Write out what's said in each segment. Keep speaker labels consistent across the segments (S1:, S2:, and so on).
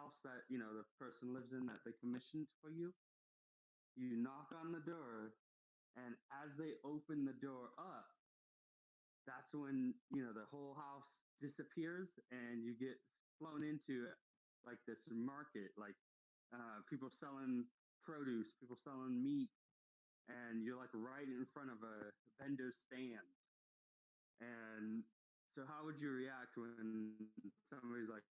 S1: house that the person lives in that they commissioned for you. You knock on the door, and as they open the door up, that's when the whole house disappears, and you get flown into like this market, like people selling produce, people selling meat, and you're like right in front of a vendor's stand. And so, how would you react when somebody's like,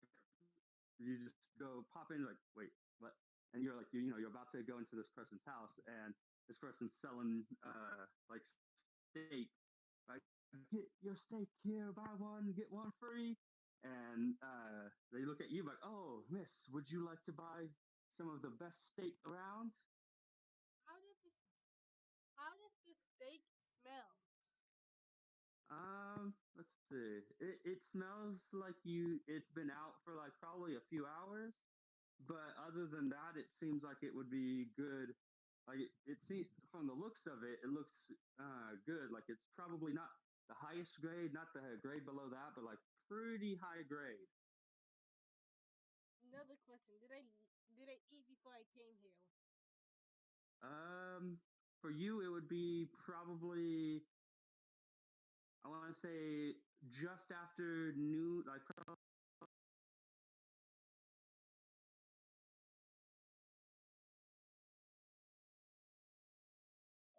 S1: you just go pop in, like, wait, what? And you're like, you're about to go into this person's house, and this person's selling like steak, like, get your steak here, buy one, get one free. And they look at you like, oh, miss, would you like to buy some of the best steak around?
S2: How does this? How does the steak smell?
S1: Let's see. It smells like it's been out for like probably a few hours, but other than that, it seems like it would be good. Like it seems from the looks of it, it looks good. Like it's probably not the highest grade, not the grade below that, but like pretty high grade.
S2: Another question: did I eat before I came here?
S1: Um, for you, it would be probably I want to say just after noon, like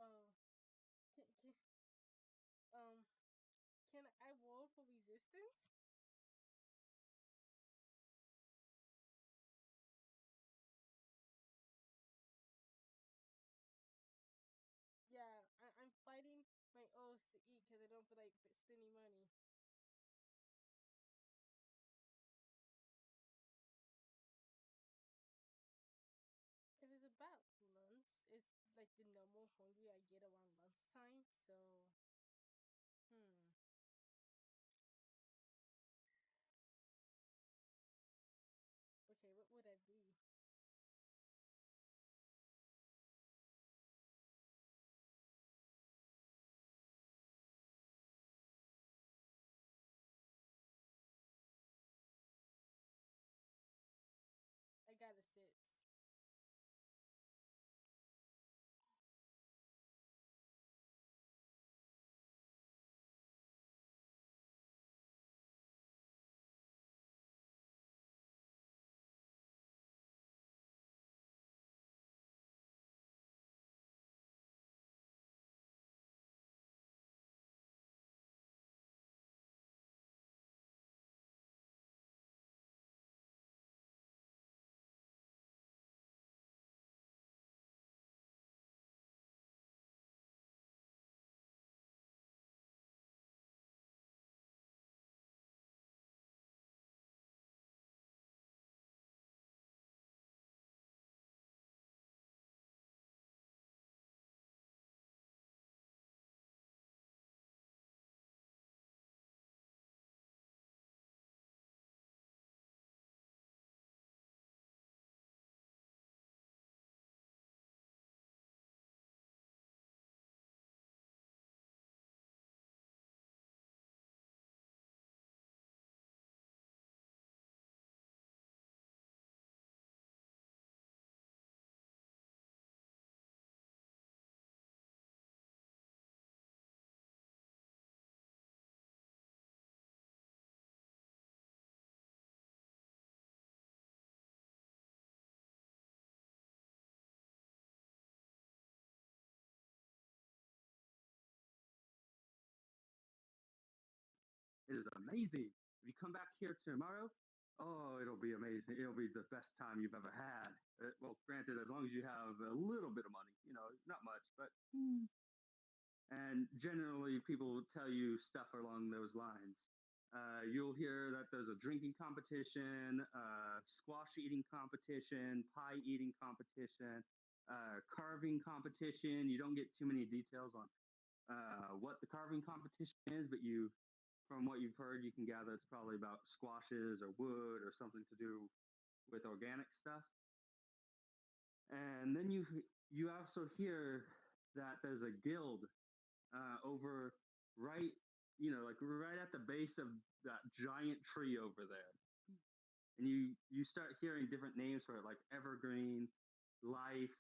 S2: Uh, can, can, um, can I roll for resistance? Yeah, I'm fighting my urge to eat because I don't feel like spending money. If it's about lunch, it's like the normal hungry I get around lunchtime. So, hmm. Okay, what would I be? I got a six.
S1: it is amazing. If you come back here tomorrow, oh, it'll be amazing. It'll be the best time you've ever had. Well, granted, as long as you have a little bit of money, not much, but and generally people will tell you stuff along those lines. You'll hear that there's a drinking competition, squash eating competition, pie eating competition, carving competition. You don't get too many details on what the carving competition is, but from what you've heard, you can gather it's probably about squashes or wood or something to do with organic stuff. And then you also hear that there's a guild over right, like right at the base of that giant tree over there. and you start hearing different names for it, like Evergreen, Life,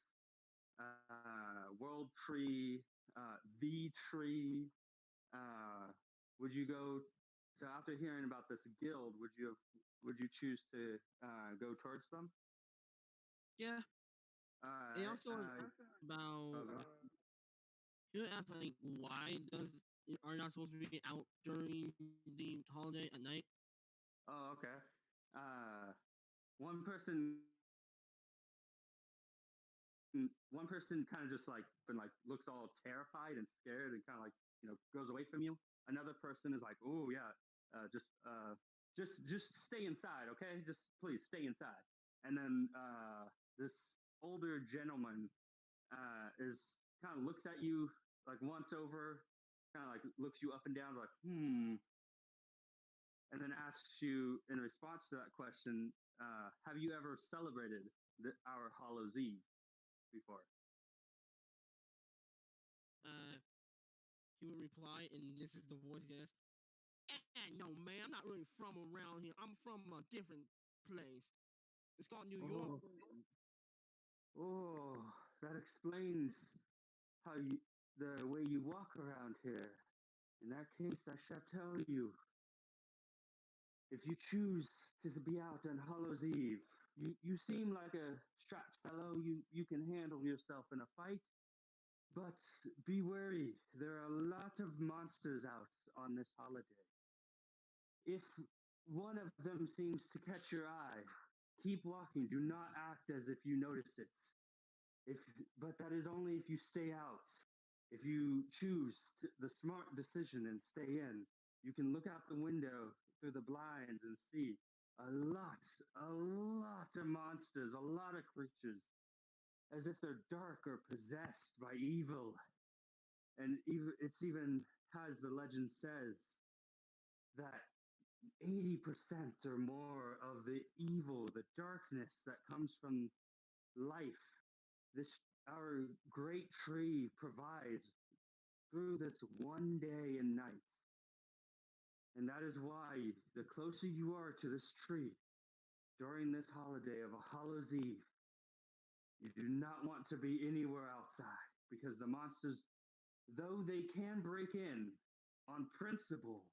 S1: World Tree, the Tree. Uh, would you go? So after hearing about this guild, would you choose to go towards them?
S3: Yeah.
S1: All
S3: And
S1: right.
S3: also about
S1: Okay.
S3: should I ask like why does are you not supposed to be out during the holiday at night?
S1: Oh, okay. Uh, one person one person kind of just like been like looks all terrified and scared and kind of like goes away from you. Another person is like, oh yeah, just stay inside, okay? Just please stay inside. And then this older gentleman is kind of looks at you like once over, kind of like looks you up and down, like and then asks you in response to that question, have you ever celebrated our Hallows Eve before?
S3: Uh, he would reply, and this is the voice. Yes. No, man, I'm not really from around here. I'm from a different place. It's called New York.
S1: Oh, oh, that explains how the way you walk around here. In that case, I shall tell you. If you choose to be out on Hallows Eve, you seem like a strapped fellow. You can handle yourself in a fight, but be wary. There are a lot of monsters out on this holiday. If one of them seems to catch your eye, keep walking. Do not act as if you notice it. If but that is only if you stay out. If you choose the smart decision and stay in, you can look out the window through the blinds and see a lot, a lot of monsters, a lot of creatures, as if they're dark or possessed by evil. And even as the legend says that 80% or more of the evil, the darkness that comes from life, this our great tree provides through this one day and night. And that is why the closer you are to this tree during this holiday of a Hallows Eve, you do not want to be anywhere outside because the monsters, though they can break in on principle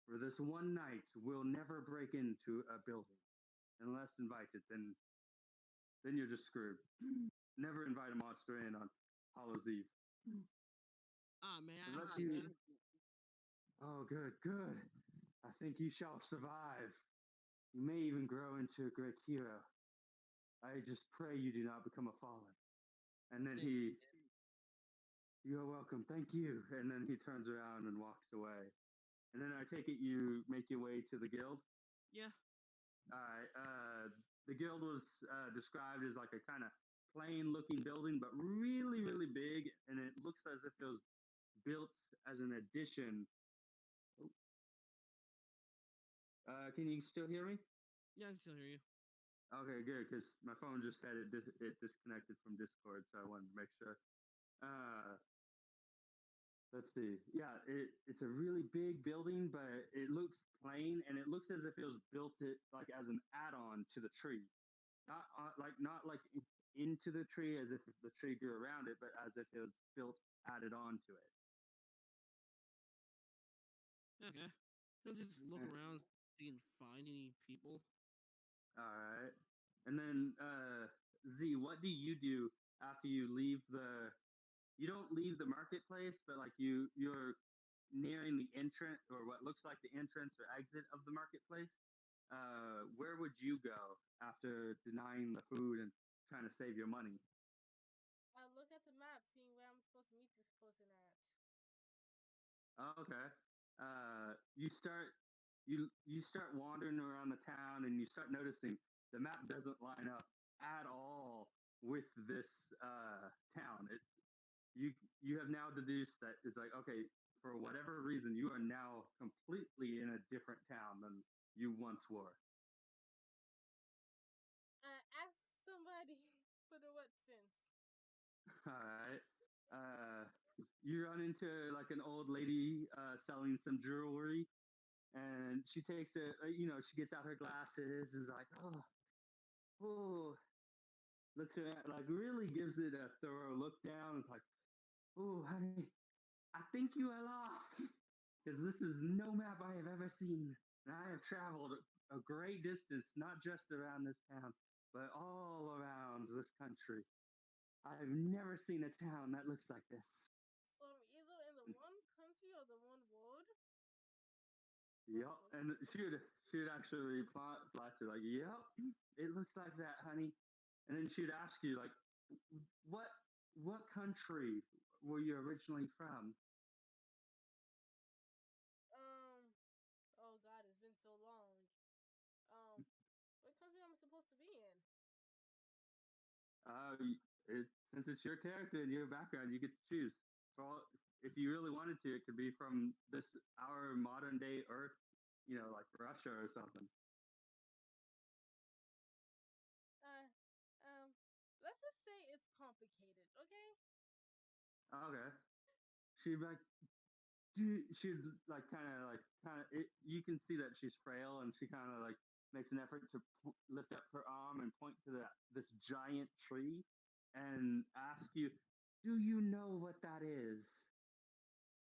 S1: for this one night, will never break into a building unless invited. Then you're just screwed. Never invite a monster in on Hallows Eve.
S3: Ah, man, I
S1: Unless
S3: have to
S1: you.
S3: cheat.
S1: Oh, good, good. I think you shall survive. You may even grow into a great hero. I just pray you do not become a fallen. And then
S3: Thanks.
S1: you're welcome, thank you. And then he turns around and walks away. And then I take it you make your way to the guild.
S3: Yeah.
S1: All right. The guild was described as like a kind of plain looking building, but really, really big. And it looks as if it was built as an addition. Can you still hear me?
S3: Yeah, I can still hear you.
S1: Okay, good, because my phone just said it disconnected from Discord, so I wanted to make sure. Uh, let's see. Yeah, it's a really big building, but it looks plain, and it looks as if it was built it like as an add-on to the tree, not like into the tree as if the tree grew around it, but as if it was built added on to it.
S3: Okay. I'll just look
S1: Eh,
S3: around, see if you can find any people.
S1: all right, and then Z, what do you do after you leave the you don't leave the marketplace, but like you're nearing the entrance or what looks like the entrance or exit of the marketplace. Where would you go after denying the food and trying to save your money?
S2: I look at the map, seeing where I'm supposed to meet this person at.
S1: Okay. You start wandering around the town and you start noticing the map doesn't line up at all with this town. You you have now deduced that it's like okay, for whatever reason you are now completely in a different town than you once were.
S2: I ask somebody for the what sense.
S1: All right. uh you run into like an old lady selling some jewelry, And she takes it, she gets out her glasses, is like, oh, looks at it, like really gives it a thorough look down. It's like, oh, honey, I think you are lost because this is no map I have ever seen. And I have traveled a great distance, not just around this town, but all around this country. I've never seen a town that looks like this.
S2: So I'm either in the one country or the one world.
S1: Yep, and she would actually reply to like, "Yep, it looks like that, honey." And then she'd ask you like, "What what country were you originally from?"
S2: Um. Oh God, it's been so long. What country am I supposed to be in?
S1: Uh, since it's your character and your background, you get to choose. So if you really wanted to, it could be from this our modern day Earth, like Russia or something.
S2: Uh. Um. Let's just say it's complicated. Okay.
S1: Okay. She'd be like, she'd like kind of you can see that she's frail and she kind of like makes an effort to lift up her arm and point to this giant tree and ask you, do you know what that is?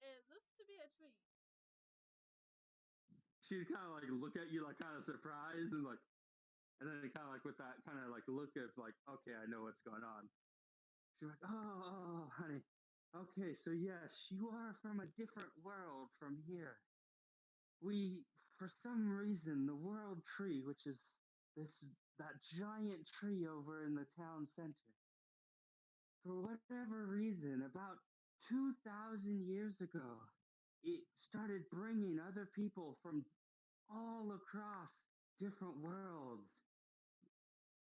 S2: It looks to be a tree.
S1: She'd kind of like look at you like kind of surprised and then kind of like with that kind of like look of like, okay, I know what's going on. She's like, oh, honey, okay, so yes, you are from a different world from here. We, for some reason, the world tree, which is this that giant tree over in the town center, for whatever reason, about 2,000 years ago, it started bringing other people from all across different worlds,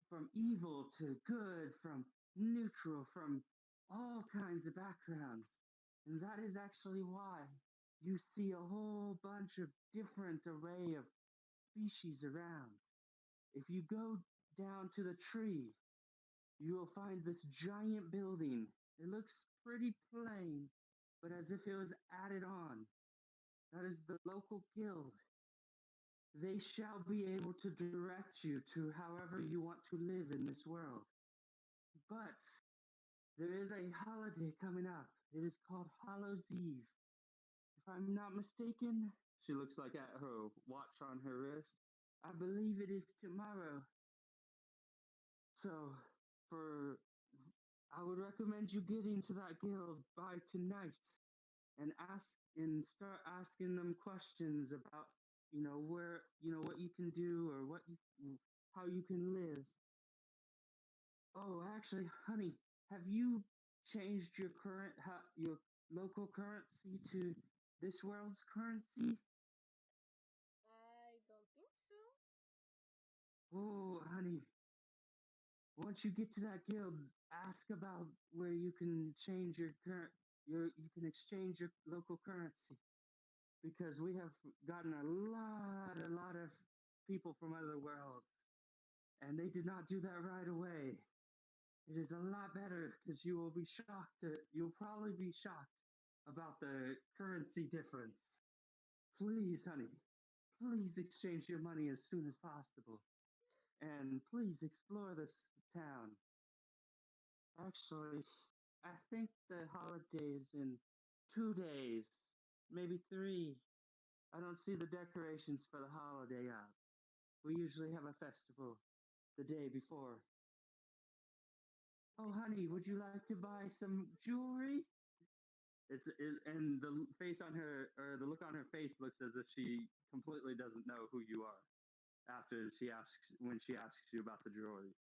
S1: from evil to good, from neutral, from all kinds of backgrounds. And that is actually why you see a whole bunch of different array of species around. If you go down to the tree, you will find this giant building. It looks pretty plain, but as if it was added on. That is the local guild. They shall be able to direct you to however you want to live in this world. But there is a holiday coming up. It is called Hallows Eve. If I'm not mistaken, she looks like at her watch on her wrist. I believe it is tomorrow. So, for I would recommend you getting to that guild by tonight and start asking them questions about where what you can do or how you can live. Oh, actually, honey, have you changed your local currency to this world's currency?
S2: I don't think so.
S1: Oh, honey, once you get to that guild, ask about where you can change you can exchange your local currency because we have gotten a lot of people from other worlds, and they did not do that right away. It is a lot better because you'll probably be shocked about the currency difference. Please, honey, please exchange your money as soon as possible, and please explore this town. Actually, I think the holiday is in 2 days, maybe three. I don't see the decorations for the holiday up. We usually have a festival the day before. Oh, honey, would you like to buy some jewelry? And the face on her, or the look on her face looks as if she completely doesn't know who you are after when she asks you about the jewelry.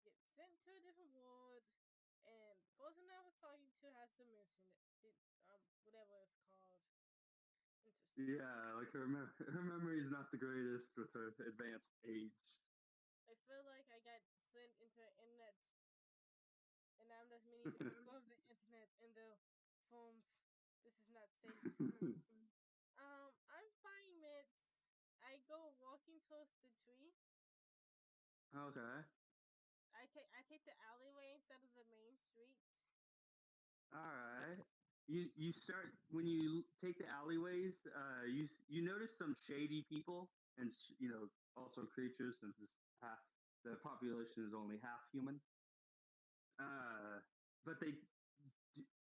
S2: Get sent to a different world, and the person I was talking to has to mention it. Whatever it's called. Interesting.
S1: Yeah, like her memory is not the greatest with her advanced age.
S2: I feel like I got sent into an internet, and I'm just many different of the internet in the forms. This is not safe. I'm fine, mates. I go walking towards the tree.
S1: Okay.
S2: I take the alleyway instead of the main street.
S1: All right. you start when you take the alleyways. You notice some shady people and also creatures since half the population is only half human. But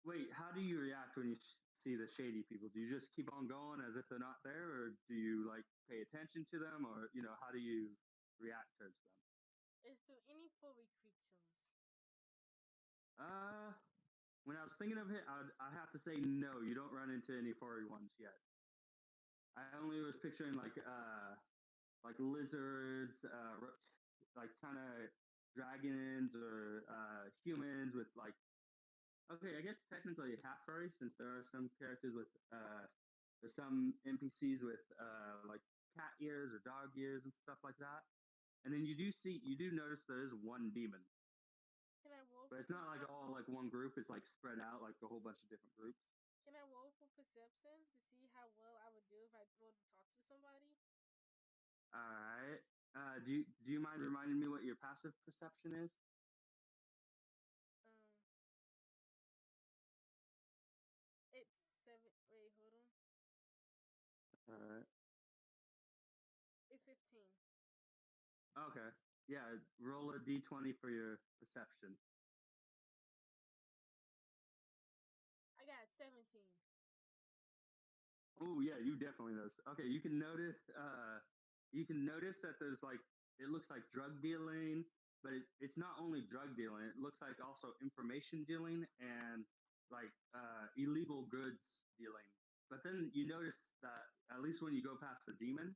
S1: wait. How do you react when you see the shady people? Do you just keep on going as if they're not there, or do you like pay attention to them, or how do you react towards them?
S2: Is there any furry creatures?
S1: Uh, when I was thinking of it, I'd have to say no. You don't run into any furry ones yet. I only was picturing like lizards, like kind of dragons or humans with like. Okay, I guess technically half furry since there are some characters with there's some NPCs with like cat ears or dog ears and stuff like that. And then you do notice there is one demon,
S2: Can I roll
S1: but
S2: for
S1: it's not like all like one group. It's like spread out like a whole bunch of different groups.
S2: Can I roll for perception to see how well I would do if I were to talk to somebody?
S1: All right. Do you mind reminding me what your passive perception is?
S2: Um, it's seven. Wait, hold on.
S1: All right.
S2: It's 15.
S1: Okay. Yeah. Roll a d20 for your perception.
S2: I got 17.
S1: Oh yeah, you definitely notice. Okay, you can notice. That there's like it looks like drug dealing, but it's not only drug dealing. It looks like also information dealing and like illegal goods dealing. But then you notice that at least when you go past the demon,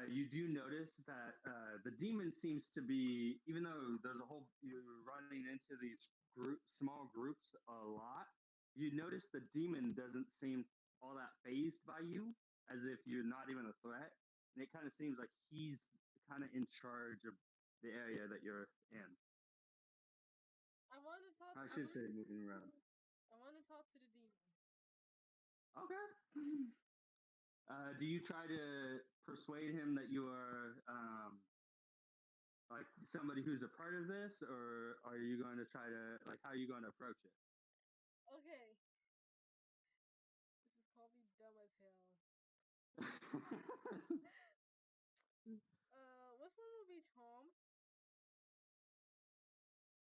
S1: you do notice that the demon seems to be, even though there's a whole, you're running into these small groups a lot, you notice the demon doesn't seem all that phased by you, as if you're not even a threat. And it kind of seems like he's kind of in charge of the area that you're in.
S2: I want to talk
S1: I
S2: to.
S1: should say moving around.
S2: I want to talk to the demon.
S1: Okay. Do you try to persuade him that you are like somebody who's a part of this, or are you going to try to like how are you going to approach it?
S2: Okay, this is probably dumb as hell. Which one will be charm?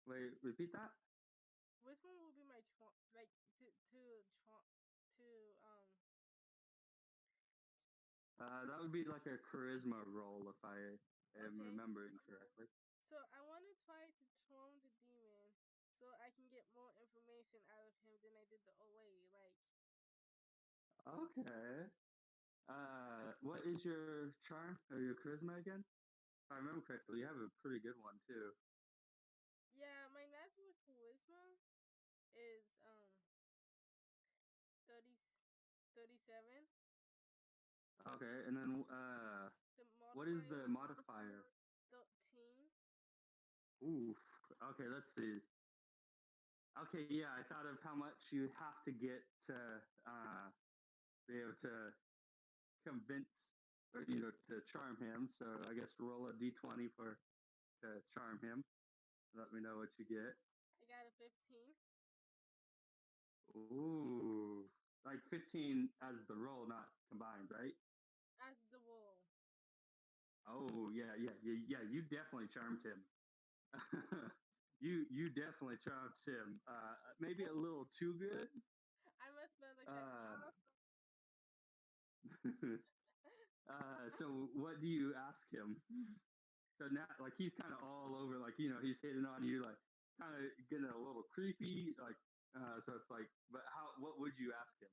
S1: Wait, repeat that.
S2: Which one will be my charm? Like to
S1: That would be like a charisma roll if I am
S2: Okay.
S1: remembering correctly.
S2: So I want to try to charm the demon so I can get more information out of him than I did the old lady. Like,
S1: Okay. What is your charm or your charisma again? If I remember correctly, you have a pretty good one too.
S2: yeah, my natural charisma is 30, 37.
S1: Okay, and then
S2: The
S1: what is
S2: modifier
S1: the
S2: is
S1: modifier?
S2: 13.
S1: Oof. Okay, let's see. Okay, yeah, I thought of how much you have to get to be able to convince or to charm him. So I guess roll a d20 for to charm him. Let me know what you get.
S2: I got a 15
S1: Ooh, like 15 as the roll, not combined, right?
S2: as the wall.
S1: Oh yeah. You definitely charmed him. You definitely charmed him. Maybe a little too good.
S2: I must spell like that.
S1: Uh, so what do you ask him? So now, like he's kind of all over, like he's hitting on you, like kind of getting a little creepy, like. So it's like, but how? What would you ask him?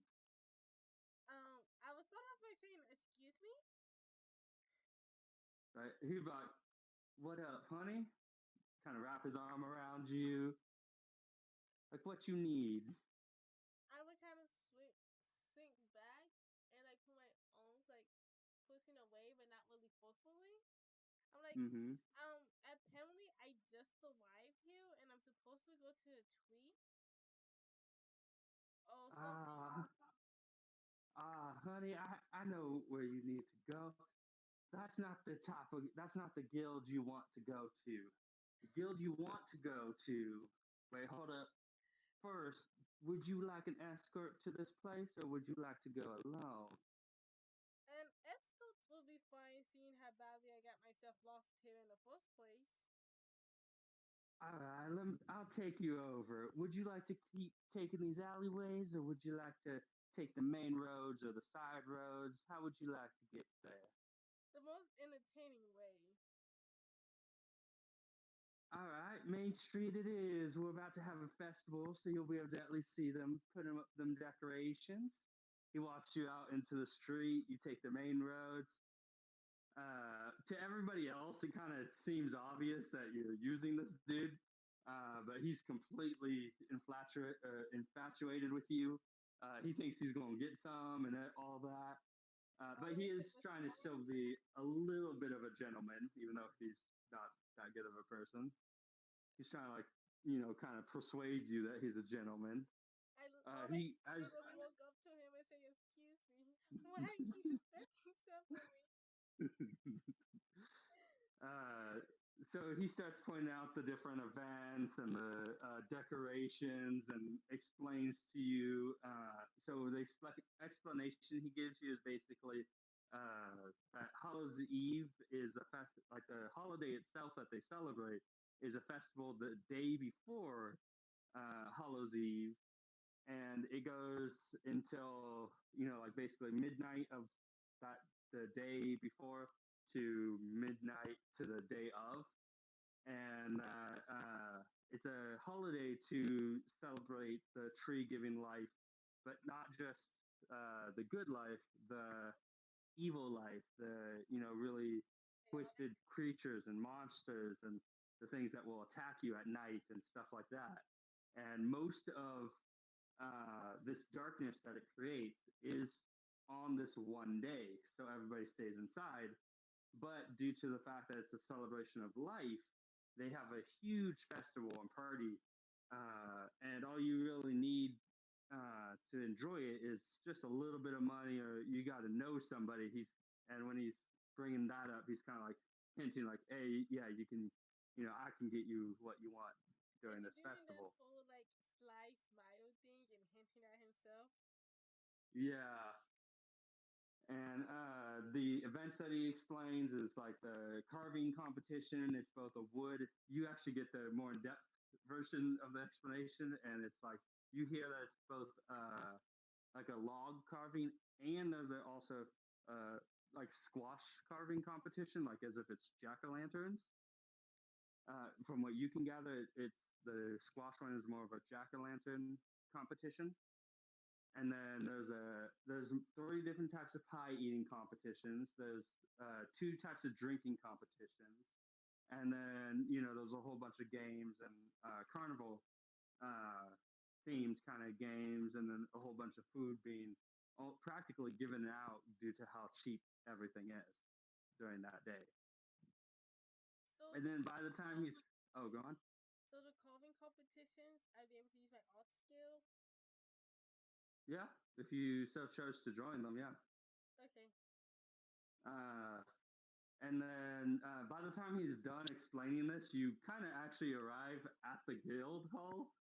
S2: I will start off by saying, "Excuse me."
S1: Right? He'd be like, "What up, honey?" Kind of wrap his arm around you, like what you need.
S2: I would kind of sink back and like put my arms like pushing away, but not really forcefully. I'm like,
S1: Mm-hmm.
S2: apparently I just arrived here and I'm supposed to go to a tree or something.
S1: Ah, honey, I know where you need to go. That's not the guild you want to go to. The guild you want to go to. Wait, hold up. First, would you like an escort to this place, or would you like to go alone?
S2: And escorts will be fine, seeing how badly I got myself lost here in the first place.
S1: All right, I'll take you over. Would you like to keep taking these alleyways, or would you like to take the main roads or the side roads? How would you like to get there?
S2: The most entertaining way.
S1: All right, Main Street it is. We're about to have a festival, so you'll be able to at least see them putting up them decorations. He walks you out into the street. You take the main roads. To everybody else, it kind of seems obvious that you're using this dude, but he's completely infatuated with you. He thinks he's going to get some and all that.
S2: Oh,
S1: But he
S2: is it
S1: is trying to
S2: necessary?
S1: still be a little bit of a gentleman, even though he's not that good of a person. He's trying to kind of persuade you that he's a gentleman.
S2: All I
S1: He as
S2: did was walk up to him and say, "Excuse me." Why is he expecting stuff from me?
S1: uh, so he starts pointing out the different events and the decorations and explains to you. So the explanation he gives you is basically that Hallows Eve is like the holiday itself that they celebrate is a festival the day before Hallows Eve, and it goes until like basically midnight of that the day before to midnight to the day of, and it's a holiday to celebrate the tree giving life, but not just the good life, the evil life, the really
S2: Chaotic.
S1: twisted creatures and monsters and the things that will attack you at night and stuff like that. And most of this darkness that it creates is on this one day. So everybody stays inside. But due to the fact that it's a celebration of life, they have a huge festival and party. And all you really need to enjoy it is just a little bit of money, or you got to know somebody. And when he's bringing that up, he's kind of like hinting, like, "Hey, yeah, you can, I can get you what you want
S2: Is
S1: during
S2: he
S1: this
S2: doing that
S1: festival."
S2: whole like sly smile thing and hinting at himself?
S1: Yeah, and the events that he explains is like the carving competition. It's both a wood. You actually get the more in-depth version of the explanation, and it's like you hear that it's both like a log carving, and there's also uh, like squash carving competition, like as if it's jack-o'-lanterns. From what you can gather, it's the squash one is more of a jack-o'-lantern competition, and then there's three different types of pie eating competitions. There's two types of drinking competitions, and then there's a whole bunch of games and carnival uh, themes kind of games, and then a whole bunch of food being practically given out due to how cheap everything is during that day.
S2: So
S1: And
S2: the
S1: then by the time he's go on.
S2: so the carving competitions, I'll be able to use my art skill.
S1: Yeah, if you so chose to join them, yeah.
S2: Okay.
S1: Uh, And then by the time he's done explaining this, you kind of actually arrive at the guild hall.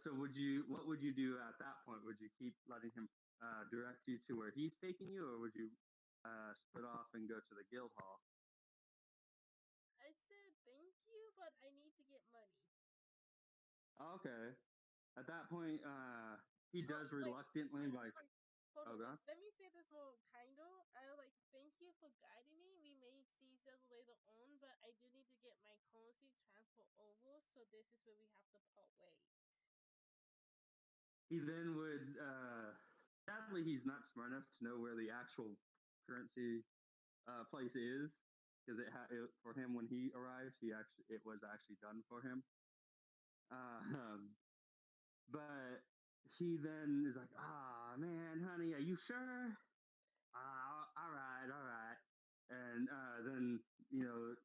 S1: So what would you do at that point? Would you keep letting him direct you to where he's taking you, or would you split off and go to the guild hall?
S2: I said thank you, but I need to get money.
S1: Okay. At that point, he
S2: Oh,
S1: does
S2: wait.
S1: reluctantly like,
S2: Hold
S1: oh
S2: on.
S1: god.
S2: Let me say this more kinder. I like thank you for guiding me. We may see each other later on, but I do need to get my currency transfer over, so this is where we have to part ways.
S1: He then would. Sadly, he's not smart enough to know where the actual currency place is, because for him when he arrived, it was actually done for him. Um, but he then is like, "Ah, man, honey, are you sure? All right, all right." And then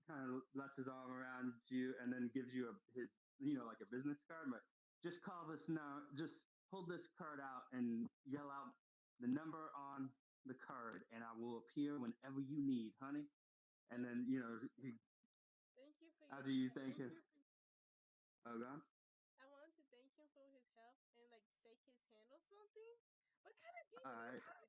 S1: kind of lets his arm around you, and then gives you his like a business card. But just call this now. Just hold this card out and yell out the number on the card, and I will appear whenever you need, honey. And
S2: Thank you.
S1: then
S2: Thank you for your
S1: after you
S2: help.
S1: thank him, oh god.
S2: I want to thank him for his help and like shake something? What kind of
S1: All
S2: demon is
S1: right.
S2: this?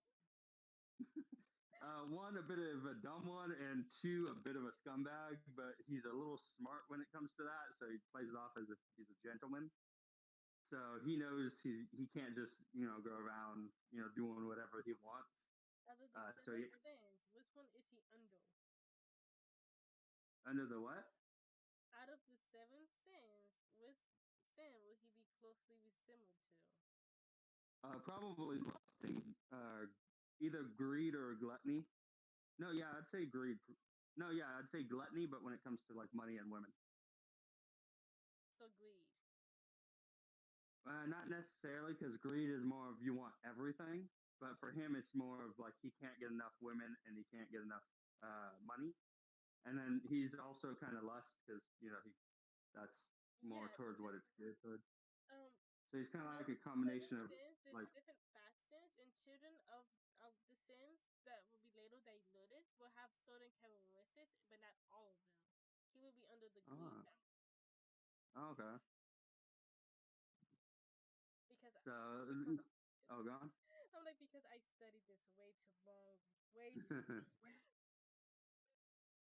S1: One, a bit of a dumb one, and two, a bit of a scumbag. But he's a little smart when it comes to that, so he plays it off as if he's a gentleman. So he knows he can't just go around doing whatever he wants.
S2: Out of the
S1: So
S2: seven sins, which one is he under?
S1: under the what?
S2: Out of the seven sins, which sin will he be closely resembled to?
S1: Probably lusting. Either greed or gluttony. No, yeah, I'd say greed. No, yeah, I'd say gluttony, but when it comes to like money and women,
S2: So greed.
S1: not necessarily because greed is more of you want everything, but for him it's more of like he can't get enough women and he can't get enough money, and then he's also kind of lust because he that's more
S2: Yeah,
S1: towards what it's geared towards.
S2: um,
S1: So he's kind of
S2: out
S1: like
S2: of
S1: a
S2: the seven
S1: combination of
S2: sins, there's
S1: like
S2: different factions, and children of the sins that will be later diluted will have certain characteristics, but not all of them. He will be under the greed
S1: oh, okay.
S2: because
S1: So gone.
S2: I'm like because I studied this way too long, way too deep.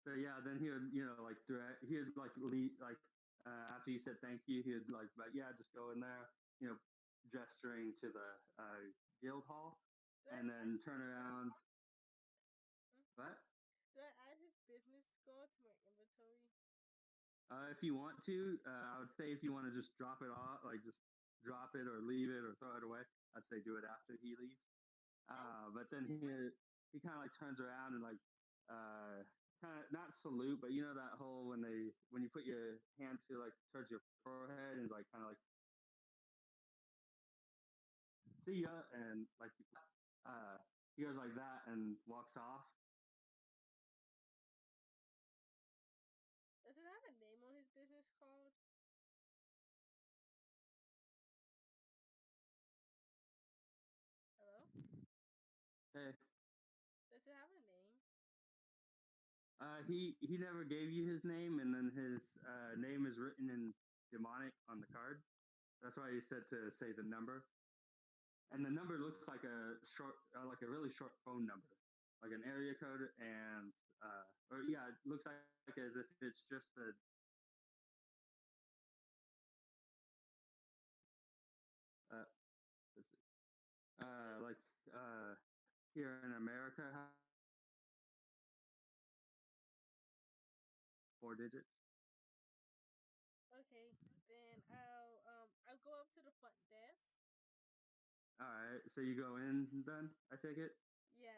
S1: So yeah, then he would, like direct, he would like lead, like after you said thank you, he'd like, but yeah, just go in there, gesturing to the guild hall,
S2: Do I
S1: and
S2: add
S1: then
S2: his
S1: turn around.
S2: hmm?
S1: But
S2: Do I add his business score to my inventory?
S1: if you want to, I would say if you want to just drop it off, like just drop it or leave it or throw it away, I'd say do it after he leaves. But then he kind of like turns around and like kind of not salute, but that whole when you put your hand to like towards your forehead and like kind of like see ya and like uh he goes like that and walks off.
S2: Does it have a name on his business card? Hello?
S1: Hey,
S2: Does it have a name?
S1: he never gave you his name, and then his name is written in demonic on the card. That's why he said to say the number. And the number looks like a really short phone number, like an area code, and or yeah, it looks like as if it's just the uh,
S2: Okay.
S1: like here in America, 4 digits.
S2: Okay. Then I'll go up to the front desk.
S1: All right, so you go in then. I take it.
S2: Yeah.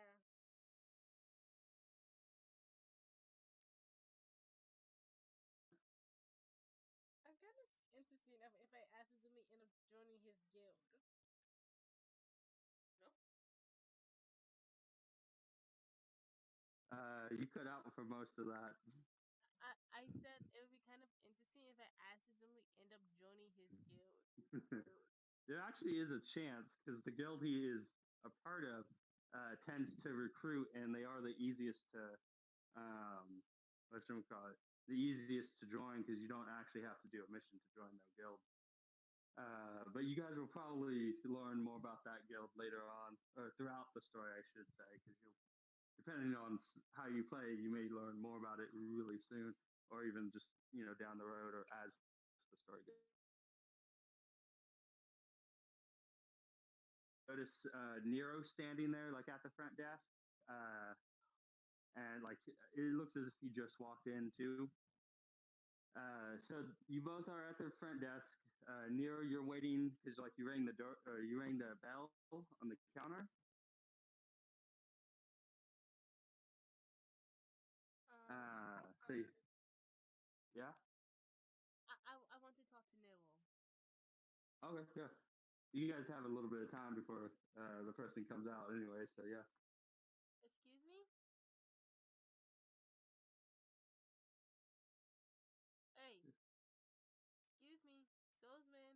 S2: I'm kind of interested if I accidentally end up joining his guild. No.
S1: You cut out for most of that.
S2: I said it would be kind of interesting if I accidentally end up joining his guild.
S1: There actually is a chance because the guild he is a part of tends to recruit, and they are the easiest to what should we call it? The easiest to join because you don't actually have to do a mission to join the guild. But you guys will probably learn more about that guild later on, or throughout the story, I should say, because you'll, depending on how you play, you may learn more about it really soon, or even just down the road, or as the story goes. Notice Nero standing there, like at the front desk, uh, and like it looks as if he just walked in too. So you both are at the front desk. Nero, you're waiting because like you rang the door or you rang the bell on the counter.
S2: Um,
S1: So yeah,
S2: I want to talk to Nero.
S1: okay, yeah. You guys have a little bit of time before the person comes out, anyway. So yeah.
S2: Excuse me? Hey, excuse me, salesman.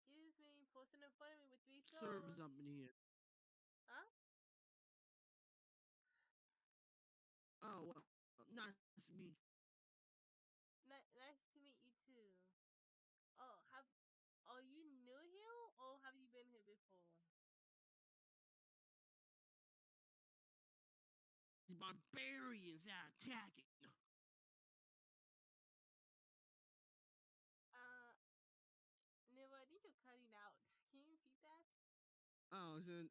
S2: Excuse me, person in front of me with three
S3: Service
S2: souls.
S3: up in here.
S2: Huh?
S3: Oh, well, nice to meet
S2: Nice to meet you too. Oh,
S3: barbarians that are attacking.
S2: Uh, Niwa, I think you're cutting out. Can you repeat that?
S3: Oh, so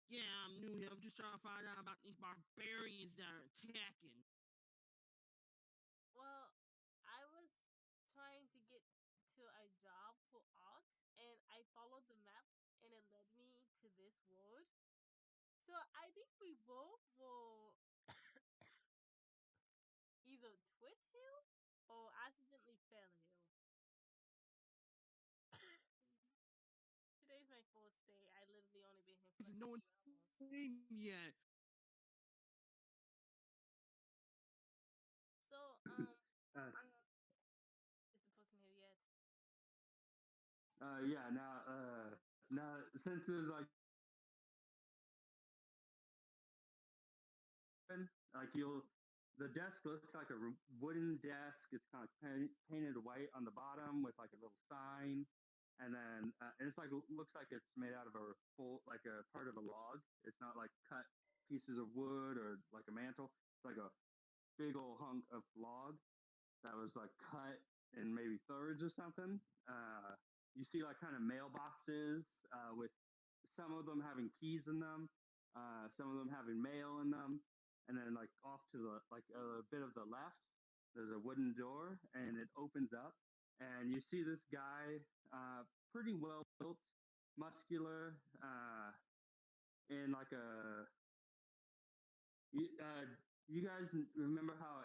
S3: yeah, I'm new here. I'm just trying to find out about these barbarians that are attacking.
S2: Well, I was trying to get to a job for art, and I followed the map, and it led me to this road. So I think we both will either twit hill or accidentally fail hill. Today's my fourth day. I literally only been here for like
S3: No
S2: a
S3: one
S2: few hours.
S3: came yet.
S2: So,
S1: Uh,
S2: is the person here yet?
S1: yeah. Now since there's like like you'll the desk looks like a wooden desk. It's kind of painted white on the bottom with like a little sign, and then and it's like looks like it's made out of a full like a part of a log. It's not like cut pieces of wood or like a mantle. It's like a big old hunk of log that was like cut in maybe thirds or something. You see like kind of mailboxes with some of them having keys in them, some of them having mail in them, and then like off to the like a bit of the left, there's a wooden door and it opens up, and you see this guy, pretty well built, muscular, in like a you, you guys remember how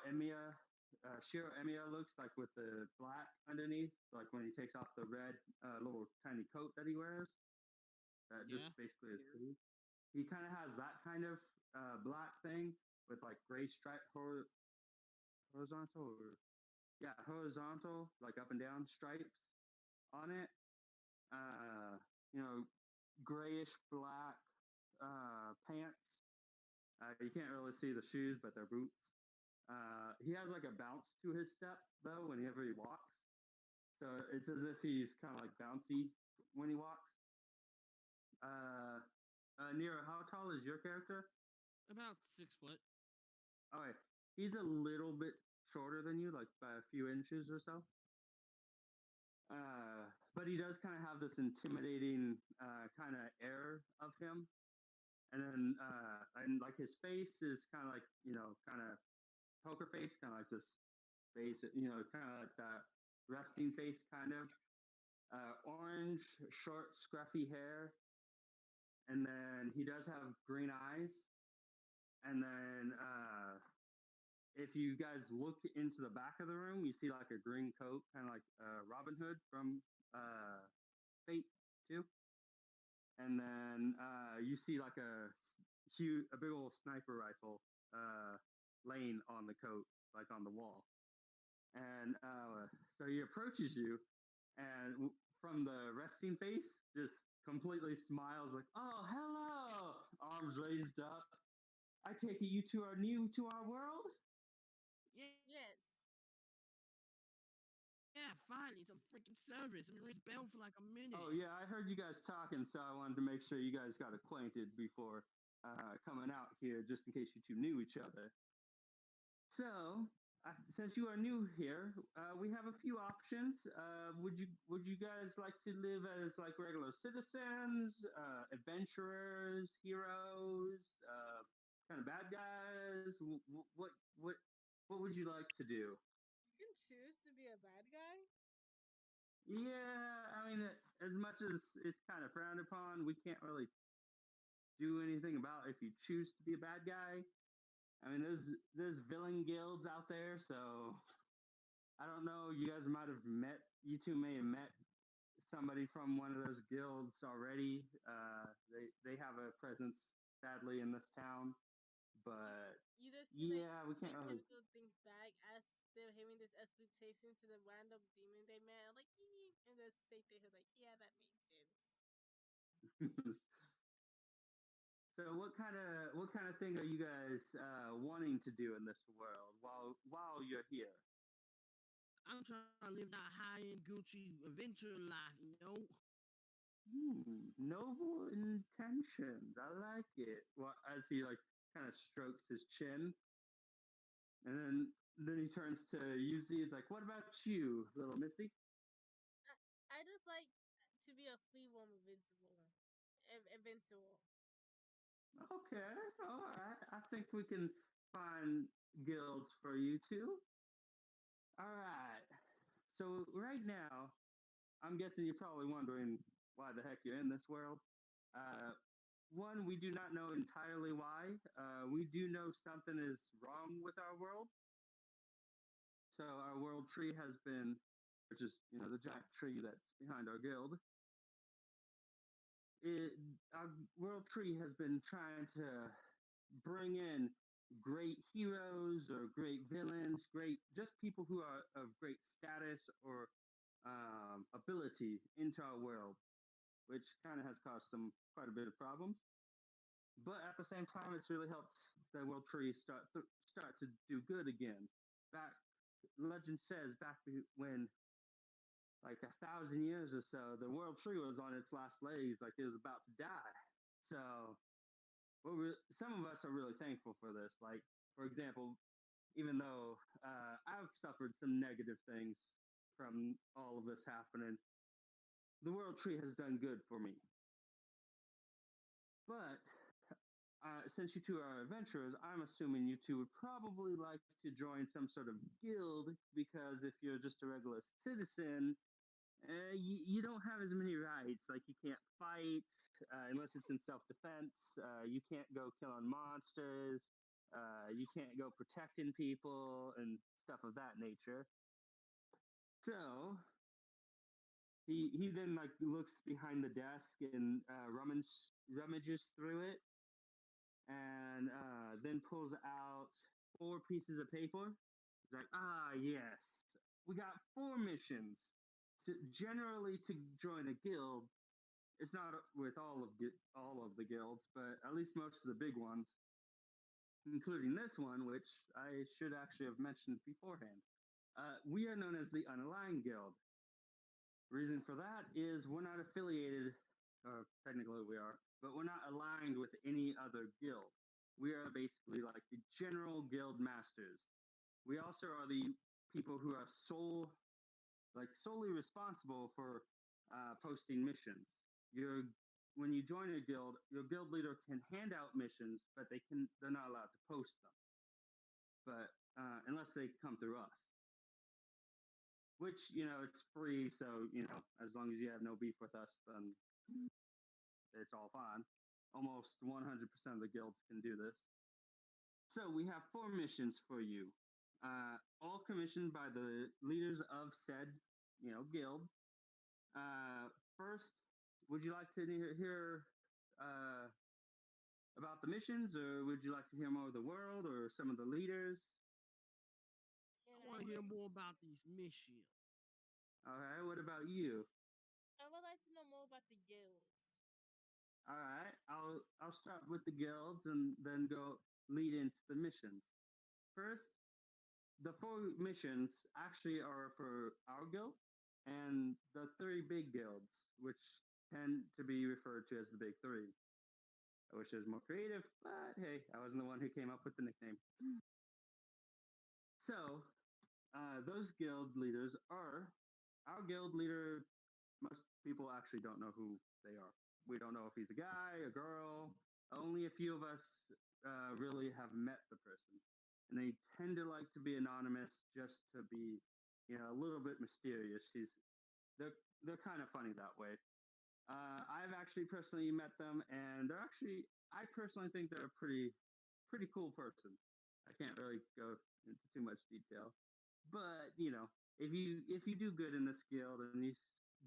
S1: Shiro Emiya looks like with the black underneath, like when he takes off the red little tiny coat that he wears? That just
S3: Yeah.
S1: basically is blue. He kind of has that kind of black thing with like gray stripe horizontal, or yeah, horizontal, like up and down stripes on it. Uh, you know, grayish black pants. You can't really see the shoes, but they're boots. He has like a bounce to his step though whenever he walks. So it's as if he's kind of like bouncy when he walks. Uh, Nero, how tall is your character?
S3: About 6 foot.
S1: All right, he's a little bit shorter than you, like by a few inches or so. But he does kind of have this intimidating kind of air of him, and then and like his face is kind of like kind of poker face, kind of like this face, kind of like that resting face, kind of orange, short, scruffy hair, and then he does have green eyes, and then if you guys look into the back of the room, you see like a green coat, kind of like Robin Hood from uh, Fate too. And then you see like a big old sniper rifle laying on the coat, like on the wall. And so he approaches you, and from the resting face, just completely smiles, like, "Oh, hello!" Arms raised up. I take it you two are new to our world.
S2: Yes.
S3: Yeah, finally, some freaking service. I've been ringing this bell for like a minute.
S1: Oh yeah, I heard you guys talking, so I wanted to make sure you guys got acquainted before coming out here, just in case you two knew each other. So, since you are new here, we have a few options. Would you guys like to live as like regular citizens, adventurers, heroes, kind of bad guys? What would you like to do?
S2: You can choose to be a bad guy.
S1: Yeah, I mean, as much as it's kind of frowned upon, we can't really do anything about if you choose to be a bad guy. I mean, there's villain guilds out there, so I don't know. You guys might have met. You two may have met somebody from one of those guilds already. They have a presence, sadly, in this town,
S2: You,
S1: but
S2: you just see
S1: yeah, we
S2: the
S1: can't really.
S2: chemical things back as they're having this expectation to the random demon they met. Like, and just say to her, like, yeah, that made sense.
S1: So what kind of thing are you guys wanting to do in this world while you're here?
S3: I'm trying to live that high-end Gucci adventure life.
S1: Noble intentions. I like it. Well, as he like kind of strokes his chin, and then he turns to Yuzi. He's like, "What about you, little Missy?"
S2: I just like to be a free woman, invincible, eventual.
S1: Okay, all right. I think we can find guilds for you too. All right. So right now, I'm guessing you're probably wondering why the heck you're in this world. Uh, One, we do not know entirely why. We do know something is wrong with our world. So our world tree has been, which is the giant tree that's behind our guild. It, our world tree has been trying to bring in great heroes or great villains, great just people who are of great status or ability into our world, which kind of has caused some quite a bit of problems. But at the same time, it's really helped the world tree start to do good again. Back, legend says back when like 1,000 years or so, the world tree was on its last legs, like it was about to die. So some of us are really thankful for this. Like, for example, even though I've suffered some negative things from all of this happening, the world tree has done good for me. But since you two are adventurers, I'm assuming you two would probably like to join some sort of guild because if you're just a regular citizen, you don't have as many rights. Like you can't fight unless it's in self-defense. You can't go killing monsters. You can't go protecting people and stuff of that nature. So he then like looks behind the desk and rummages through it, and then pulls out 4 pieces of paper. He's like, ah, yes, we got 4 missions. Generally, to join a guild, it's not with all of the guilds, but at least most of the big ones, including this one, which I should actually have mentioned beforehand. We are known as the Unaligned Guild. Reason for that is we're not affiliated, or technically we are, but we're not aligned with any other guild. We are basically like the general guild masters. We also are the people who are solely responsible for posting missions. You're When you join a guild, your guild leader can hand out missions, but they're not allowed to post them. But unless they come through us, which it's free, so as long as you have no beef with us, then it's all fine. Almost 100% of the guilds can do this. So we have 4 missions for you, all commissioned by the leaders of said, guild. First, would you like to hear about the missions, or would you like to hear more of the world or some of the leaders?
S2: Can
S3: I
S2: I
S3: want to
S2: hear?
S3: hear more about these missions.
S1: All right. What about you?
S2: I would like to know more about the guilds.
S1: All right. I'll start with the guilds and then go lead into the missions. First, the 4 missions actually are for our guild and the 3 big guilds, which tend to be referred to as the Big Three. I wish it was more creative, but hey, I wasn't the one who came up with the nickname. So, those guild leaders are our guild leader. Most people actually don't know who they are. We don't know if he's a guy, a girl. Only a few of us really have met the person, and they tend to like to be anonymous, just to be, a little bit mysterious. They're kind of funny that way. I've actually personally met them, and I personally think they're a pretty cool person. I can't really go into too much detail, but if you do good in this guild and you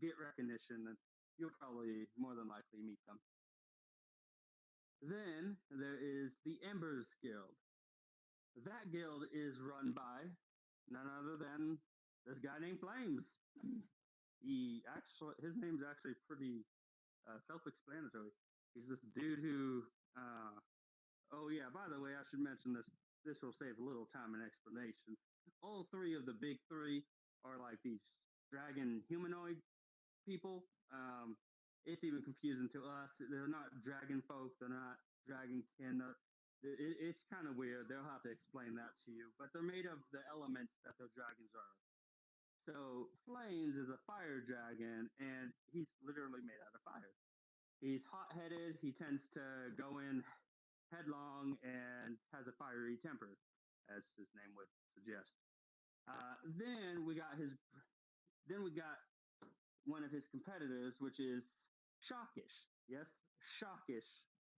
S1: get recognition, then you'll probably more than likely meet them. Then there is the Embers Guild. That guild is run by none other than this guy named Flames. His name's actually pretty self-explanatory. He's this dude who. Oh yeah, by the way, I should mention this. This will save a little time and explanation. All 3 of the big 3 are like these dragon humanoid people. It's even confusing to us. They're not dragon folk. They're not dragon kin. It's kind of weird. They'll have to explain that to you. But they're made of the elements that the dragons are. So Flames is a fire dragon, and he's literally made out of fire. He's hot-headed. He tends to go in headlong and has a fiery temper, as his name would suggest. Then we got his. Then we got one of his competitors, which is Shockish. Yes, Shockish.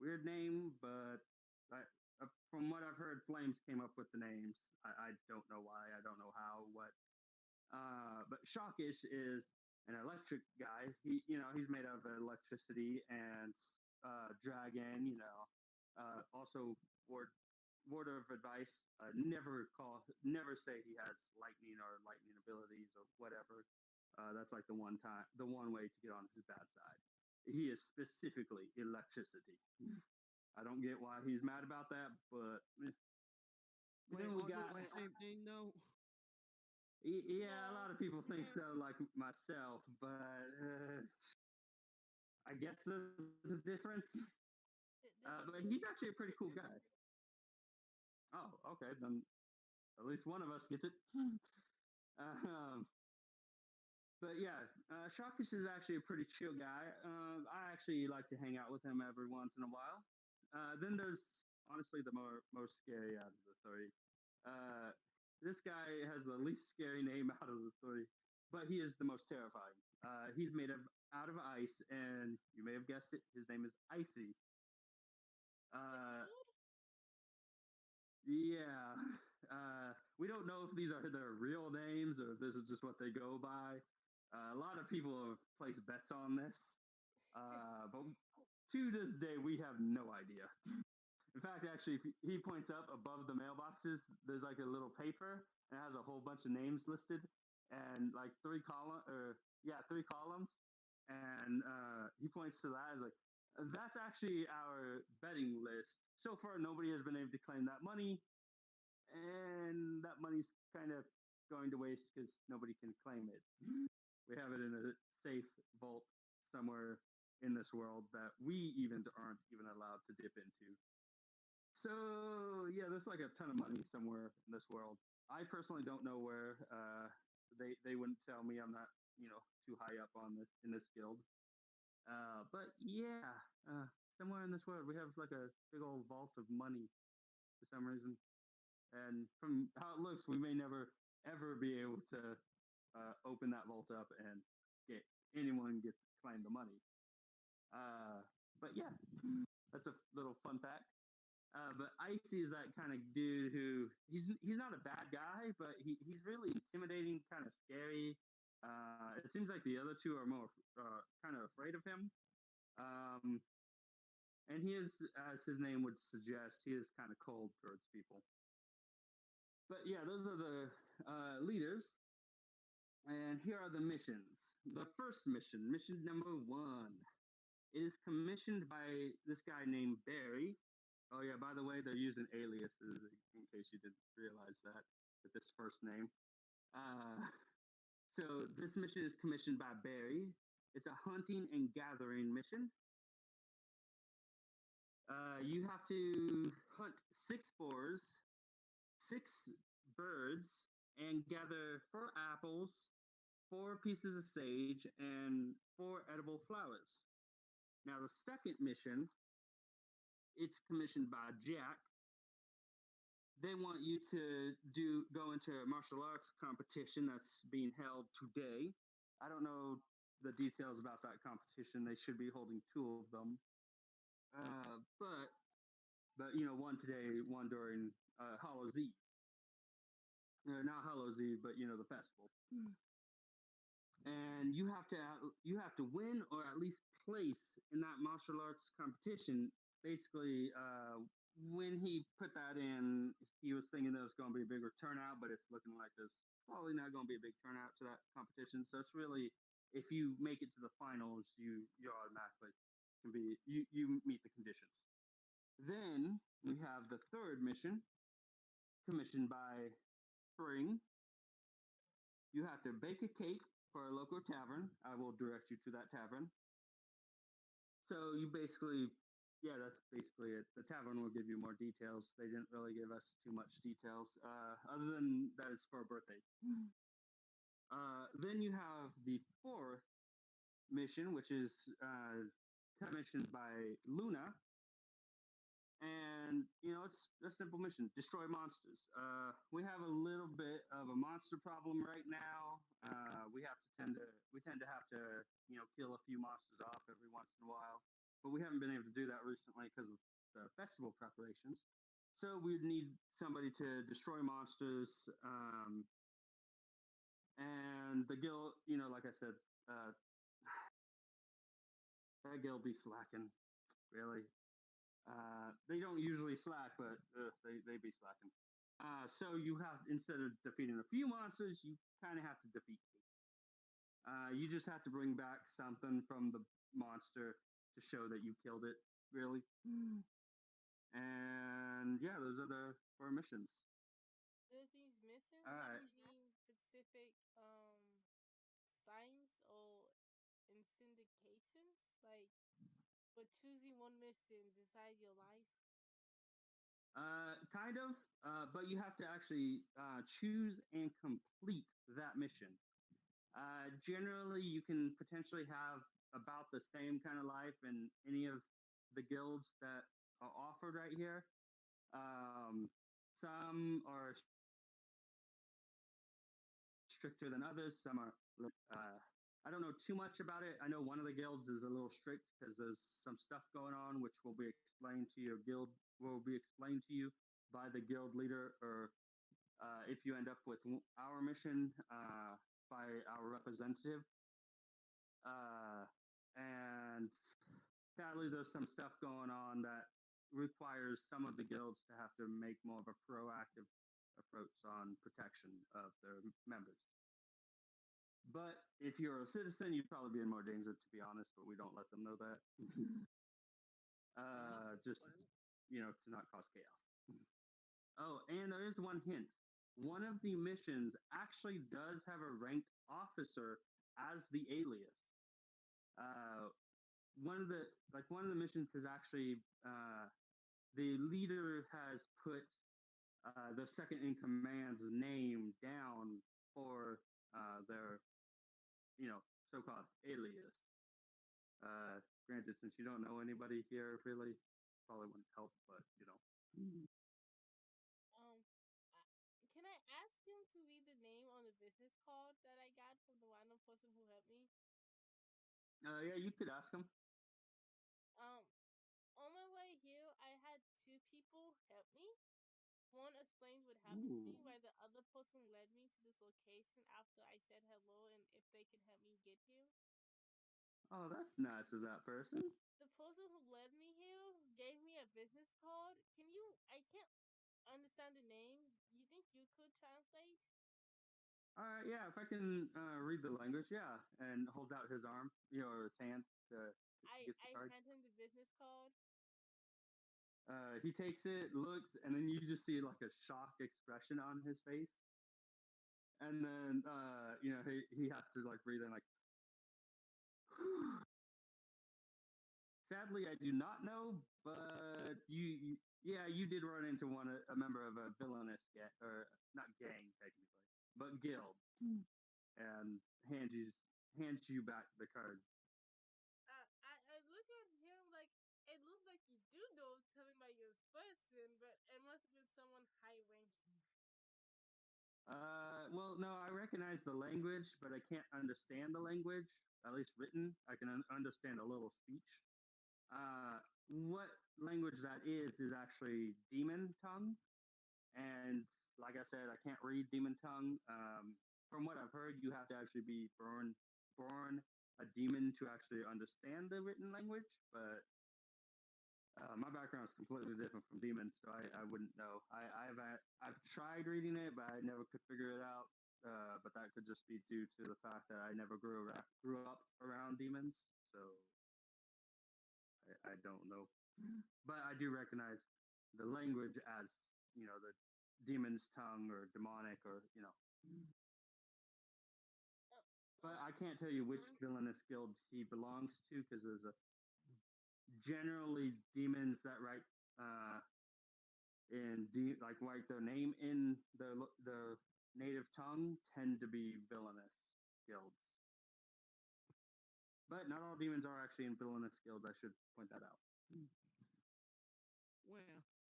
S1: Weird name, but I, from what I've heard, Flames came up with the names. I don't know why. I don't know how. What. But Shockish is an electric guy. He's made of electricity and dragon. Also word of advice: never say he has lightning or lightning abilities or whatever. That's like the one way to get on his bad side. He is specifically electricity. I don't get why he's mad about that, but
S3: Wait,
S1: then we
S3: aren't
S1: got
S3: those the same thing though?
S1: yeah, a
S2: No.
S1: lot of people think so, like myself, but I guess there's a difference.
S2: There's
S1: But
S2: a
S1: he's
S2: difference.
S1: actually a pretty cool guy. Oh, okay, then at least one of us gets it. um, but yeah, Shawkish is actually a pretty chill guy. I actually like to hang out with him every once in a while. Then there's honestly the most scary out of the three. Uh, this guy has the least scary name out of the three, but he is the most terrifying. He's made of out of ice, and you may have guessed it. His name is Icy.
S2: Like the
S1: Uh,
S2: food?
S1: yeah, we don't know if these are their real names or if this is just what they go by. A lot of people have placed bets on this, but to this day, we have no idea. In fact, actually, if he points up above the mailboxes, there's like a little paper and it has a whole bunch of names listed and like three columns. And he points to that as like, that's actually our betting list. So far, nobody has been able to claim that money, and that money's kind of going to waste because nobody can claim it. We have it in a safe vault somewhere in this world that we even aren't even allowed to dip into. So yeah, there's like a ton of money somewhere in this world. I personally don't know where. They wouldn't tell me. I'm not too high up on this in this guild. But yeah, somewhere in this world we have like a big old vault of money for some reason. And from how it looks, we may never ever be able to open that vault up and get anyone get to claim the money. Uh, but yeah, that's a little fun fact. But Icy is that kind of dude who he's not a bad guy, but he's really intimidating, kind of scary. It seems like the other two are more kind of afraid of him. Um, and he is, as his name would suggest, he is kind of cold towards people. But yeah, those are the leaders, and here are the missions. The first mission number one, is commissioned by this guy named Barry. Oh yeah, by the way, they're using aliases in case you didn't realize that with this first name. Uh, so this mission is commissioned by Barry. It's a hunting and gathering mission. You have to hunt six boars, six birds, and gather four apples, four pieces of sage, and four edible flowers. Now the second mission, it's commissioned by Jack. They want you to go into a martial arts competition that's being held today. I don't know the details about that competition. They should be holding two of them, but one today, one during Hallows Eve. Not Hallows Eve, but the festival. And you have to win or at least place in that martial arts competition. Basically, when he put that in, he was thinking there was going to be a bigger turnout, but it's looking like there's probably not going to be a big turnout to that competition. So it's really, if you make it to the finals, you automatically can be you meet the conditions. Then we have the third mission, commissioned by Spring. You have to bake a cake for a local tavern. I will direct you to that tavern. So you basically yeah, that's basically it. The tavern will give you more details. They didn't really give us too much details, other than that it's for a birthday. Then you have the fourth mission, which is commissioned by Luna, and it's a simple mission: destroy monsters. We have a little bit of a monster problem right now. We tend to have to kill a few monsters off every once in a while, but we haven't been able to do that recently because of the festival preparations. So we'd need somebody to destroy monsters, and the guild, like I said, uh, that guild be slacking, really. They don't usually slack, but they be slacking. So you have, instead of defeating a few monsters, you kind of have to defeat two. You just have to bring back something from the monster to show that you killed it, really. And yeah, those are the four missions.
S2: Does these missions
S1: All
S2: have
S1: right.
S2: any specific signs or in syndications? Like, would choosing one mission decide your life?
S1: Kind of, but you have to actually choose and complete that mission. Generally, you can potentially have about the same kind of life in any of the guilds that are offered right here. Um, some are stricter than others. Some are I don't know too much about it. I know one of the guilds is a little strict because there's some stuff going on, which will be explained to your guild, will be explained to you by the guild leader, or if you end up with our mission by our representative. And sadly, there's some stuff going on that requires some of the guilds to have to make more of a proactive approach on protection of their members. But if you're a citizen, you'd probably be in more danger, to be honest. But we don't let them know that. Just to not cause chaos. Oh, and there is one hint. One of the missions actually does have a ranked officer as the alias. Uh, one of the missions has actually the leader has put the second in command's name down for their so-called alias. Granted, since you don't know anybody here, really probably wouldn't help, but
S2: Um, I- can I ask him to read the name on the business card that I got from the random person who helped me?
S1: yeah, you could ask them.
S2: Um, on my way here, I had two people help me. One explained what happened to me,
S1: Ooh,
S2: while the other person led me to this location after I said hello and if they could help me get here.
S1: oh, that's nice of that person.
S2: The person who led me here gave me a business card. Can you? I can't understand the name. You think you could translate?
S1: All right, yeah, if I can read the language, yeah, and holds out his arm, or his hand to get the
S2: I
S1: card.
S2: hand him the business card.
S1: He takes it, looks, and then you just see like a shocked expression on his face, and then he has to like breathe in like. Sadly, I do not know, but yeah, you did run into a member of a villainous gang, or not gang technically, but guild, and hands you back the card.
S2: I look at him like it looks like you do know tell me about your person, but it must have been someone high ranking.
S1: Well, no, I recognize the language, but I can't understand the language. At least written, I can understand a little speech. What language that is actually demon tongue, and like I said, I can't read demon tongue. From what I've heard, you have to actually be born a demon to actually understand the written language. But my background is completely different from demons, so I wouldn't know. I've tried reading it, but I never could figure it out. But that could just be due to the fact that I never grew up around demons, so I don't know. But I do recognize the language as the demon's tongue or demonic or But
S2: Um,
S1: I can't tell you which villainous guild he belongs to because there's a generally demons that write like write their name in the native tongue tend to be villainous guilds. But not all demons are actually in villainous guilds. I should point that out.
S3: Well,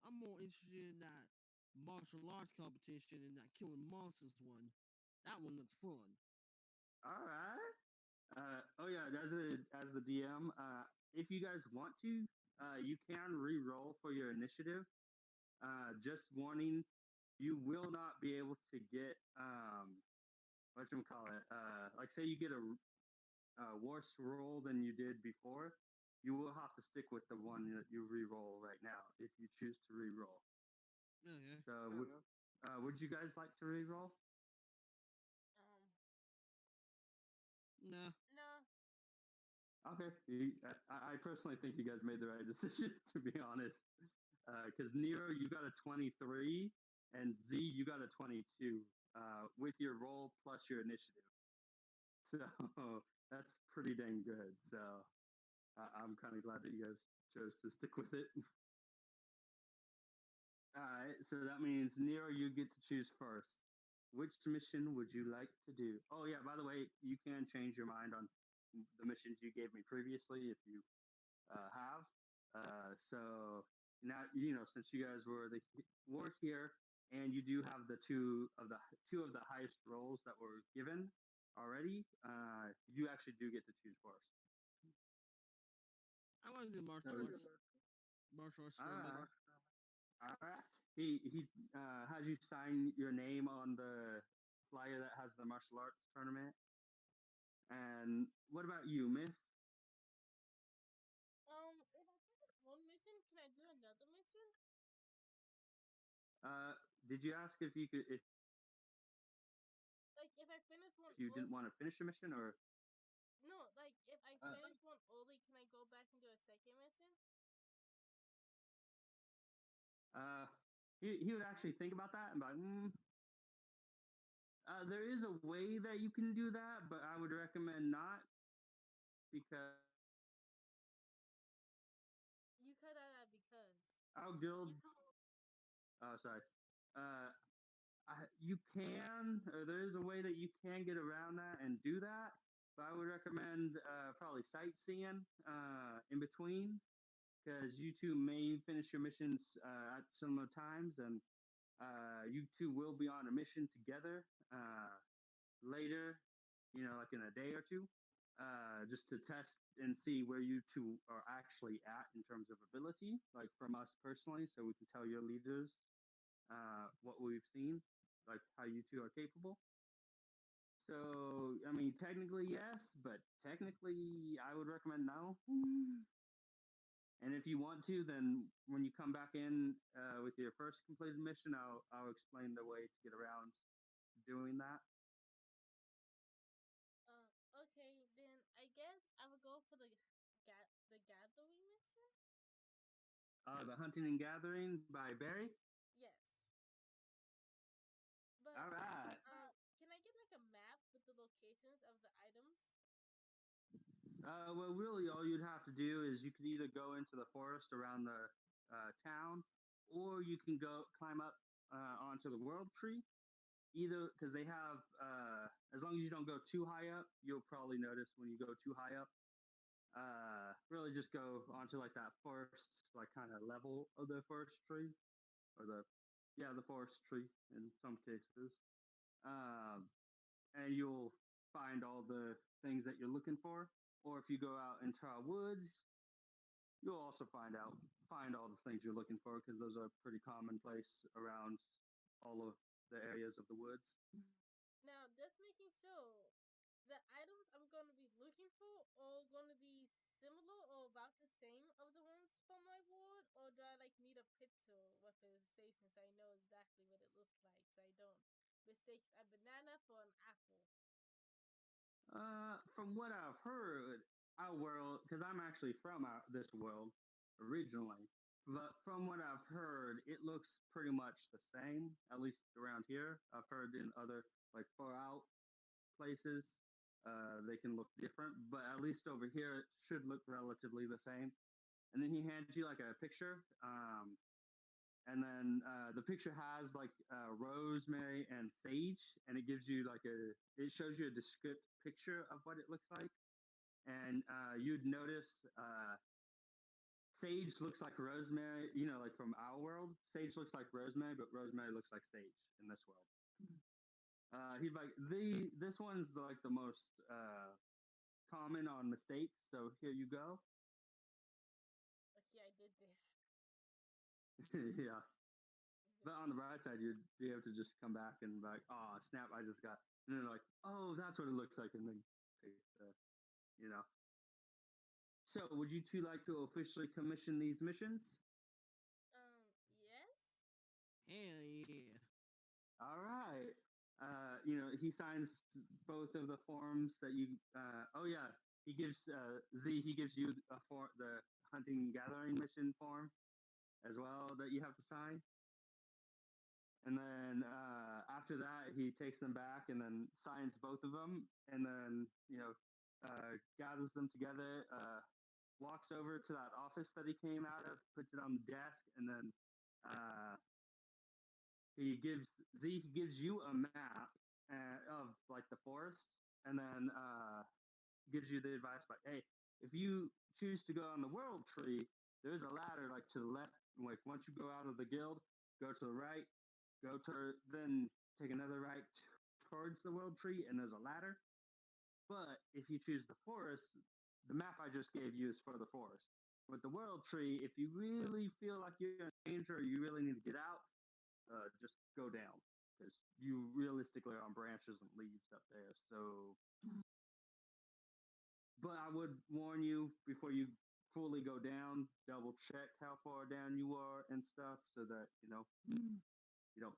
S3: I'm more interested in that martial arts competition and that killing monsters one. That one looks fun.
S1: All right. Oh yeah, as the DM, if you guys want to, you can re-roll for your initiative. Just warning, you will not be able to get what you call it. Like say you get a worse roll than you did before, you will have to stick with the one that you re-roll right now if you choose to re-roll.
S3: Okay.
S1: So, would you guys like to re-roll?
S2: Um,
S3: Nah.
S2: no.
S1: Okay. I personally think you guys made the right decision, to be honest. Because Nero, you got a 23, and Z, you got a 22 with your roll plus your initiative. So that's pretty dang good. So I'm kind of glad that you guys chose to stick with it. All right. So that means Nero, you get to choose first. Which mission would you like to do? Oh yeah. By the way, you can change your mind on the missions you gave me previously if you have. So now since you guys were here, and you do have the two of the highest roles that were given already, you actually do get to choose first.
S3: I want to do martial
S1: So,
S3: arts. Martial arts
S1: all
S3: tournament.
S1: right, all right. He has you sign your name on the flyer that has the martial arts tournament. And what about you, Miss?
S2: If I finish one mission, can I do another mission?
S1: Uh, did you ask if you could if
S2: Like, if I finish one
S1: you didn't
S2: early?
S1: want to finish a mission or?
S2: No, like, if I
S1: Uh,
S2: finish one early, can I go back and do a second mission?
S1: Uh, he would actually think about that and be like, there is a way that you can do that, but I would recommend not because
S2: You cut out that because.
S1: our guild. Oh, sorry. Uh, you can, or there is a way that you can get around that and do that. But I would recommend probably sightseeing in between because you two may finish your missions at similar times, and you two will be on a mission together later, like in a day or two, just to test and see where you two are actually at in terms of ability, like from us personally, so we can tell your leaders what we've seen, like how you two are capable. So, I mean, technically yes, but technically I would recommend no. And if you want to, then when you come back in with your first completed mission, I'll explain the way to get around doing that.
S2: Okay, then I guess I would go for the gathering mission.
S1: The Hunting and Gathering by Barry.
S2: Yes, but
S1: All right.
S2: can I get like a map with the locations of the items?
S1: Well, really, all you'd have to do is you could either go into the forest around the town, or you can go climb up onto the world tree. Either because they have, as long as you don't go too high up, you'll probably notice when you go too high up. Really, just go onto like that first, like kind of level of the forest tree, or the forest tree in some cases. Um, and you'll find all the things that you're looking for. Or if you go out into our woods, you'll also find all the things you're looking for because those are pretty commonplace around all of the areas of the woods.
S2: Now, just making sure the items I'm going to be looking for are going to be similar or about the same of the ones from my ward, or do I like need a picture with it say since I know exactly what it looks like, so I don't mistake a banana for an apple?
S1: From what I've heard, our world, because I'm actually from this world originally, but from what I've heard, it looks pretty much the same, at least around here. I've heard in other, like, far out places, they can look different, but at least over here, it should look relatively the same. and then he hands you like a picture. And then the picture has like rosemary and sage, and it gives you like it shows you a descriptive picture of what it looks like. And you'd notice sage looks like rosemary, like from our world. Sage looks like rosemary, but rosemary looks like sage in this world. He's like this one's like the most common on mistakes. So here you go.
S2: Okay, I did this.
S1: Yeah. But on the bright side, you'd be able to just come back and be like, oh snap, I just got, and then like, oh, that's what it looks like, and then take you know. So, would you two like to officially commission these missions?
S2: Yes.
S3: Hell yeah.
S1: All right. He signs both of the forms that you. Oh yeah, he gives Z. He gives you the hunting and gathering mission form as well that you have to sign. And then after that, he takes them back and then signs both of them, and then gathers them together. Walks over to that office that he came out of, puts it on the desk, and then uh, he gives Z. He gives you a map of like the forest, and then gives you the advice like, hey, if you choose to go on the world tree, there's a ladder like to the left. Like once you go out of the guild, go to the right, go to then take another right towards the world tree, and there's a ladder. But if you choose the forest, the map I just gave you is for the forest. With the world tree, if you really feel like you're in danger or you really need to get out, just go down because you realistically are on branches and leaves up there. So, but I would warn you before you fully go down, double check how far down you are and stuff so that you don't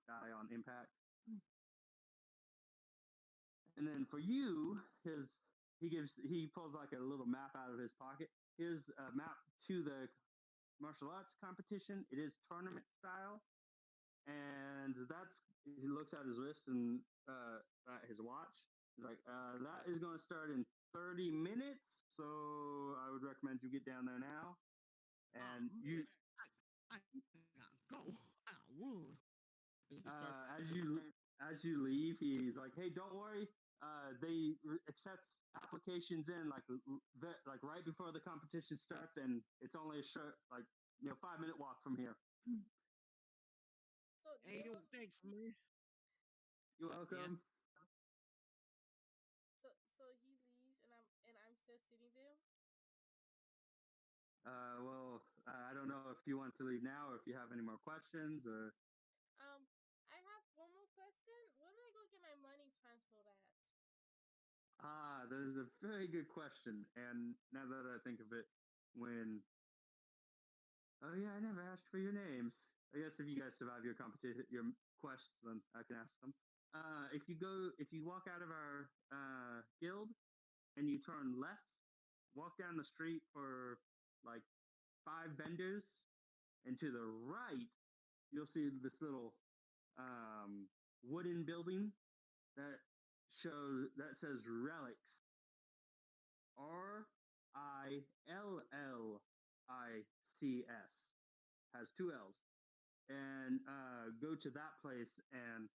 S1: die on impact. And then for you, he pulls like a little map out of his pocket. Here's a map to the martial arts competition. It is tournament style, and he looks at his wrist and at his watch. He's like, that is going to start in 30 minutes, so I would recommend you get down there now. And
S3: Oh,
S1: you,
S3: man. I gotta go. I run.
S1: as you leave, he's like, "Hey, don't worry. They accept applications in like right before the competition starts, and it's only a short 5-minute walk from here."
S2: So
S3: Hey, yo, thanks, man.
S1: You're
S3: Yeah.
S1: welcome.
S2: so he leaves and I'm still sitting there.
S1: Well, I don't know if you want to leave now or if you have any more questions or.
S2: I have one more question. Where do I go get my money transferred at?
S1: That is a very good question. And now that I think of it, when oh yeah, I never asked for your names. I guess if you guys survive your competition, your quests, then I can ask them. If you walk out of our guild and you turn left, walk down the street for like 5 vendors, and to the right, you'll see this little wooden building that says relics. RILLICS has two L's, and go to that place and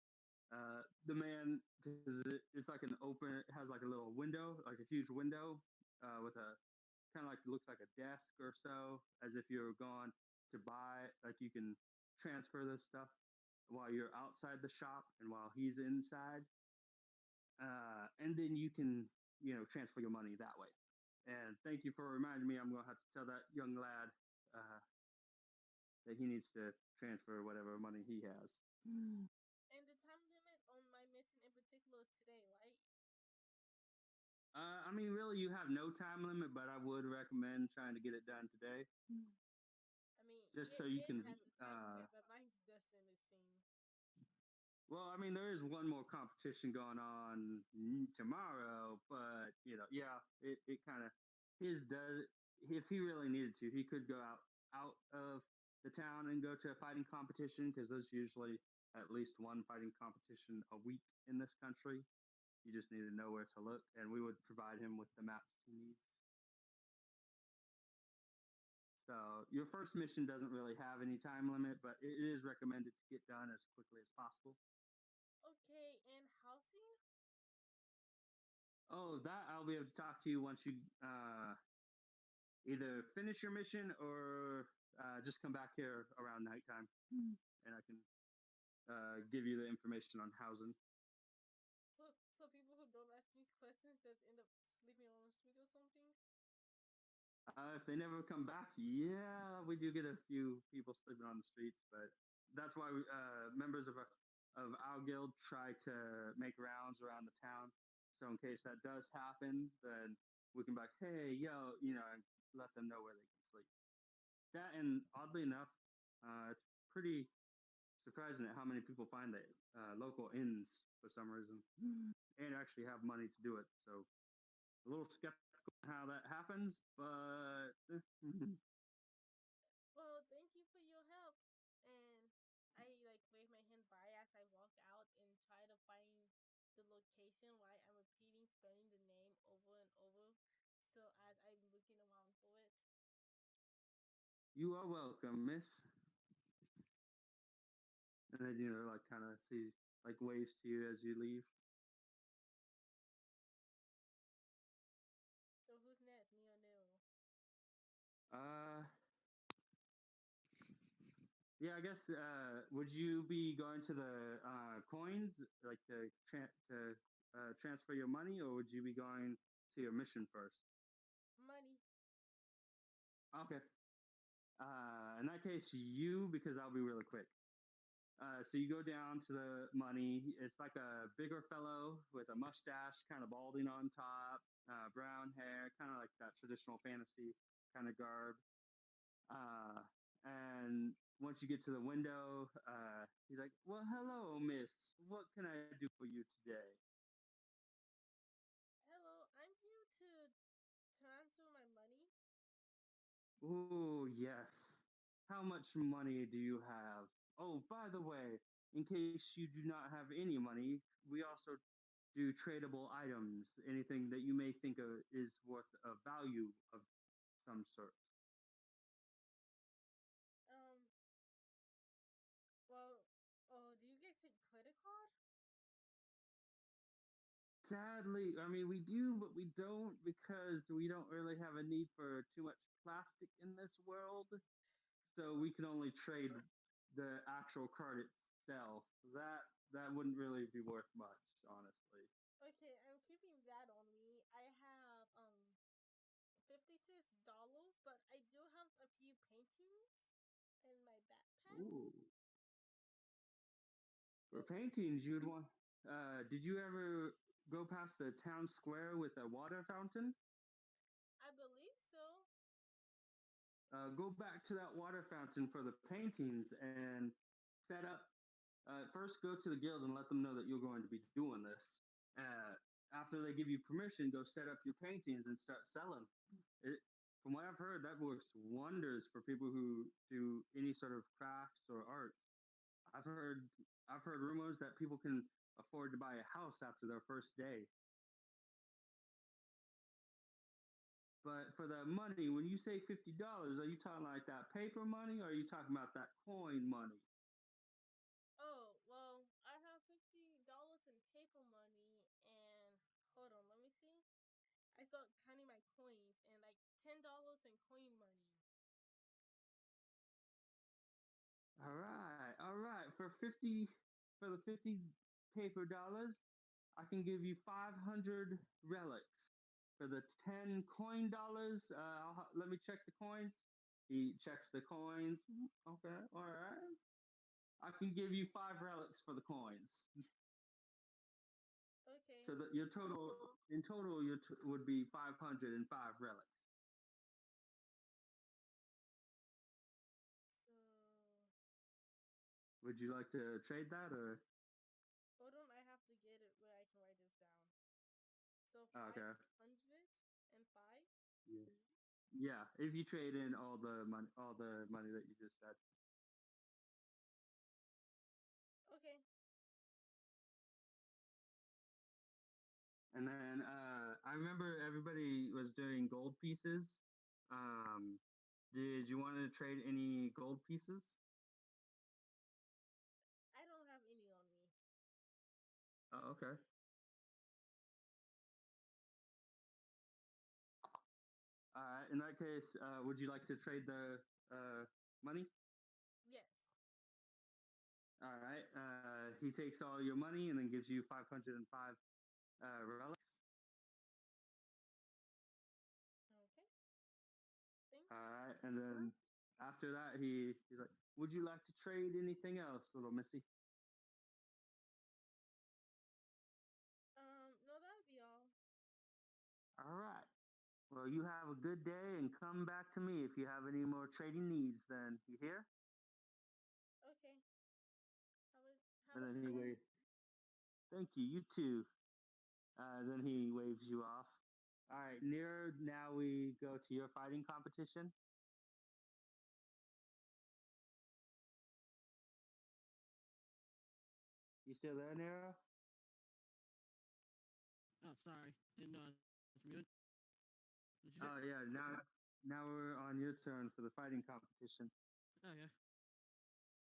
S1: the man because it's like an open. It has like a little window, like a huge window with a kind of like looks like a desk or so, as if you're going to buy. Like you can transfer this stuff while you're outside the shop and while he's inside, and then you can transfer your money that way. And thank you for reminding me. I'm gonna have to tell that young lad that he needs to transfer whatever money he has.
S2: And the time limit on my mission in particular is today, right?
S1: I mean, really, you have no time limit, but I would recommend trying to get it done today,
S2: I mean,
S1: just so you
S2: his
S1: can.
S2: has a time limit, but mine's doesn't. It seems.
S1: Well, I mean, there is one more competition going on tomorrow, but yeah, it kind of his does. If he really needed to, he could go out of the town and go to a fighting competition because there's usually at least one fighting competition a week in this country. You just need to know where to look, and we would provide him with the maps he needs. So your first mission doesn't really have any time limit, but it is recommended to get done as quickly as possible.
S2: Okay, and housing?
S1: Oh, that I'll be able to talk to you once you either finish your mission or just come back here around nighttime, and I can give you the information on housing.
S2: So people who don't ask these questions just end up sleeping on the street or something?
S1: If they never come back, yeah, we do get a few people sleeping on the streets, but that's why members of our guild try to make rounds around the town. So in case that does happen, then we can be like, hey, yo, and let them know where they can sleep. That and oddly enough, it's pretty surprising at how many people find that local inns for some reason and actually have money to do it. So a little skeptical on how that happens, but
S2: Well, thank you for your help. And I like wave my hand by as I walk out and try to find the location while I'm repeating spelling the name over and over. So as I'm looking around for it.
S1: you are welcome, miss. And then like kind of see like waves to you as you leave.
S2: So who's next? Me or Neil?
S1: Uh, yeah, I guess. Would you be going to the coins, like to transfer your money, or would you be going to your mission first?
S2: Money.
S1: Okay. In that case, because I'll be really quick. So you go down to the money. It's like a bigger fellow with a mustache, kind of balding on top, brown hair, kind of like that traditional fantasy kind of garb. Uh, and once you get to the window, he's like, "Well, hello, miss. What can I do for you today?"
S2: Hello, I'm here to transfer my money.
S1: Oh, yes. How much money do you have? Oh, by the way, in case you do not have any money, we also do tradable items, anything that you may think of is worth a value of some sort.
S2: Um, well, oh, do you guys take credit card?
S1: Sadly, I mean, we do, but we don't because we don't really have a need for too much plastic in this world. So we can only trade the actual card itself. That wouldn't really be worth much, honestly.
S2: Okay, I'm keeping that on me. I have $56, but I do have a few paintings in my backpack.
S1: Ooh. For
S2: So
S1: paintings, you'd want. Did you ever go past the town square with a water fountain?
S2: I believe so.
S1: Go back to that water fountain for the paintings and set up. First, go to the guild and let them know that you're going to be doing this. Uh, After they give you permission, go set up your paintings and start selling. It, from what I've heard, that works wonders for people who do any sort of crafts or arts. I've heard I've heard rumors that people can afford to buy a house after their first day. But for the money, when you say $50, are you talking like that paper money or are you talking about that coin money?
S2: Oh, well, I have $50 in paper money and hold on, let me see. I start counting my coins and like $10 in coin money.
S1: All right. For the 50 paper dollars, I can give you 500 relics. For the 10 coin dollars, let me check the coins. He checks the coins. Okay, all right. I can give you 5 relics for the coins.
S2: Okay,
S1: So that your total in total would be 505 relics.
S2: so
S1: Would you like to trade that or
S2: hold on, I have to get it where I can write this down. So
S1: okay?
S2: 505?
S1: Yeah. Yeah, if you trade in all the money that you just said.
S2: Okay.
S1: And then I remember everybody was doing gold pieces. Um, Did you want to trade any gold pieces?
S2: I don't have any on me.
S1: Oh, okay. All right. In that case, would you like to trade the money?
S2: Yes.
S1: All right. He takes all your money and then gives you 505 relics.
S2: Okay. Thank
S1: All
S2: you.
S1: right. And then after that, he's like, "Would you like to trade anything else, little Missy?"
S2: No, that'll be all.
S1: All right. Well, you have a good day and come back to me if you have any more trading needs. Then you hear?
S2: Okay. Have
S1: And
S2: a
S1: then
S2: good
S1: he
S2: day.
S1: waves. Thank you. You too. Then he waves you off. All right, Nero. Now we go to your fighting competition. You still there, Nero?
S3: Oh, sorry. Didn't know I was muted. What you say?
S1: Oh yeah. Now we're on your turn for the fighting competition.
S3: Oh, yeah.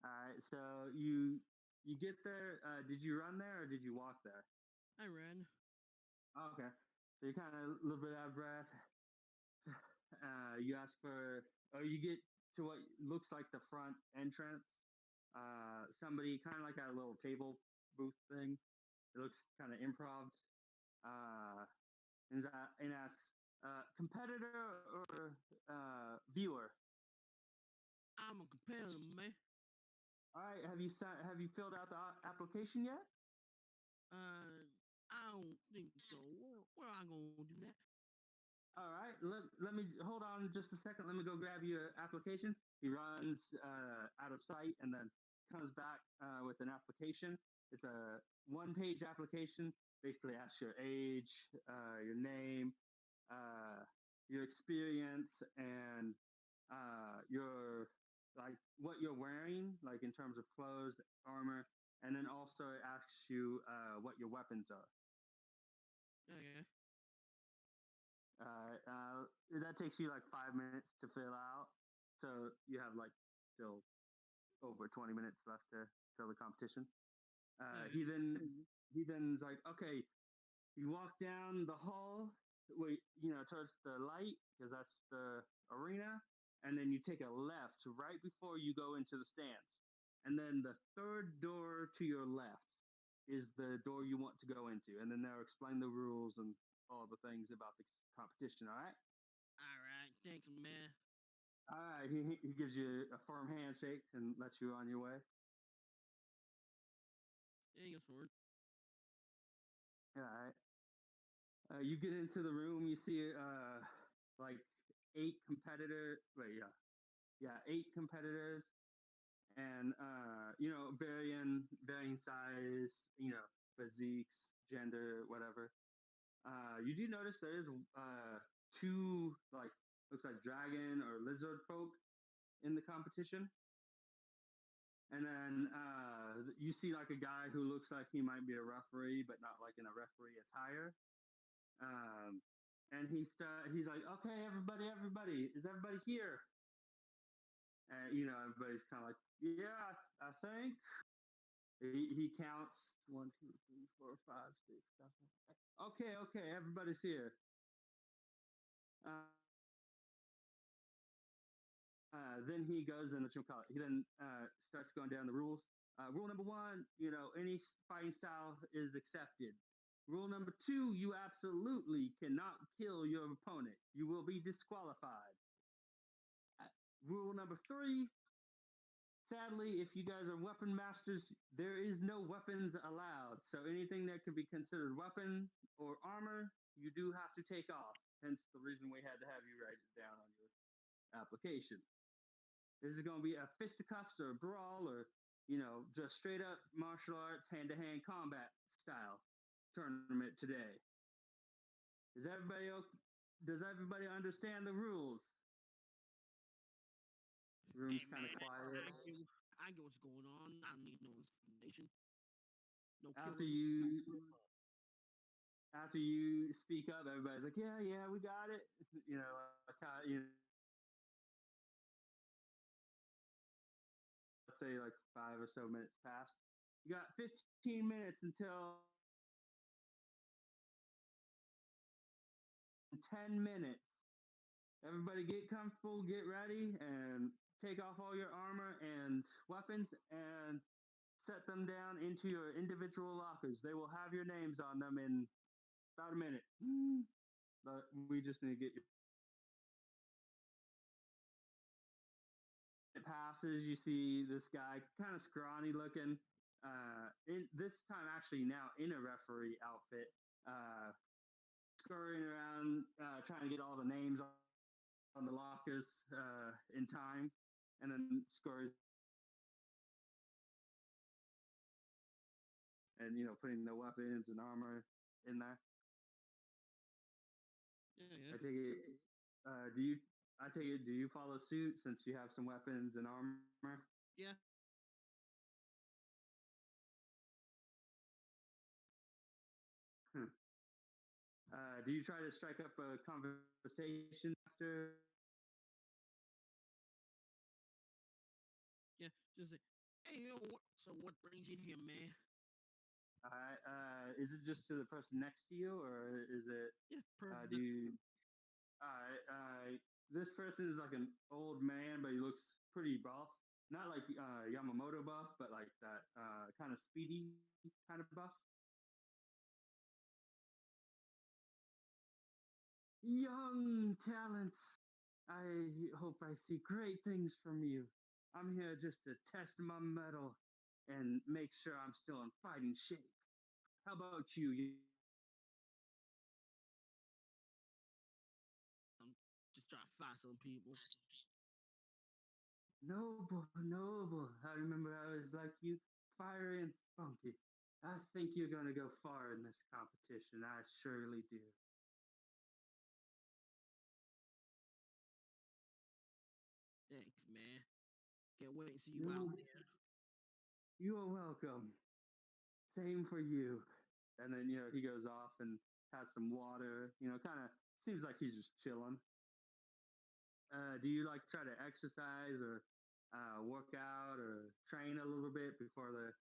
S1: All right. So you get there. Did you run there or did you walk there?
S3: I ran.
S1: Oh, okay. So you kind of a little bit out of breath. You ask for, or you get to what looks like the front entrance. Somebody kind of like at a little table booth thing. It looks kind of improv. Uh, and asks, competitor or viewer?
S3: I'm a competitor, man.
S1: All right. Have you filled out the application yet?
S3: Uh, I don't think so. Where I gonna do that?
S1: All right. Let me hold on just a second. Let me go grab your application. He runs out of sight and then comes back with an application. It's a one-page application. Basically, asks your age, your name, uh, your experience, and your like what you're wearing, like in terms of clothes, armor, and then also it asks you what your weapons are.
S3: Okay.
S1: That takes you like 5 minutes to fill out. So you have like still over 20 minutes left to fill the competition. Uh,
S3: Okay.
S1: he then he then's like, okay, you walk down the hall, wait, towards the light because that's the arena, and then you take a left right before you go into the stands, and then the third door to your left is the door you want to go into, and then they'll explain the rules and all the things about the competition. All right.
S3: All right. Thanks, man.
S1: All right, he gives you a firm handshake and lets you on your way.
S3: Yeah, you sword.
S1: All right. You get into the room. You see like eight competitor. Wait, yeah, eight competitors, and varying size, physiques, gender, whatever. You do notice there is two like looks like dragon or lizard folk in the competition. And then you see like a guy who looks like he might be a referee, but not like in a referee attire. Um, and he's like, okay, everybody, is everybody here? And everybody's kind of like, yeah, I think. He counts 1, 2, 3, 4, 5, 6, 7. Okay, everybody's here. Then he goes and he then starts going down the rules. Rule number one, any fighting style is accepted. Rule number two, you absolutely cannot kill your opponent. You will be disqualified. Uh, Rule number three, sadly, if you guys are weapon masters, there is no weapons allowed. So anything that could be considered weapon or armor, you do have to take off. Hence the reason we had to have you write it down on your application. This is going to be a fisticuffs or a brawl or, just straight up martial arts, hand to hand combat style tournament today. Is everybody okay? Does everybody understand the rules? Room's
S3: Hey,
S1: kind of
S3: man.
S1: quiet.
S3: I get what's going on. I don't need no explanation. No
S1: After
S3: killing.
S1: you after you speak up, everybody's like, yeah, we got it. Like how let's say like 5 or so minutes passed. You got 15 minutes until in 10 minutes. Everybody get comfortable, get ready, and take off all your armor and weapons and set them down into your individual lockers. They will have your names on them in about a minute. But we just need to get your. It passes. You see this guy, kind of scrawny looking. This time, actually, now in a referee outfit, scurrying around, trying to get all the names on the lockers in time, and then scurries and putting the weapons and armor in there.
S3: Yeah.
S1: I take it. Do you? I take it. Do you follow suit since you have some weapons and armor?
S3: Yeah.
S1: Hmm. Do you try to strike up a conversation after?
S3: Yeah. Just say, hey, so what brings you here, man?
S1: Is it just to the person next to you, or is it?
S3: Yeah,
S1: Do
S3: perfect.
S1: you? This person is like an old man, but he looks pretty buff. Not like Yamamoto buff, but like that kind of speedy kind of buff. Young talents. I hope I see great things from you. I'm here just to test my mettle and make sure I'm still in fighting shape. How about you?
S3: Um, just try to find some people.
S1: Noble, noble. I remember I was like you, fiery and spunky. I think you're going to go far in this competition. I surely do.
S3: Thanks, man. Can't wait to see you out
S1: No,
S3: there.
S1: you are welcome. Same for you. And then, he goes off and has some water, kind of seems like he's just chilling. Do you like try to exercise or work out or train a little bit before the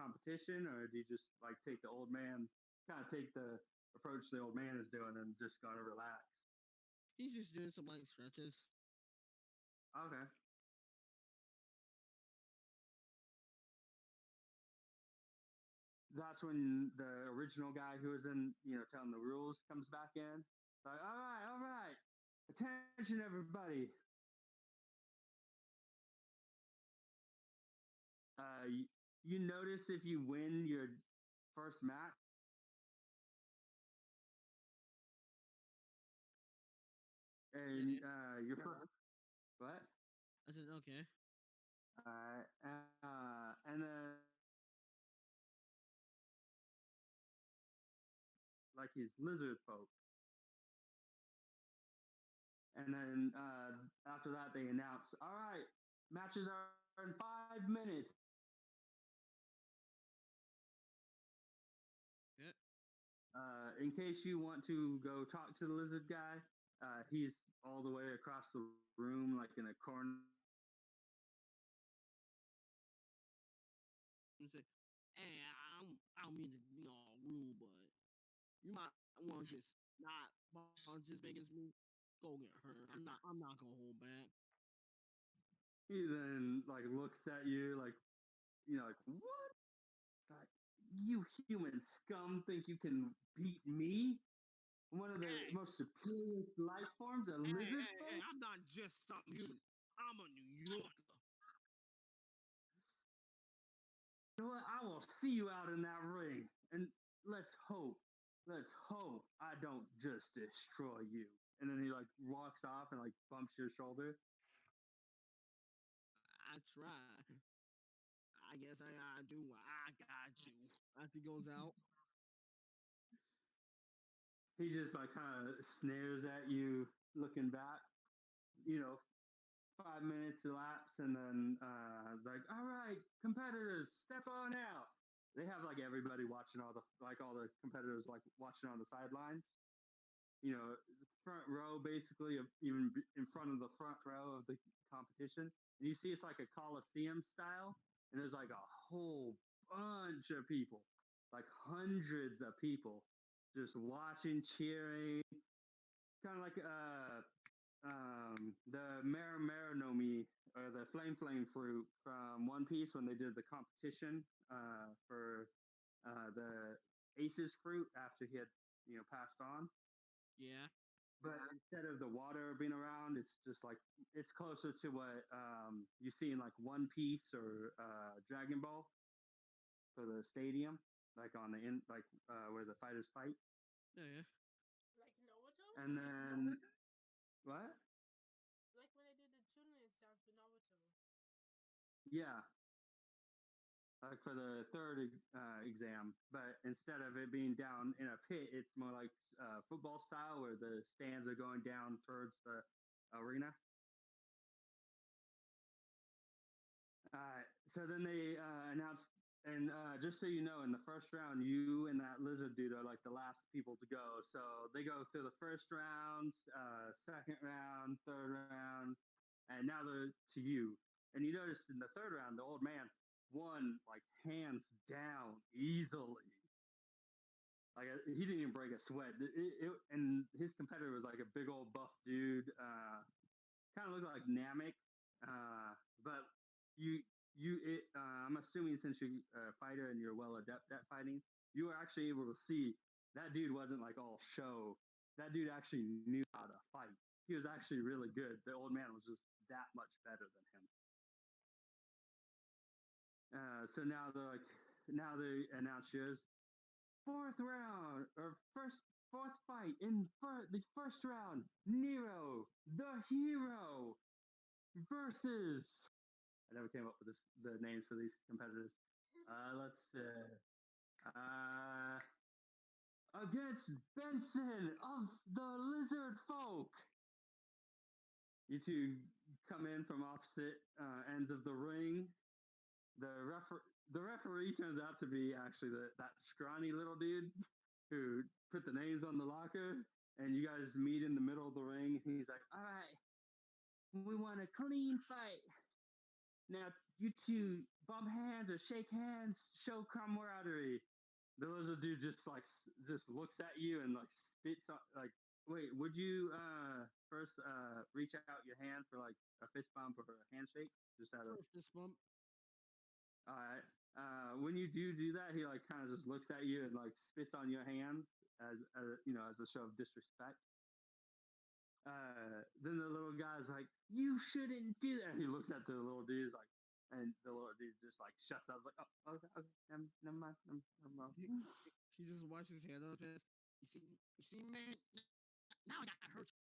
S1: competition, or do you just like take the old man, kind of take the approach the old man is doing and just gotta relax?
S3: He's just doing some light stretches.
S1: Okay. That's when the original guy who was in, telling the rules comes back in. Like, all right, attention, everybody. You notice if you win your first match, and
S3: Yeah.
S1: your first what?
S3: I said, okay.
S1: And then like he's lizard folk. And then after that, they announce, all right, matches are in 5 minutes.
S3: Yeah.
S1: In case you want to go talk to the lizard guy, he's all the way across the room, like in a corner.
S3: And say, hey, I don't mean to be all rude, but you might want to just not punch this against me. Go get hurt. I'm not gonna hold back.
S1: He then like looks at you like, like what? Like, you human scum think you can beat me? One of the
S3: Hey,
S1: most superior life forms, a lizard
S3: hey,
S1: folk?
S3: I'm not just something human. I'm a New Yorker.
S1: You know what? I will see you out in that ring. And let's hope I don't just destroy you. And then he like walks off and like bumps your shoulder.
S3: I try. I guess I gotta do what I gotta do. After he goes out,
S1: He just like kind of sneers at you, looking back. You know, 5 minutes elapse, and then like, all right, competitors, step on out. They have like everybody watching all the competitors like watching on the sidelines. front row basically, of even in front of the front row of the competition. And you see it's like a coliseum style, and there's like a whole bunch of people, like hundreds of people, just watching, cheering, kind of like the Marinomi or the flame fruit from One Piece when they did the competition for the Ace's fruit after he had passed on.
S3: Yeah.
S1: But instead of the water being around, it's just like it's closer to what you see in like One Piece or Dragon Ball for the stadium, like on the like where the fighters fight.
S3: Yeah.
S2: Like Naruto?
S1: And then what?
S2: Like when they did the tuning exam for Naruto.
S1: Yeah, like for the third exam, but instead of it being down in a pit, it's more like football style where the stands are going down towards the arena. So then they announced, and just so you know, in the first round, you and that lizard dude are like the last people to go. So they go through the first round, second round, third round, and now they're to you. And you notice in the third round, the old man won like hands down easily. Like he didn't even break a sweat. And his competitor was like a big old buff dude. Kind of looked like Namek, but you I'm assuming since you're a fighter and you're well adept at fighting, you were actually able to see that dude wasn't like all show. That dude actually knew how to fight. He was actually really good. The old man was just that much better than him. So now they announce yours. Fourth round or fourth fight in the first round. Nero, the hero, versus. I never came up with the names for these competitors. Let's see. Uh, Against Benson of the Lizard Folk. You two come in from opposite ends of the ring. The referee turns out to be actually that scrawny little dude who put the names on the locker, and you guys meet in the middle of the ring. And he's like, "All right, we want a clean fight. Now, you two bump hands or shake hands, show camaraderie." The lizard dude just looks at you and like spits on like. Wait, would you first reach out your hand for like a fist bump or a handshake? Just out of
S3: First fist bump.
S1: all right. When you do that, he like kind of just looks at you and like spits on your hand as a show of disrespect. Then the little guy's like, "You shouldn't do that." And he looks at the little dude like, and the little dude just like shuts up like, "Oh, okay, never mind, never mind."
S3: He just wipes his hand on his pants. You see, man. Now I gotta hurt you.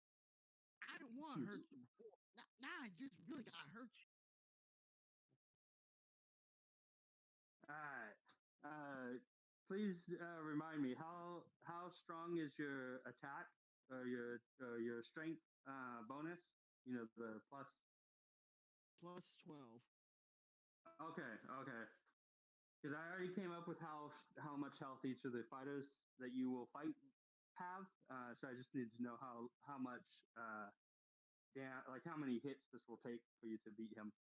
S3: I don't want to hurt you before. Now I just really gotta hurt you.
S1: All right. Please remind me how strong is your attack or your strength bonus? The plus.
S3: Plus 12.
S1: Okay. Because I already came up with how much health each of the fighters that you will fight have. So I just need to know how much like how many hits this will take for you to beat him.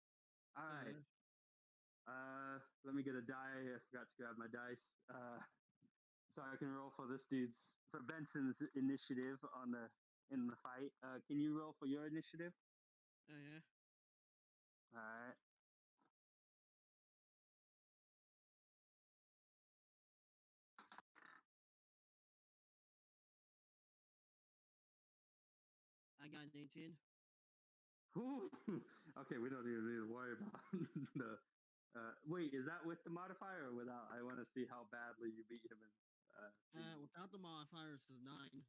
S1: All right. Let me get a die. I forgot to grab my dice. So I can roll for Benson's initiative in the fight. Can you roll for your initiative?
S3: Yeah.
S1: All right.
S3: I got an 18.
S1: Okay, we don't even need to worry about the. Wait, is that with the modifier or without? I want to see how badly you beat him.
S3: Without the modifiers is 9.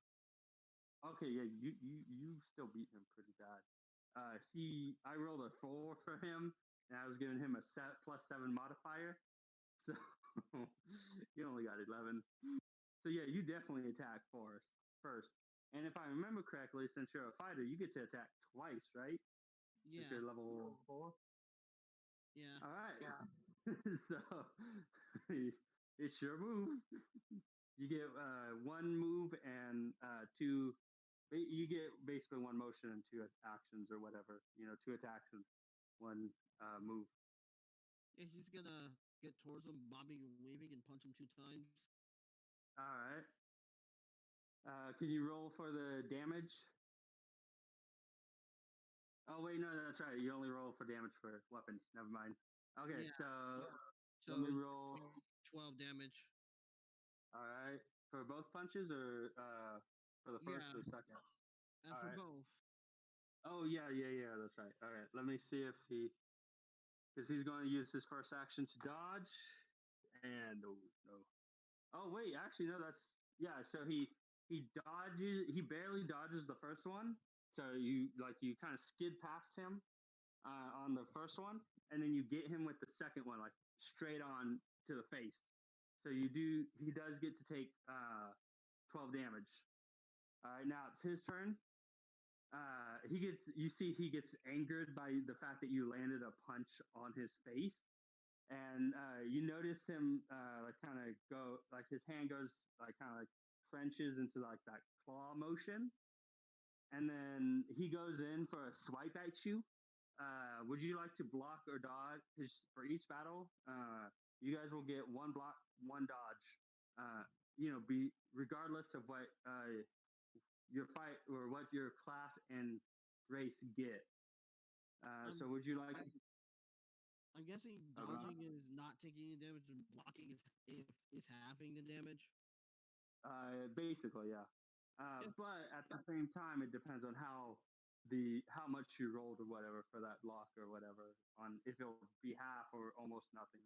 S1: Okay, yeah, you still beat him pretty bad. I rolled a 4 for him, and I was giving him a +7 modifier, so you only got 11. So yeah, you definitely attack first. And if I remember correctly, since you're a fighter, you get to attack twice, right?
S3: Yeah.
S1: Since you're level 4.
S3: Yeah.
S1: All right. Yeah. So it's your move. You get one move and two You get basically one motion and two actions or whatever. Two attacks and one move.
S3: Yeah, he's gonna get towards him, bobbing and weaving, and punch him 2 times.
S1: All right. Can you roll for the damage? Oh wait, no, that's right. You only roll for damage for weapons. Never mind. Okay,
S3: Yeah.
S1: so let
S3: So
S1: me roll.
S3: 12 damage.
S1: All right, for both punches or for the first
S3: Yeah,
S1: or second? All
S3: for
S1: right.
S3: both.
S1: Oh yeah. That's right. All right. Let me see if because he's going to use his first action to dodge, and no. Oh wait, actually no. That's yeah. So he dodges. He barely dodges the first one. So you kind of skid past him on the first one, and then you get him with the second one, like straight on to the face. So you do. He does get to take 12 damage. All right, now it's his turn. He gets. You see, he gets angered by the fact that you landed a punch on his face, and you notice him like kind of go like his hand goes like kind of like clenches into like that claw motion, and then he goes in for a swipe at you. Would you like to block or dodge? Because for each battle, you guys will get one block, one dodge. Be regardless of what your fight or what your class and race get.
S3: I'm,
S1: So would you like?
S3: I'm guessing
S1: Okay.
S3: dodging is not taking any damage, and blocking is halving the damage.
S1: Basically, yeah.
S3: Yeah,
S1: But at the same time, it depends on how much you rolled or whatever for that block or whatever on if it'll be half or almost nothing.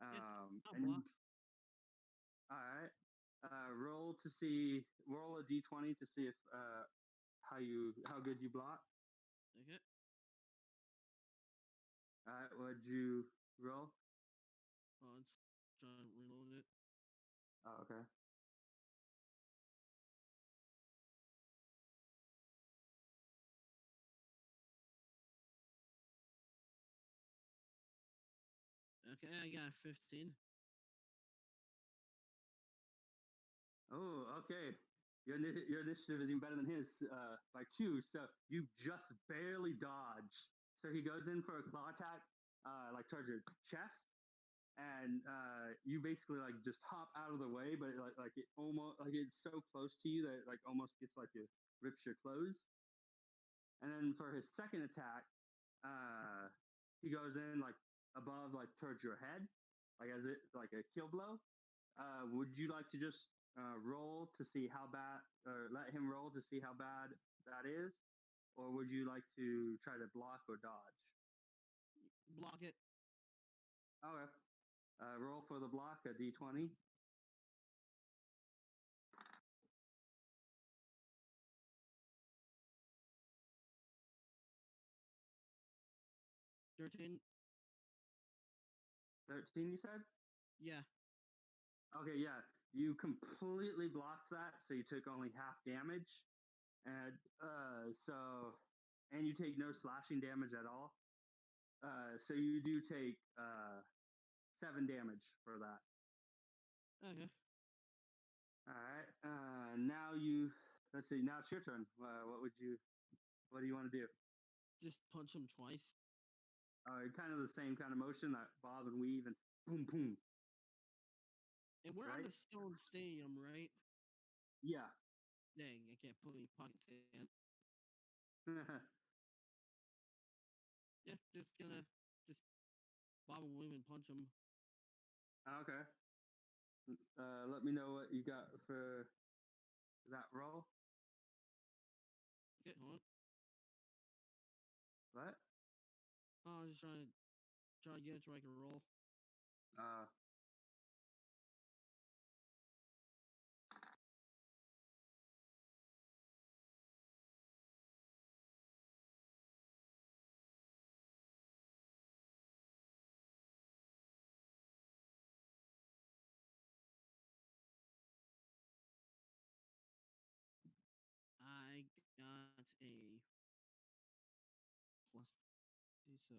S3: yeah, I'll
S1: And
S3: block.
S1: all right, roll a d20 to see if how good you block.
S3: Okay.
S1: All right, what'd you roll?
S3: Let's try to reload it.
S1: Oh, okay.
S3: Okay, I got 15.
S1: Oh, okay. Your initiative is even better than his by two. So you just barely dodge. So he goes in for a claw attack, like towards your chest, and you basically like just hop out of the way, but like it almost like it's so close to you that it, like almost gets like it rips your clothes. And then for his second attack, uh, he goes in like above, like towards your head, like as it like a kill blow. Would you like to just roll to see how bad, or let him roll to see how bad that is, or would you like to try to block or dodge?
S3: Block it.
S1: Okay. Roll for the block a d20.
S3: 13.
S1: 13, you said?
S3: Yeah.
S1: Okay, yeah. You completely blocked that, so you took only half damage, and and you take no slashing damage at all. So you do take 7 damage for that.
S3: Okay.
S1: All right. Now you. Let's see. Now it's your turn. What would you? What do you want to do?
S3: Just punch him twice.
S1: Kind of the same kind of motion, that bob and weave and boom, boom.
S3: And we're on
S1: Right?
S3: the stone stadium, right?
S1: Yeah.
S3: Dang, I can't put any pockets in. Yeah, just gonna just bob and weave and punch him.
S1: Okay. Let me know what you got for that roll.
S3: Okay, hold on.
S1: What?
S3: Oh, I was just trying to get it so I can roll.
S1: Uh,
S3: I got a plus so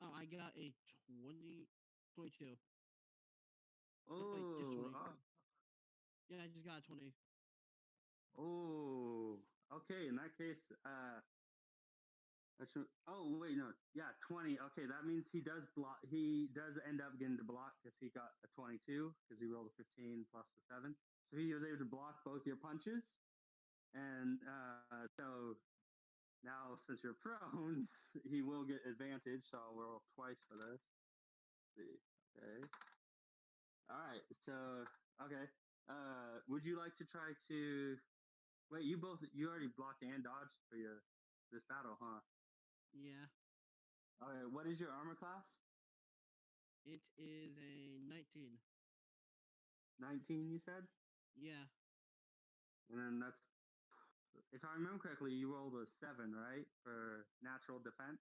S3: oh I got a 22. Oh, wait, just
S1: Oh,
S3: 20. Yeah, I just got a 20.
S1: okay. In that case, oh wait, no, yeah, 20. Okay, that means he does block. He does end up getting to block because he got a 22 because he rolled a 15 plus the 7. So he was able to block both your punches, and so now since you're prone, he will get advantage. So I'll roll twice for this. Let's see, okay, all right. So okay, would you like to try to wait? You already blocked and dodged for your this battle, huh?
S3: Yeah.
S1: All right. What is your armor class?
S3: It is a 19.
S1: 19, you said?
S3: Yeah.
S1: And then that's, if I remember correctly, you rolled a 7, right? For natural defense?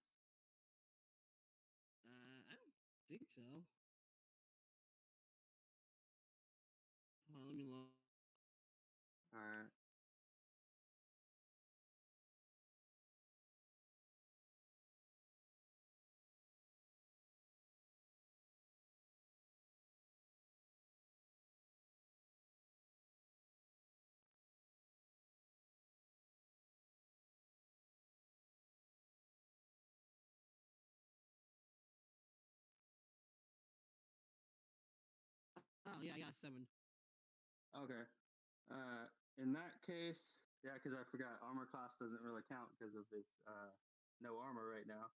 S3: I don't think so. Hold on, let me look.
S1: All right.
S3: Oh, yeah, I got 7.
S1: Okay. In that case, yeah, because I forgot, armor class doesn't really count because of its no armor right now.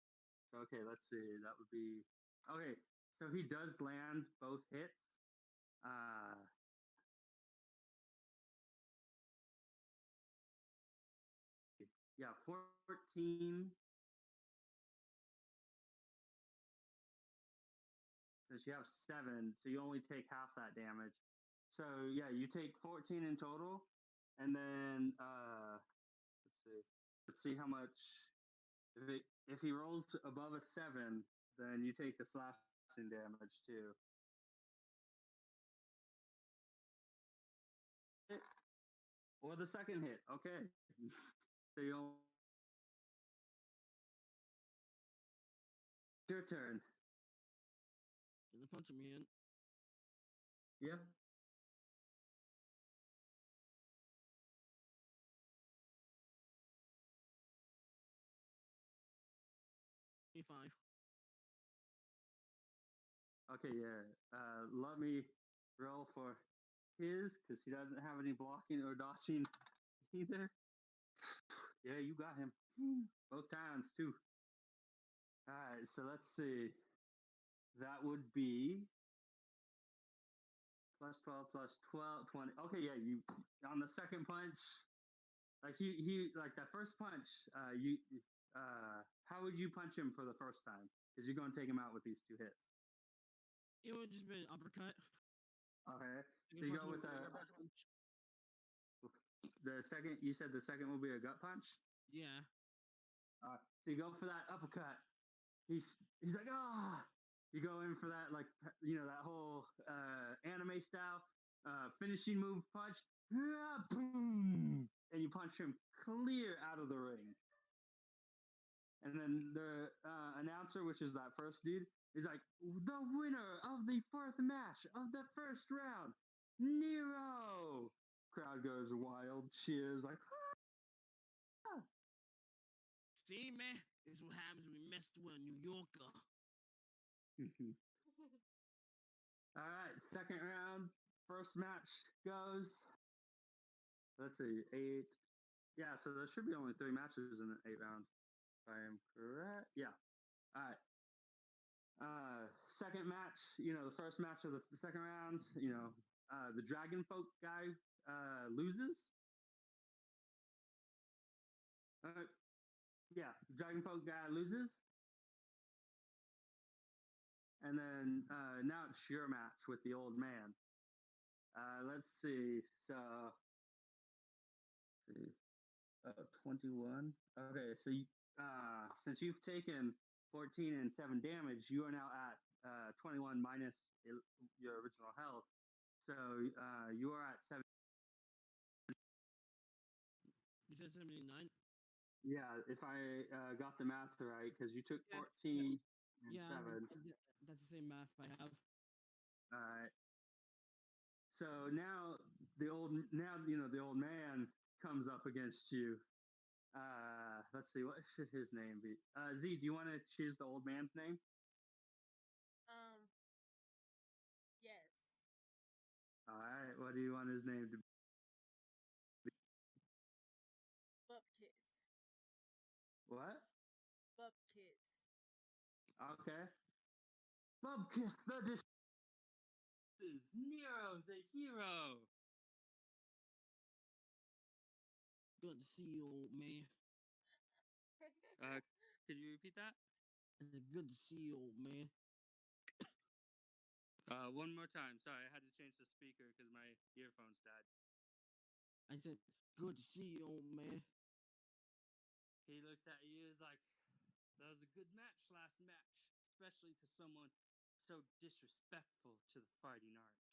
S1: So, okay, let's see. That would be, okay. So he does land both hits. Uh, yeah, 14. Since you have 7, so you only take half that damage. So yeah, you take 14 in total, and then let's see, how much. If he rolls above a 7, then you take the slashing damage too. Or the second hit. Okay, so you your turn.
S3: Get the punch me in.
S1: Yeah.
S3: 25.
S1: Okay. Yeah. Let me roll for his because he doesn't have any blocking or dodging either. Yeah, you got him both times too. All right, so let's see. That would be plus 12 plus 12, 20. Okay, yeah, you on the second punch, like he like that first punch, you how would you punch him for the first time? Because you're gonna take him out with these 2 hits.
S3: It would just be an uppercut.
S1: Okay. So
S3: Second
S1: you
S3: punch
S1: go
S3: would
S1: with
S3: be a gut punch.
S1: the second, you said the second will be a gut punch?
S3: Yeah.
S1: So you go for that uppercut. He's like, ah. You go in for that, like, that whole anime style finishing move punch. Boom, and you punch him clear out of the ring. And then the announcer, which is that first dude, is like, the winner of the fourth match of the first round, Nero. Crowd goes wild, cheers, like, ah.
S3: See, man, this is what happens when we mess with a New Yorker.
S1: All right, second round, first match goes. Let's see, 8. Yeah, so there should be only 3 matches in the 8 rounds, if I am correct. Yeah. All right. Second match, the first match of the second round, the Dragon Folk guy loses. Uh, yeah, Dragon Folk guy loses. And then now it's your match with the old man. Let's see. So, 21. Okay, so since you've taken 14 and 7 damage, you are now at 21 minus your original health. So you are at 7.
S3: You said 79?
S1: Yeah, if I got the math right, because you took
S3: Yeah.
S1: 14 and
S3: Yeah,
S1: 7.
S3: that's the same math I have.
S1: All right. So now the old man comes up against you. Let's see, what should his name be? Z, do you want to choose the old man's name?
S2: Um, yes.
S1: All right, what do you want his name to be?
S2: Bupkis.
S1: What?
S2: Bupkis.
S1: Okay. Bubkiss the is Nero the hero.
S3: Good to see you, old man.
S1: Could you repeat that?
S3: It's good to see you, old man.
S1: One more time. Sorry, I had to change the speaker because my earphones died.
S3: I said, good to see you, old man.
S1: He looks at you, is like, that was a good match last match, especially to someone so disrespectful to the fighting arts.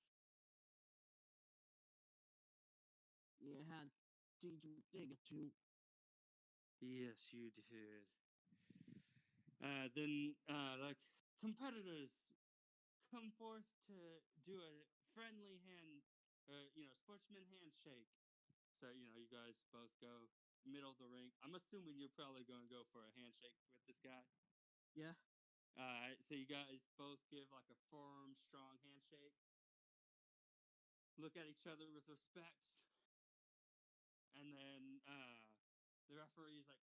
S3: Yeah, I had to teach him a thing or two.
S1: Yes, you did. Then, like, competitors come forth to do a friendly hand, or, sportsman handshake. So, you guys both go middle of the ring. I'm assuming you're probably going to go for a handshake with this guy.
S3: Yeah,
S1: Alright, so you guys both give like a firm, strong handshake. Look at each other with respect. And then the referee's like,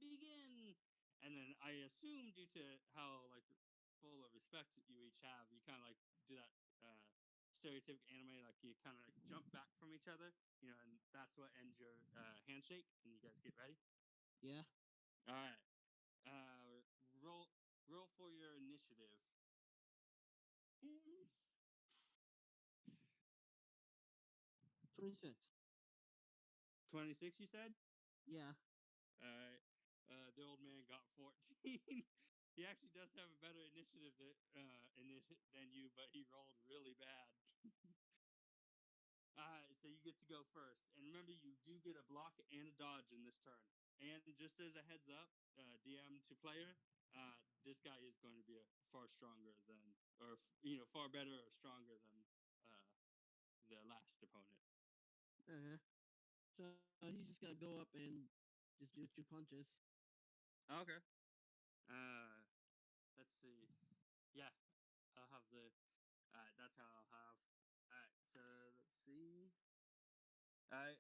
S1: begin! And then I assume due to how like full of respect you each have, you kind of like do that stereotypic anime, like you kind of like jump back from each other, and that's what ends your handshake. And you guys get ready.
S3: yeah.
S1: All right. Roll for your initiative.
S3: 26.
S1: 26, you said?
S3: Yeah.
S1: Alright. The old man got 14. He actually does have a better initiative than you, but he rolled really bad. Alright, so you get to go first. And remember, you do get a block and a dodge in this turn. And just as a heads up, DM to player, this guy is going to be far stronger than, or far better or stronger than the last opponent.
S3: Uh-huh. So he's just gonna go up and just do 2 punches.
S1: Okay. Let's see. Yeah, I'll have the. Alright, that's how I'll have. Alright, so let's see. Alright,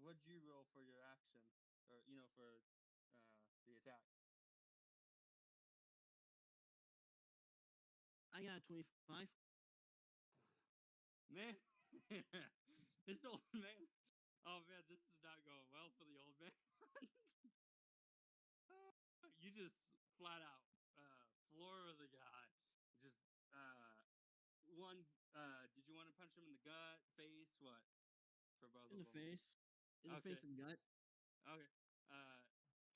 S1: what'd you roll for your action? Or, for the attack?
S3: I got 25.
S1: Man, this old man. Oh man, this is not going well for the old man. You just flat out floor the guy. Just one. Did you want to punch him in the gut, face, what? For both
S3: In
S1: of
S3: the
S1: them.
S3: face. In the
S1: Okay.
S3: face and gut.
S1: Okay.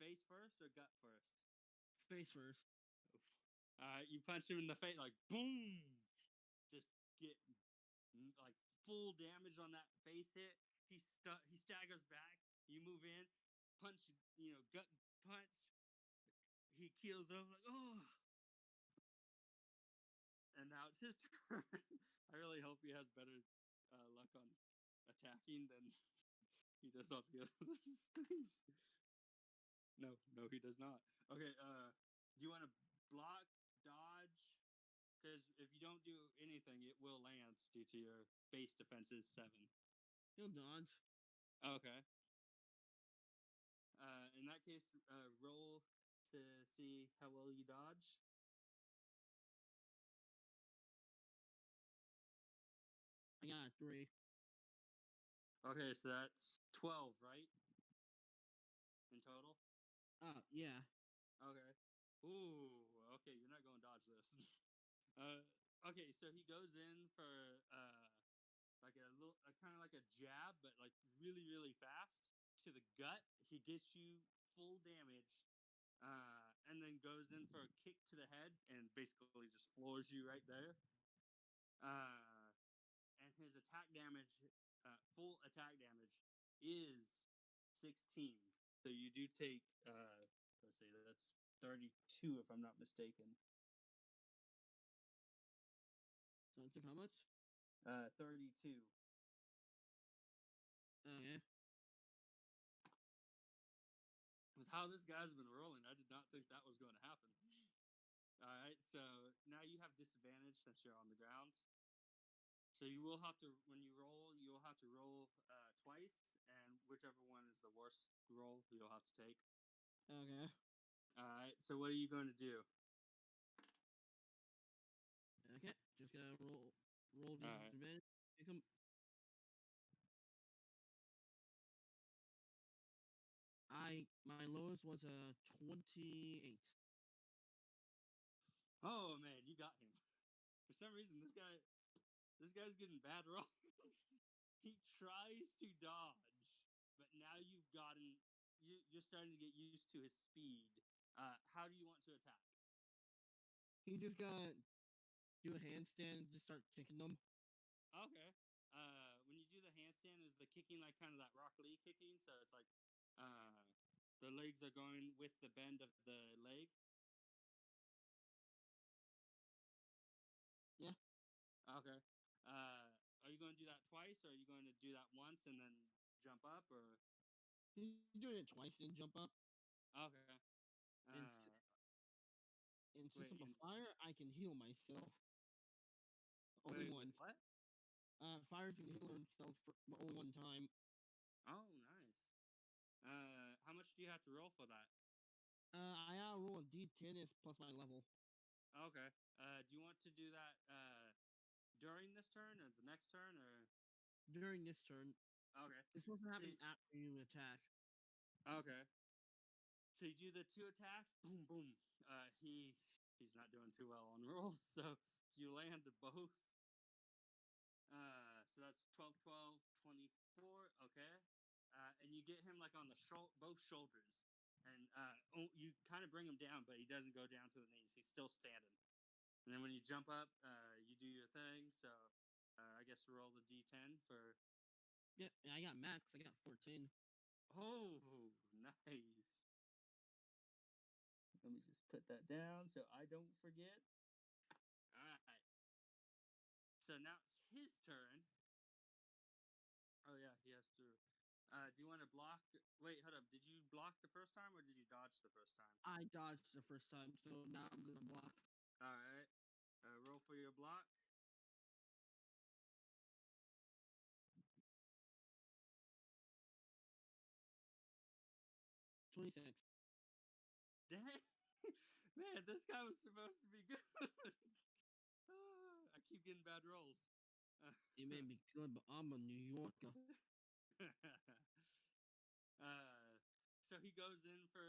S1: Face first or gut first?
S3: Face first.
S1: You punch him in the face, like boom. Just get like full damage on that face hit. He staggers back. You move in, punch, gut punch. He keels over like, oh. And now it's his turn. I really hope he has better luck on attacking than he does on the other things. No, he does not. Okay, do you want to block, dodge? Because if you don't do anything, it will lance due to your base defenses 7.
S3: He'll dodge.
S1: Okay. In that case, roll to see how well you dodge.
S3: I got 3.
S1: Okay, so that's 12, right? In total?
S3: Yeah.
S1: Okay. Ooh, okay, you're not going to dodge this. Okay, so he goes in for like a little, kind of like a jab, but like really, really fast to the gut. He gets you full damage, and then goes in for a kick to the head and basically just floors you right there. And his attack damage, full attack damage, is 16. So you do take, let's see, that's 32 if I'm not mistaken.
S3: So it took how much?
S1: 32.
S3: Okay.
S1: With how this guy's been rolling, I did not think that was going to happen. All right, so now you have disadvantage since you're on the ground. So you will have to, when you roll, you will have to roll twice, and whichever one is the worst roll, you'll have to take.
S3: Okay.
S1: All right. So what are you going to do?
S3: Okay. Just gotta roll
S1: All
S3: these
S1: right.
S3: advantage. Pick 'em. My lowest was a 28.
S1: Oh man, you got him. For some reason, this guy's getting bad rolls. He tries to dodge, but now you've gotten. You're starting to get used to his speed. How do you want to attack?
S3: He just gotta do a handstand and just start kicking them.
S1: Okay. When you do the handstand, is the kicking like kind of that Rock Lee kicking? So it's like uh, the legs are going with the bend of the leg.
S3: Yeah.
S1: Okay. Are you going to do that twice, or are you going to do that once and then jump up, or
S3: He's doing it twice and jump up.
S1: okay?
S3: And in
S1: Wait,
S3: System of Fire, I can heal myself. Only
S1: wait,
S3: once.
S1: what?
S3: Fire can heal himself but only one time.
S1: Oh, nice. How much do you have to roll for that?
S3: I gotta roll a D10 is plus my level.
S1: Okay. Do you want to do that during this turn or the next turn, or
S3: During this turn,
S1: okay?
S3: it's supposed to happen
S1: See,
S3: after you attack.
S1: okay. So you do the two attacks, boom, boom. He's not doing too well on rolls, so you land both. So that's 12, 12, 24. Okay. And you get him like on the both shoulders, and you kind of bring him down, but he doesn't go down to the knees. He's still standing. And then when you jump up, you do your thing. So I guess roll the d10 for.
S3: Yeah, I got max. I got 14.
S1: Oh, nice. Let me just put that down so I don't forget. All right. So now it's his turn. Oh yeah, he has to. Do you want to block? Wait, hold up. Did you block the first time or did you dodge the first time?
S3: I dodged the first time, so now I'm gonna block.
S1: All right. Roll for your block.
S3: 26.
S1: Dang. Man, this guy was supposed to be good. I keep getting bad rolls.
S3: It may be good, but I'm a New Yorker.
S1: So he goes in for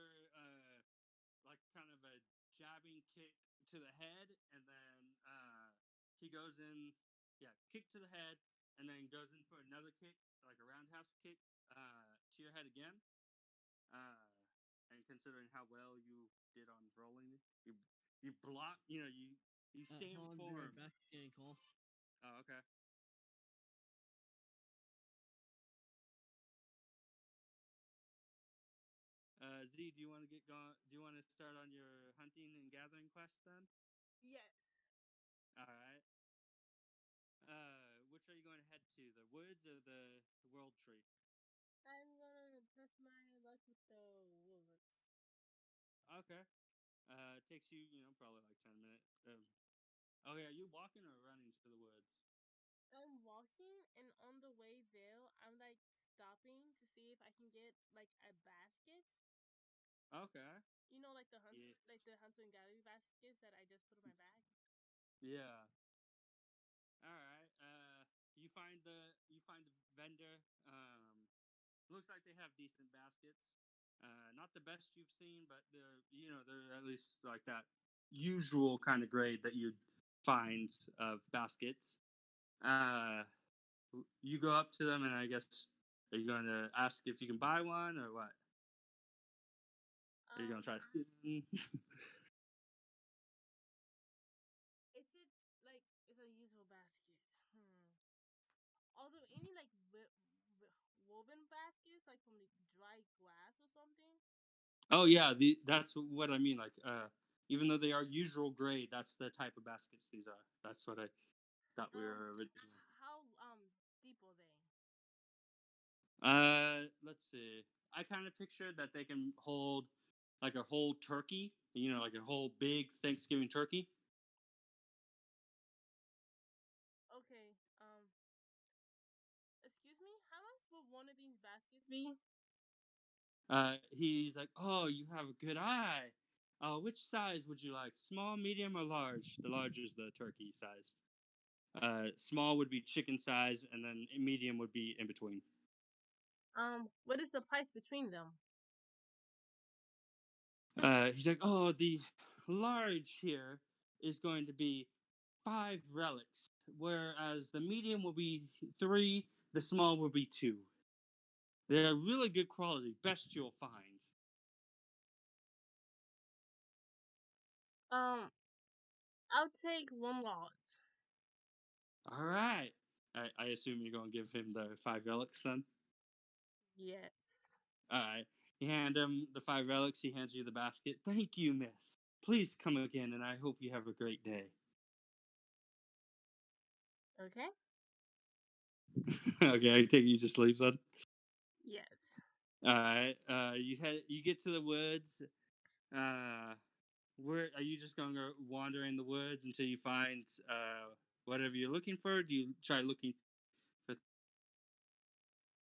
S1: like kind of a jabbing kick to the head, and then he goes in, yeah, kick to the head, and then goes in for another kick, like a roundhouse kick to your head again. Uh, and considering how well you did on rolling, you block, you stand
S3: Hold on, be right
S1: firm.
S3: back. Getting call.
S1: Oh, okay. Z, do you want to get going? Do you want to start on your hunting and gathering quest then?
S2: Yes.
S1: All right. Which are you going to head to? The woods or the world tree?
S2: I'm gonna test my luck with the woods.
S1: Okay. It takes you, probably like 10 minutes. Oh yeah, you walking or running to the woods?
S2: I'm walking, and on the way there, I'm like stopping to see if I can get like a basket.
S1: Okay.
S2: You know, like the
S1: Yeah.
S2: hunter and gathering baskets that I just put in my bag.
S1: Yeah. All right. You find the vendor. Looks like they have decent baskets. Not the best you've seen, but they're at least like that usual kind of grade that you'd find of baskets. Uh, you go up to them, and I guess are you going to ask if you can buy one or what? Are you going to try to steal them?
S2: Is it like it's a usual basket? Although any like woven baskets, like from the dry glass or something.
S1: Oh yeah, that's what I mean. Like, even though they are usual grade, that's the type of baskets these are. That's what I thought we were originally.
S2: How
S1: Let's see. I kind of picture that they can hold like a whole turkey, like a whole big Thanksgiving turkey.
S2: Okay. Excuse me. How much will one of these baskets be?
S1: He's like, "Oh, you have a good eye. Which size would you like? Small, medium, or large? The large is the turkey size. Small would be chicken size, and then medium would be in between."
S2: What is the price between them?
S1: He's like, "Oh, the large here is going to be 5 relics, whereas the medium will be 3, the small will be 2. They're really good quality, best you'll find."
S2: Um, I'll take one lot.
S1: All right. I assume you're going to give him the 5 relics then?
S2: Yes.
S1: All right. You hand him the 5 relics. He hands you the basket. "Thank you, miss. Please come again, and I hope you have a great day."
S2: Okay.
S1: Okay, I take it you just leave then.
S2: Yes.
S1: All right. You get to the woods. Uh, where are you just going to go wander in the woods until you find whatever you're looking for? Do you try looking for?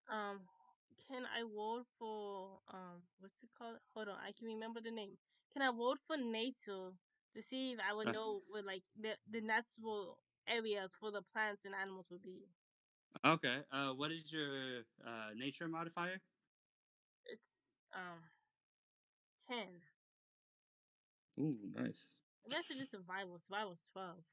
S2: Um, can I vote for what's it called? Hold on, I can remember the name. Can I vote for nature to see if I would
S1: Uh,
S2: know where like the natural areas for the plants and animals would be?
S1: okay. What is your nature modifier?
S2: It's um 10.
S1: Ooh, nice.
S2: Maybe I should do survival. Survival's 12.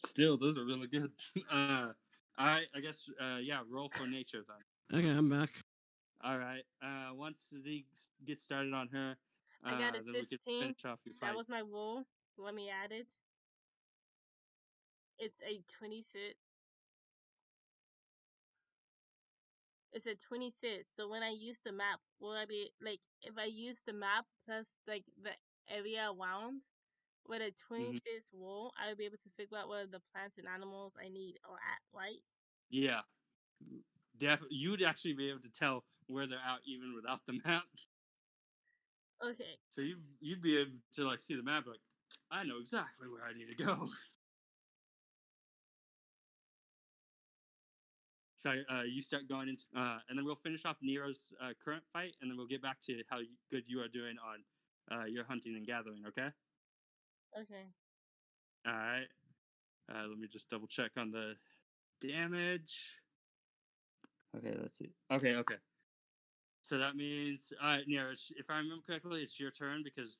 S1: Still, those are really good. I guess yeah. Roll for nature then.
S3: Okay, I'm back.
S1: All right. Once the get started on her,
S2: I got a
S1: then we can
S2: 16.
S1: finish off your
S2: That
S1: fight.
S2: was my roll. Let me add it. It's a 26. It's a 26. So when I use the map, will I be like if I use the map plus like the area around with a
S1: Hmm.
S2: 26 roll, I will be able to figure out what the plants and animals I need are at, right?
S1: Yeah, you'd actually be able to tell where they're at even without the map.
S2: Okay.
S1: So you'd be able to like see the map like, I know exactly where I need to go. So you start going into, and then we'll finish off Nero's current fight, and then we'll get back to how good you are doing on your hunting and gathering. Okay.
S2: Okay.
S1: All right. Let me just double check on the damage. Okay, let's see. Okay. So that means, Nero, if I remember correctly, it's your turn because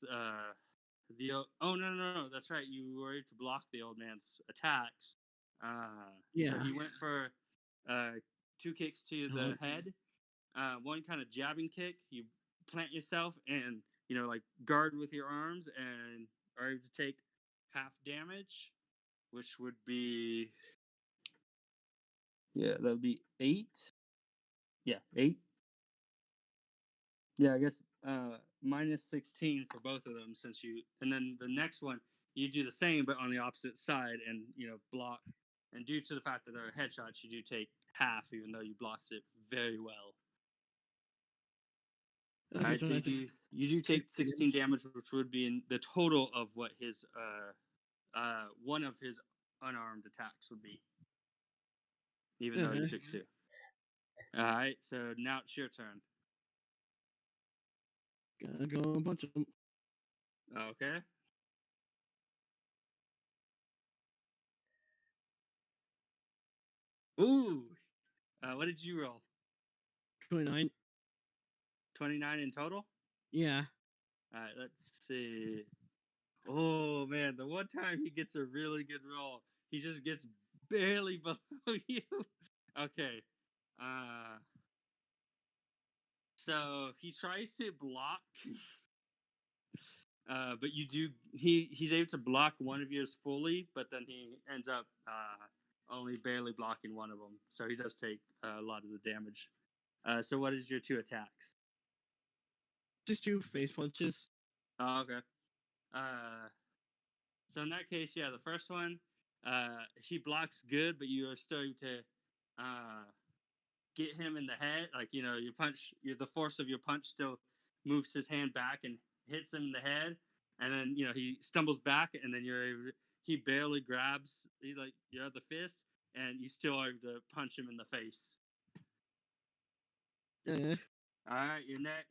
S1: oh no, that's right. You were able to block the old man's attacks. So
S3: Yeah.
S1: he went for uh, 2 kicks to the
S3: Hello.
S1: head. One kind of jabbing kick. You plant yourself and like guard with your arms and are able to take half damage, which would be that would be 8. Yeah, 8. Yeah, I guess minus 16 for both of them since you, and then the next one you do the same but on the opposite side and block. And due to the fact that they're headshots, you do take half, even though you blocked it very well. All
S3: Okay,
S1: right,
S3: so
S1: so
S3: that's
S1: you do take 16 damage, which would be in the total of what his one of his unarmed attacks would be, even though you took 2. All right, so now it's your turn.
S3: Gotta go a bunch of them.
S1: Okay. Ooh, what did you roll?
S3: 29.
S1: 29 in total.
S3: Yeah.
S1: All right, let's see. Oh man, the one time he gets a really good roll, he just gets barely below you. Okay. Uh so he tries to block but he's able to block one of yours fully, but then he ends up only barely blocking one of them. So he does take a lot of the damage. So what is your 2 attacks?
S3: Just 2 face punches.
S1: Oh, okay. So in that case, yeah, the first one, he blocks good, but you are still able to get him in the head. Like your punch, the force of your punch still moves his hand back and hits him in the head, and then he stumbles back, and then he barely grabs. He's like you're at the fist, and you still are able to punch him in the face.
S3: Yeah.
S1: All right,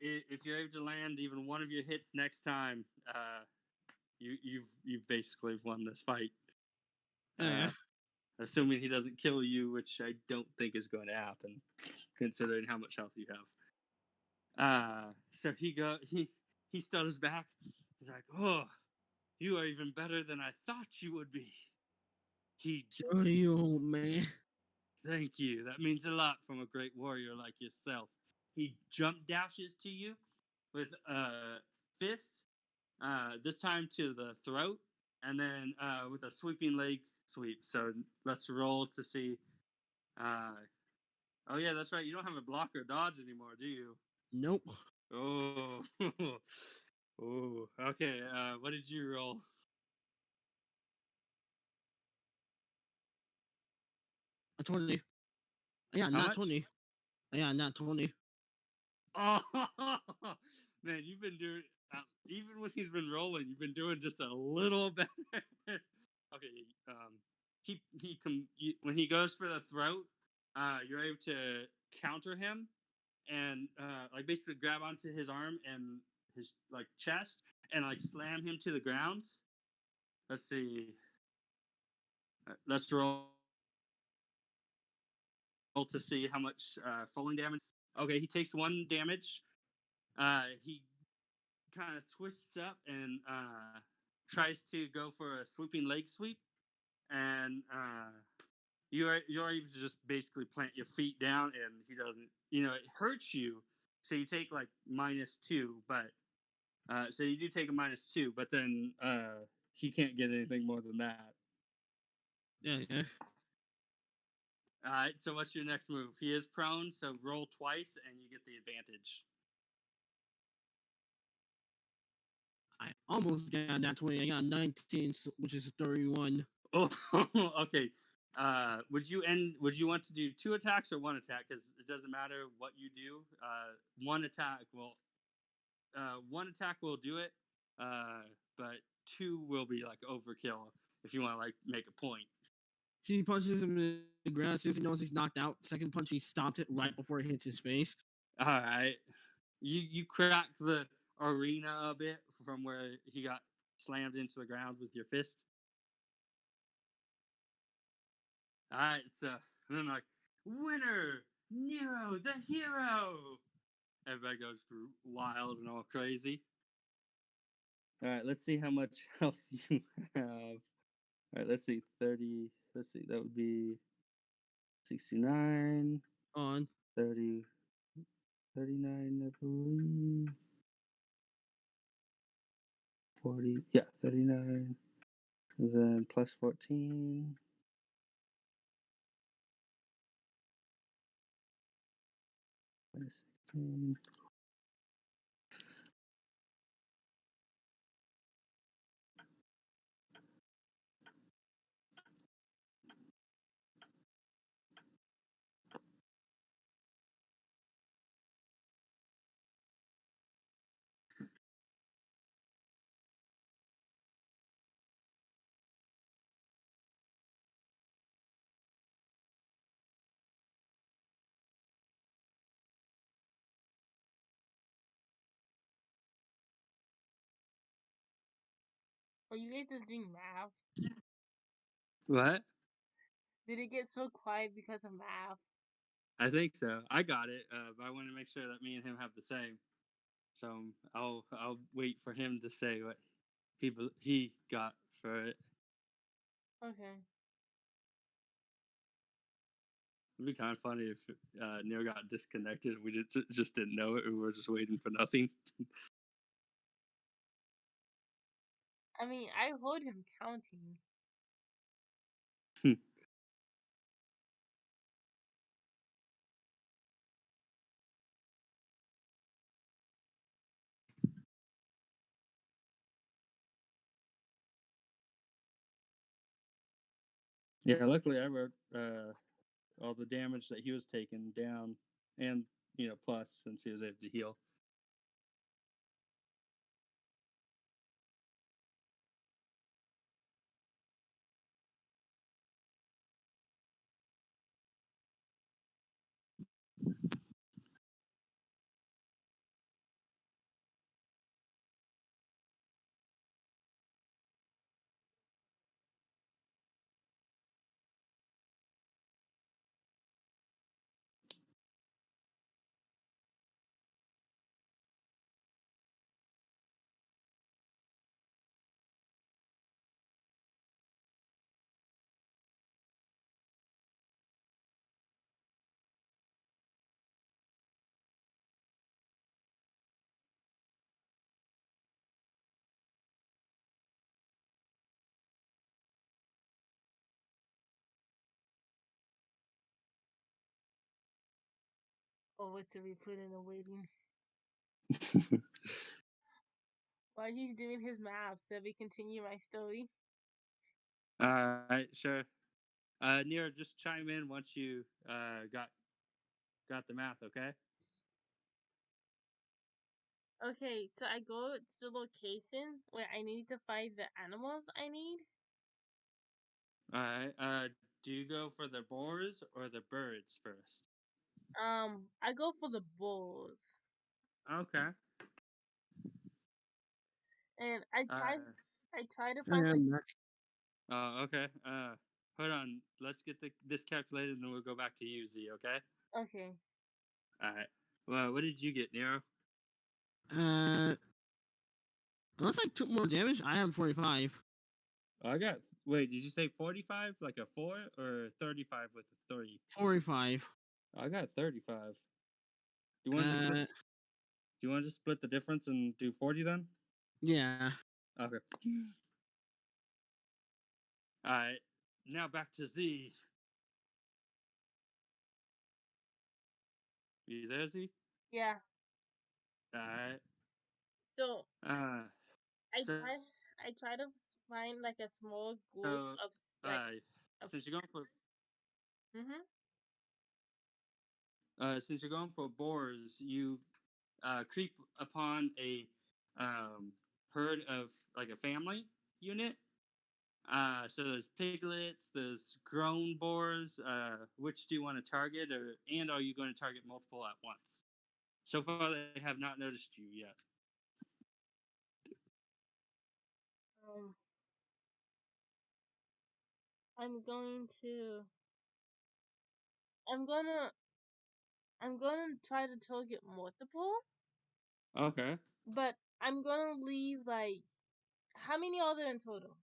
S1: if you're able to land even one of your hits next time, you've basically won this fight.
S3: Yeah.
S1: Assuming he doesn't kill you, which I don't think is going to happen, considering how much health you have. So he stutters back. He's like, "Oh, you are even better than I thought you would be." He
S3: Sure you, old man.
S1: Thank you. That means a lot from a great warrior like yourself. He jump dashes to you with a fist, this time to the throat, and then with a sweeping leg sweep. So let's roll to see. Oh yeah, that's right. You don't have a block or dodge anymore, do you?
S3: Nope.
S1: Oh, oh. Okay. What did you roll?
S3: A 20. Yeah,
S1: How
S3: not
S1: much?
S3: 20. Yeah, not 20.
S1: Oh man, you've been doing even when he's been rolling, you've been doing just a little better. Okay. When he goes for the throat, you're able to counter him and like basically grab onto his arm and his like chest and like slam him to the ground. Let's see. Let's roll to see how much falling damage. Okay, he takes 1 damage. He kind of twists up and tries to go for a swooping leg sweep, and you're able to just basically plant your feet down, and he doesn't. It hurts you, so you take like -2, but so you do take a -2, but then he can't get anything more than that.
S3: Yeah.
S1: All right, so what's your next move? He is prone, so roll twice and you get the advantage.
S3: I almost got that 20. I got 19, which is 31.
S1: Oh, okay. Would you want to do 2 attacks or 1 attack? Because it doesn't matter what you do. One attack will do it, but 2 will be like overkill if you want to like make a point.
S3: He punches him in the ground as soon as he knows he's knocked out. Second punch, he stopped it right before it hits his face.
S1: All right, you crack the arena a bit from where he got slammed into the ground with your fist. All right, so and then like winner Nero the hero. Everybody goes wild and all crazy. All right, let's see how much health you have. All right, let's see 30. Let's see, that would be 69,
S3: On
S1: 30, 39, I believe. 40, yeah, 39. And then plus 14. Minus 16.
S2: Are you guys just doing math?
S1: What?
S2: Did it get so quiet because of math?
S1: I think so. I got it, but I want to make sure that me and him have the same. So I'll wait for him to say what he got for it.
S2: Okay.
S1: It'd be kind of funny if Neil got disconnected and we just didn't know it. We were just waiting for nothing.
S2: I mean, I heard him counting.
S1: Yeah, luckily I wrote all the damage that he was taking down, and plus since he was able to heal.
S2: Oh, what's to be put in the waiting? While he's doing his maps, let me continue my story.
S1: All right, sure. Nero, just chime in once you got the math, okay?
S2: Okay, so I go to the location where I need to find the animals I need.
S1: All right. Do you go for the boars or the birds first?
S2: I go for the bulls,
S1: Okay.
S2: and
S1: Uh,
S2: I try to find like.
S1: okay. Hold on. Let's get this calculated, and then we'll go back to you, Z. Okay.
S2: Okay.
S1: All right. Well, what did you get, Nero?
S3: Unless I took more damage, I have 45.
S1: I got. Wait, did you say 45, like a 4, or 35 with a 3?
S3: 45.
S1: I got 35. Do you want to just split?
S3: Uh,
S1: Do you want to just split the difference and do 40 then?
S3: yeah.
S1: Okay. All right. Now back to Z. You there, Z?
S2: Yeah.
S1: All right.
S2: So I
S1: So
S2: try I try to find like a small group
S1: so
S2: of like of.
S1: since you're going for
S2: Mhm.
S1: since you're going for boars, you creep upon a herd of like a family unit. So there's piglets, there's grown boars. Which do you want to target, and are you going to target multiple at once? So far, they have not noticed you yet.
S2: Um, I'm going to. I'm gonna. I'm gonna try to target multiple,
S1: Okay.
S2: but I'm gonna leave like. How many are there in total?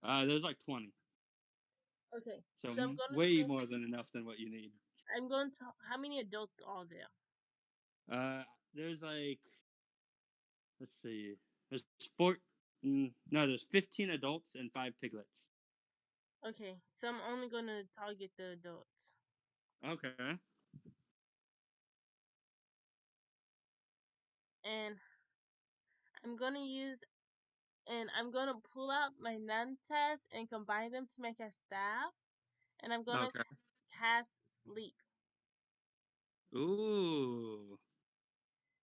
S1: There's like 20,
S2: Okay,
S1: so
S2: so I'm gonna.
S1: way more than enough than what you need.
S2: I'm going to. How many adults are there?
S1: There's like, let's see, there's four. No, there's 15 adults and 5 piglets.
S2: Okay, so I'm only gonna target the adults,
S1: Okay.
S2: and I'm gonna use. And I'm gonna pull out my nuntas and combine them to make a staff, and I'm gonna
S1: Okay.
S2: cast sleep.
S1: Ooh.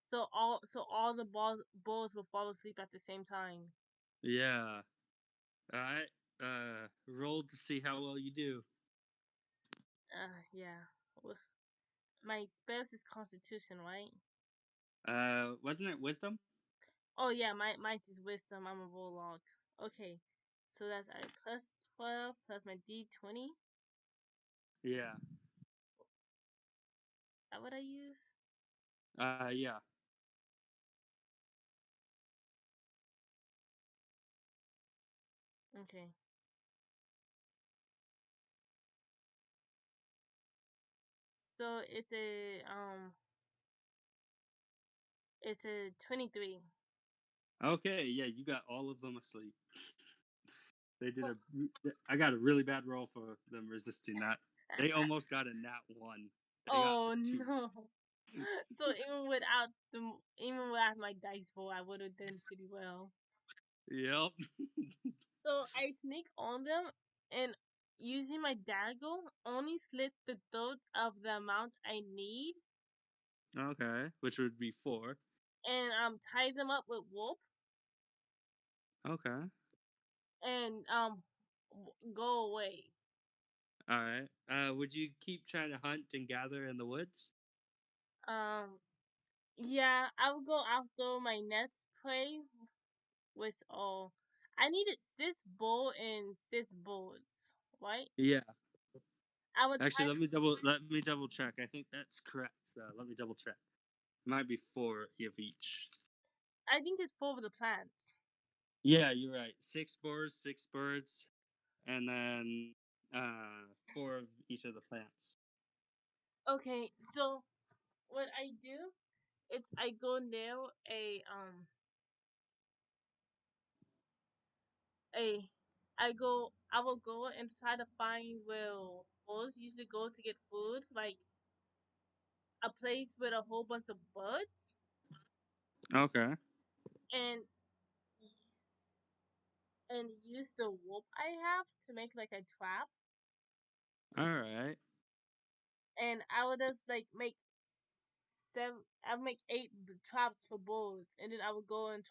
S2: So all the bulls will fall asleep at the same time.
S1: Yeah. All right. Roll to see how well you do.
S2: Yeah. My spells is Constitution, right?
S1: Wasn't it wisdom?
S2: Oh yeah, mine is Wisdom. I'm a warlock. Okay, so that's a plus 12 plus my D20.
S1: Yeah.
S2: That what I use?
S1: Yeah.
S2: Okay. So it's a 23.
S1: Okay. Yeah, you got all of them asleep. They did a. I got a really bad roll for them resisting that. They almost got a nat 1. They got
S2: Oh
S1: a 2.
S2: no. So even without my dice roll, I would have done pretty well.
S1: Yep.
S2: So I sneak on them, and using my dagger, only slit the third of the amount I need,
S1: Okay, which would be 4.
S2: and tie them up with rope,
S1: Okay.
S2: and go away.
S1: All right. Would you keep trying to hunt and gather in the woods?
S2: Yeah, I will go after my next prey with all. I needed 6 bow and 6 boards, right?
S1: Yeah.
S2: I would
S1: Actually,
S2: try.
S1: let me double check. I think that's correct. Let me double check. Might be 4 of each.
S2: I think it's 4 of the plants.
S1: Yeah, you're right. 6 boars, 6 birds, and then 4 of each of the plants.
S2: Okay, so what I do is I go near a I will go and try to find where wolves usually go to get food, like a place with a whole bunch of birds,
S1: Okay.
S2: and use the rope I have to make like a trap,
S1: All right.
S2: and I would just like make 7. I would make 8 traps for bulls, and then I would go and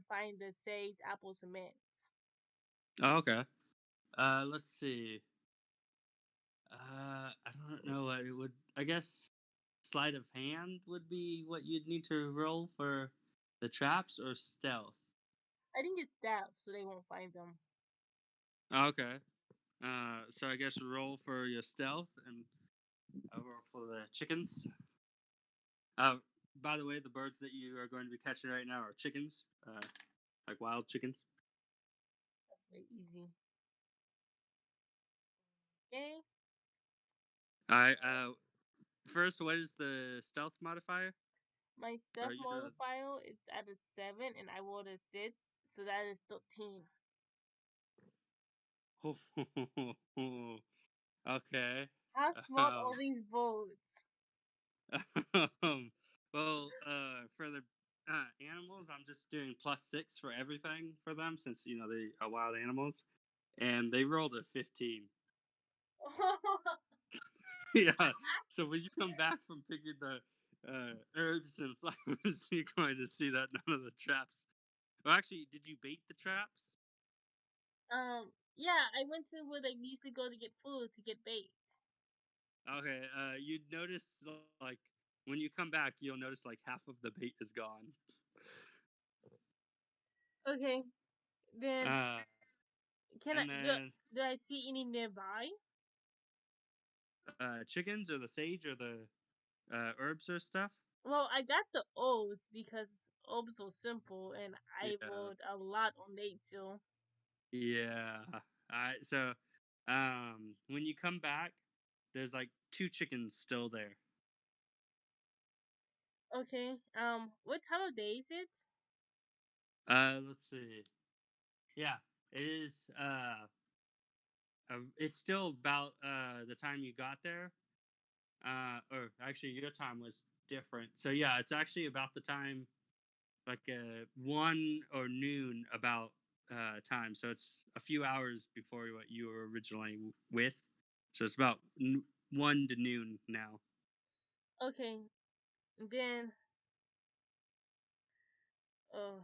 S2: find the sage, apples, and mints.
S1: Oh, okay. Let's see. I don't know what it would. I guess sleight of hand would be what you'd need to roll for the traps, or stealth.
S2: I think it's stealth, so they won't find them.
S1: Okay. So I guess roll for your stealth, and I'll roll for the chickens. Uh, by the way, the birds that you are going to be catching right now are chickens, like wild chickens.
S2: That's very easy. Okay.
S1: All right. First, what is the stealth modifier?
S2: My
S1: Or
S2: stealth modifier is at a 7, and I rolled a 6, so that is 13.
S1: Okay.
S2: How smart are these birds?
S1: Well, for the animals, I'm just doing +6 for everything for them, since they are wild animals, and they rolled a 15. Yeah. So when you come back from picking the herbs and flowers, you're going to see that none of the traps. Well, actually, did you bait the traps?
S2: Yeah, I went to where they usually go to get food to get bait.
S1: Okay. You'd notice, like, when you come back, you'll notice like half of the bait is gone.
S2: Okay, then
S1: Uh,
S2: can I
S1: and then
S2: do I see any nearby?
S1: chickens or the sage or the herbs or stuff.
S2: Well, I got the O's because O's are simple, and I
S1: Yeah.
S2: rolled a lot on nature.
S1: Yeah. All right. So, when you come back, there's like 2 chickens still there.
S2: Okay, what time of day is it?
S1: Let's see. Yeah, it is. It's still about the time you got there. Or actually, your time was different. So yeah, it's actually about the time, like 1 or noon about time. So it's a few hours before what you were originally with. So it's about 1 to noon now.
S2: Okay, then uh,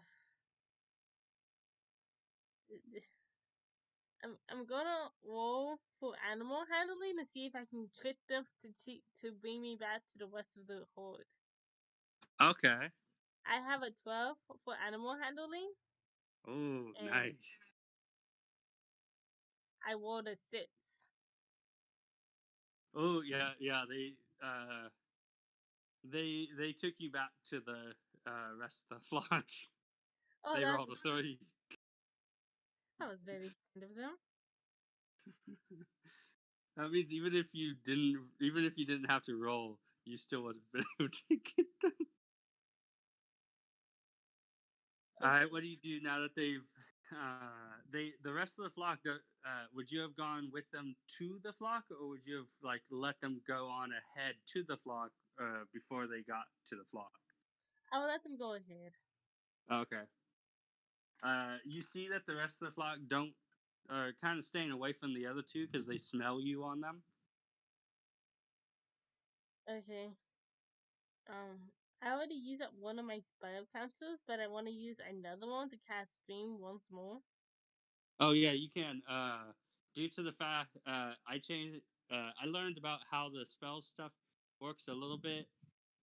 S2: I'm gonna roll for animal handling to see if I can trick them to bring me back to the rest of the horde.
S1: Okay.
S2: I have a 12 for animal handling,
S1: Oh,
S2: and
S1: nice.
S2: I rolled a 6.
S1: Oh yeah, yeah. They took you back to the rest of the flock.
S2: Oh,
S1: They rolled a 30.
S2: that was very kind of them.
S1: That means even if you didn't have to roll, you still would have been able to get them. All
S2: Okay.
S1: right, what do you do now that the rest of the flock? Would you have gone with them to the flock, or would you have like let them go on ahead to the flock before they got to the flock?
S2: I will let them go ahead.
S1: Okay. You see that the rest of the flock don't are kind of staying away from the other two because they smell you on them.
S2: Okay. I already used up one of my spell counters, but I want to use another one to cast stream once more.
S1: Oh yeah, you can. Due to the fact I changed, I learned about how the spell stuff works a little bit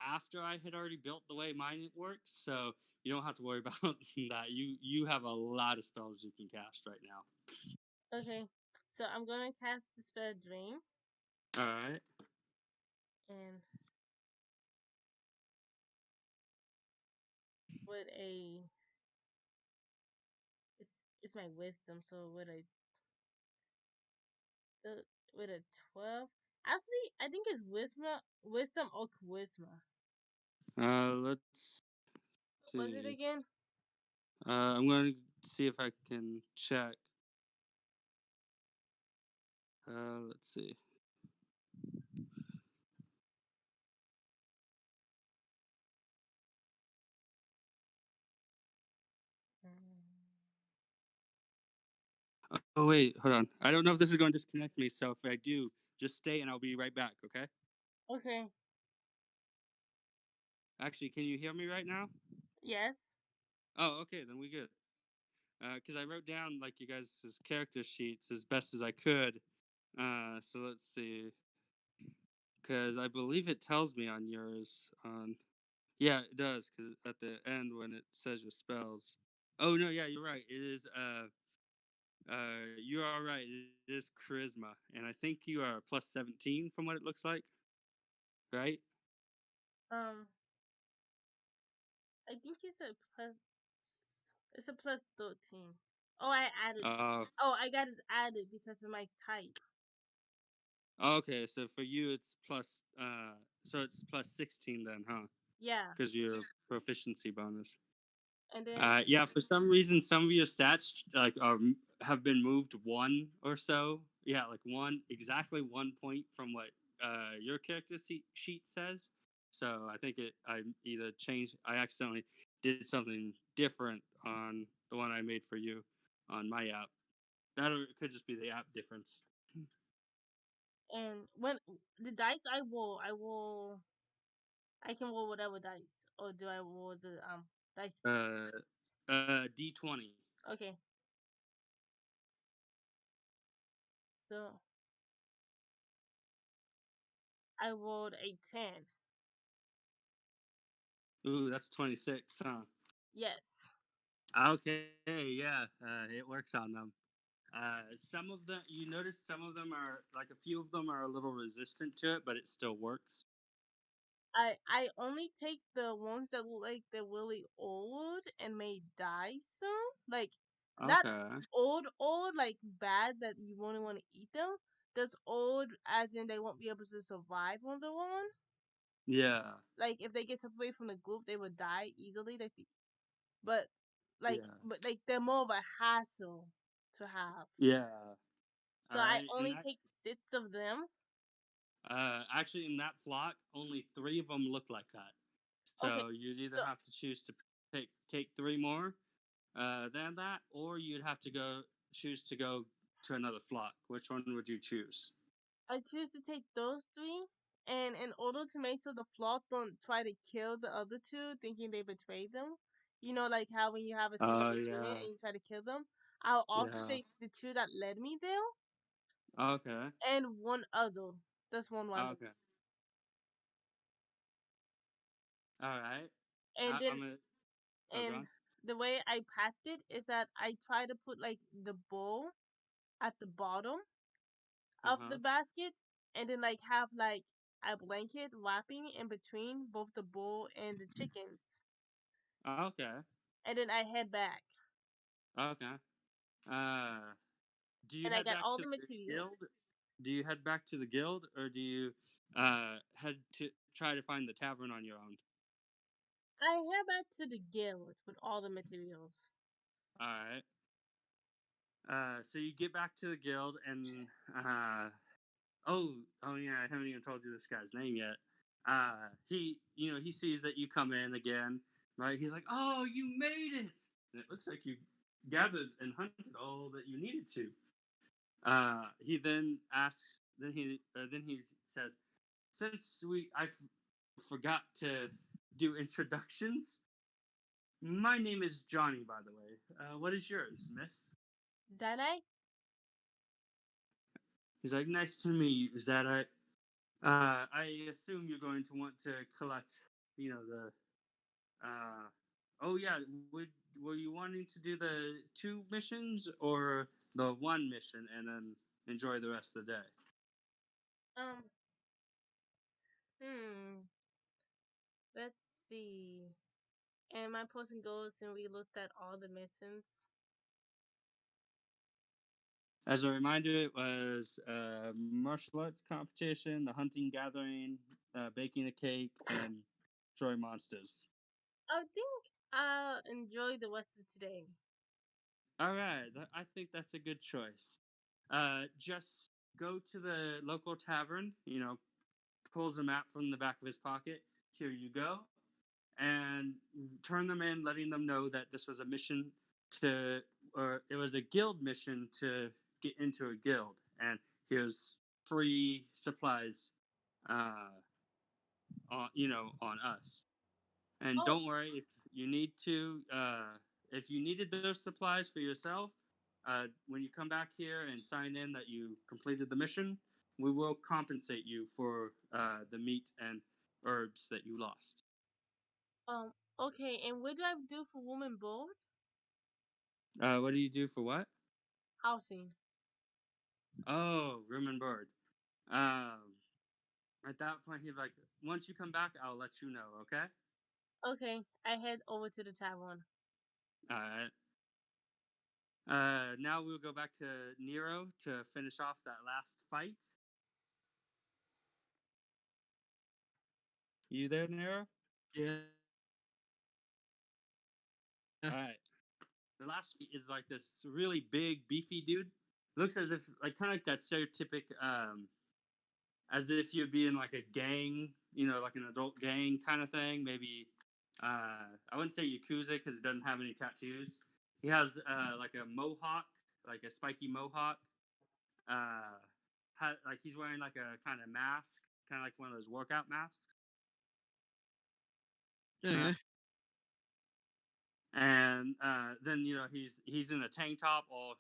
S1: after I had already built the way mine works, so you don't have to worry about that. You have a lot of spells you can cast right now.
S2: Okay, so I'm gonna cast the spell Dream,
S1: All right.
S2: and with a it's my wisdom, so the with a 12. Actually, I think it's wisdom or charisma.
S1: Let's
S2: Was it
S1: see.
S2: again?
S1: I'm going to see if I can check. Let's see. Oh wait, hold on. I don't know if this is going to disconnect me, so if I do, just stay and I'll be right back. Okay.
S2: Okay.
S1: Actually, can you hear me right now?
S2: Yes.
S1: Oh, okay, then we good. Because I wrote down like you guys' character sheets as best as I could. So let's see. Because I believe it tells me on yours. Yeah, it does. Because at the end when it says your spells. Oh no, yeah, you're right. It is. You are right. It is charisma, and I think you are plus 17 from what it looks like. Right?
S2: Um, I think it's a plus 13. Oh, I added.
S1: Uh.
S2: Oh, I got it added because of my type.
S1: Okay, so for you it's plus. So it's plus 16 then, huh?
S2: Yeah,
S1: Because your proficiency bonus.
S2: and then
S1: Yeah, for some reason, some of your stats like have been moved one or so. Yeah, like exactly 1 point from what your character sheet says. So I think I either changed, I accidentally did something different on the one I made for you on my app. That or it could just be the app difference.
S2: when the dice I can roll whatever dice, or do I roll the dice?
S1: D20.
S2: Okay, so I rolled a 10.
S1: Ooh, that's 26, huh?
S2: Yes.
S1: Okay, yeah, it works on them. Some of them, you notice some of them are, like a few of them are a little resistant to it, but it still works.
S2: I only take the ones that look like they're really old and may die soon. Like not
S1: Okay.
S2: old like bad that you won't want to eat them. Just old as in they won't be able to survive on their own.
S1: Yeah.
S2: Like if they get separated from the group, they would die easily. But
S1: Yeah.
S2: they're more of a hassle to have.
S1: Yeah.
S2: So
S1: All
S2: I
S1: right.
S2: only take 6 of them.
S1: Actually, in that flock, only 3 of them look like that.
S2: Okay,
S1: So you'd either
S2: so
S1: have to choose to take 3 more, than that, or you'd have to choose to go to another flock. Which one would you choose?
S2: I choose to take those 3, and in order to make sure the flock don't try to kill the other 2, thinking they betrayed them, like how when you have a scene of
S1: Oh
S2: a unit
S1: yeah.
S2: and you try to kill them, I'll also
S1: Yeah.
S2: take the 2 that led me there
S1: Okay.
S2: and one other. That's one other.
S1: Okay. All right.
S2: And then
S1: I'm gonna. Oh,
S2: and
S1: John.
S2: the way I packed it is that I try to put like the bowl at the bottom
S1: Uh
S2: of the
S1: huh.
S2: basket, and then like have like a blanket wrapping in between both the bowl and the chickens,
S1: Okay.
S2: and then I head back,
S1: Okay. Uh, do you
S2: and I
S1: head
S2: got
S1: back
S2: all
S1: to
S2: the
S1: the
S2: material.
S1: guild? Do you head back to the guild, or do you head to try to find the tavern on your own?
S2: I head back to the guild with all the materials.
S1: All right. So you get back to the guild, and oh yeah, I haven't even told you this guy's name yet. He sees that you come in again, right? He's like, "Oh, you made it!" And it looks like you gathered and hunted all that you needed to. He then asks. Then he says, "Since forgot to do introductions, my name is Johnny, by the way. What is yours, miss?"
S2: Zanai?
S1: He's like, "Nice to meet you, Zadok. I assume you're going to want to collect, the. Oh yeah, were you wanting to do the 2 missions or the 1 mission and then enjoy the rest of the day?"
S2: Um, hmm. Let's see. And my person goes and we looked at all the missions.
S1: As a reminder, it was martial arts competition, the hunting gathering, baking a cake, and destroy monsters.
S2: I think I'll enjoy the rest of today.
S1: All right, I think that's a good choice. Just go to the local tavern. Pulls a map from the back of his pocket. Here you go, and turn them in, letting them know that this was a mission to, or it was a guild mission to get into a guild, and here's free supplies, uh, on us. And
S2: Oh,
S1: don't worry if you needed those supplies for yourself. When you come back here and sign in that you completed the mission, we will compensate you for the meat and herbs that you lost.
S2: okay. And what do I do for woman board?
S1: What do you do for what?
S2: Housing.
S1: Oh, room and board. Um, at that point, he's like, once you come back, I'll let you know. Okay.
S2: Okay, I head over to the tavern.
S1: All right. Now we'll go back to Nero to finish off that last fight. You there, Nero?
S3: Yeah.
S1: All right. The last fight is like this really big, beefy dude. Looks as if like kind of like that stereotypic, as if you'd be in like a gang, like an adult gang kind of thing. Maybe I wouldn't say Yakuza because he doesn't have any tattoos. He has like a mohawk, like a spiky mohawk. Like he's wearing like a kind of mask, kind of like one of those workout masks. Uh,
S3: Okay.
S1: and then he's in a tank top, all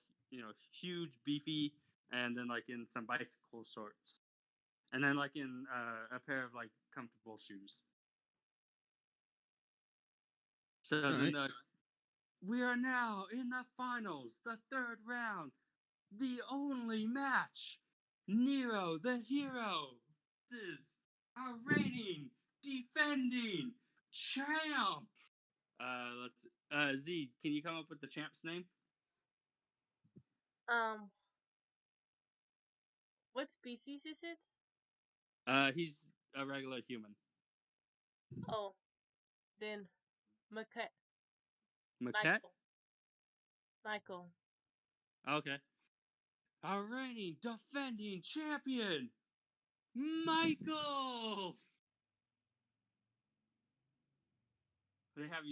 S1: huge, beefy, and then like in some bicycle shorts, and then like in a pair of like comfortable shoes. So
S3: All
S1: then
S3: right.
S1: we are now in the finals, the third round, the only match. Nero, the hero, is our reigning, defending champ. Let's Z. Can you come up with the champ's name?
S2: Um, what species is it?
S1: He's a regular human.
S2: Oh, then
S1: Maquette.
S2: Michael. Michael.
S1: Okay. Our reigning, defending champion, Michael. They have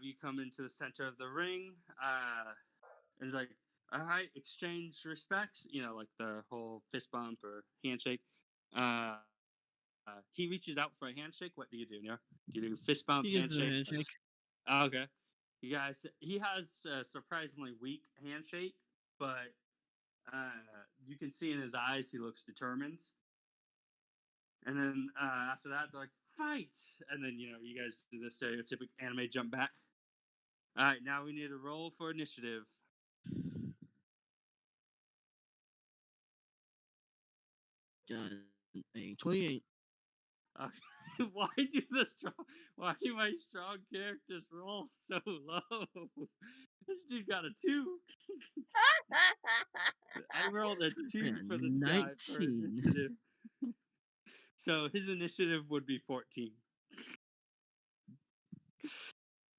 S1: you come into the center of the ring, and it's like, all right, exchange respects, like the whole fist bump or handshake. He reaches out for a handshake. What do you do, Nero? Do you do fist bump,
S3: He gives a
S1: handshake?
S3: handshake.
S1: Okay. You guys, he has a surprisingly weak handshake, but you can see in his eyes he looks determined. And then after that, they're like, fight! And then, you guys do the stereotypic anime jump back. All right, now we need a roll for initiative.
S3: Got a 28.
S1: Why do the strong? Why do my strong characters roll so low? This dude got a 2. I rolled a 2 for this
S3: And
S1: guy for
S3: 19.
S1: initiative. So his initiative would be 14.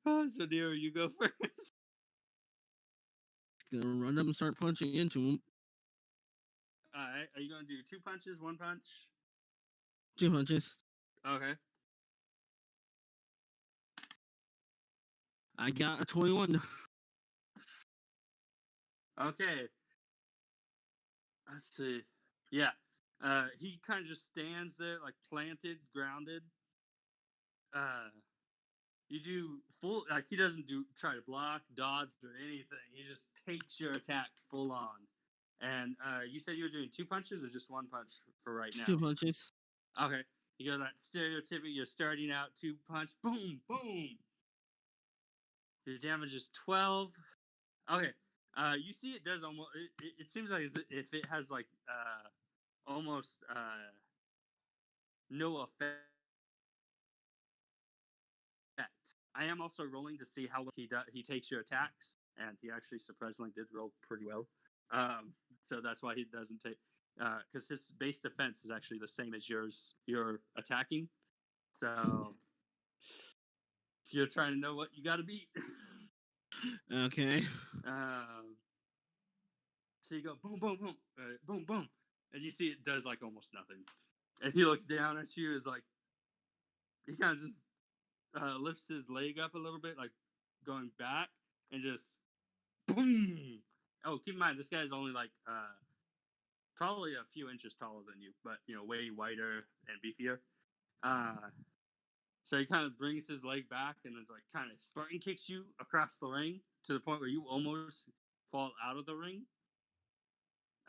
S1: Oh, so Nero, you go first.
S3: Gonna run up and start punching into him.
S1: All right, are you gonna do 2 punches, 1 punch?
S3: 2 punches.
S1: Okay.
S3: I got a 21.
S1: Okay. Let's see. Yeah. He kind of just stands there, like planted, grounded. Uh, you do full, like he doesn't do try to block, dodge, or anything. He just takes your attack full on. And you said you were doing 2 punches or just 1 punch for right now?
S3: 2 punches.
S1: Okay. You go that stereotypical. You're starting out 2 punch, boom, boom. Your damage is 12. Okay. You see, it does almost. It seems like as if it has like almost no effect. I am also rolling to see how well he takes your attacks, and he actually surprisingly did roll pretty well. So that's why he doesn't take because his base defense is actually the same as yours. You're attacking, so if you're trying to know what you got to beat.
S3: Okay.
S1: Um, so you go boom, boom, boom, boom, boom, and you see it does like almost nothing. And he looks down at you, is like he kind of just lifts his leg up a little bit, like going back, and just boom. Oh, keep in mind this guy's only like probably a few inches taller than you, but way wider and beefier. So he kind of brings his leg back and then like kind of Spartan kicks you across the ring to the point where you almost fall out of the ring.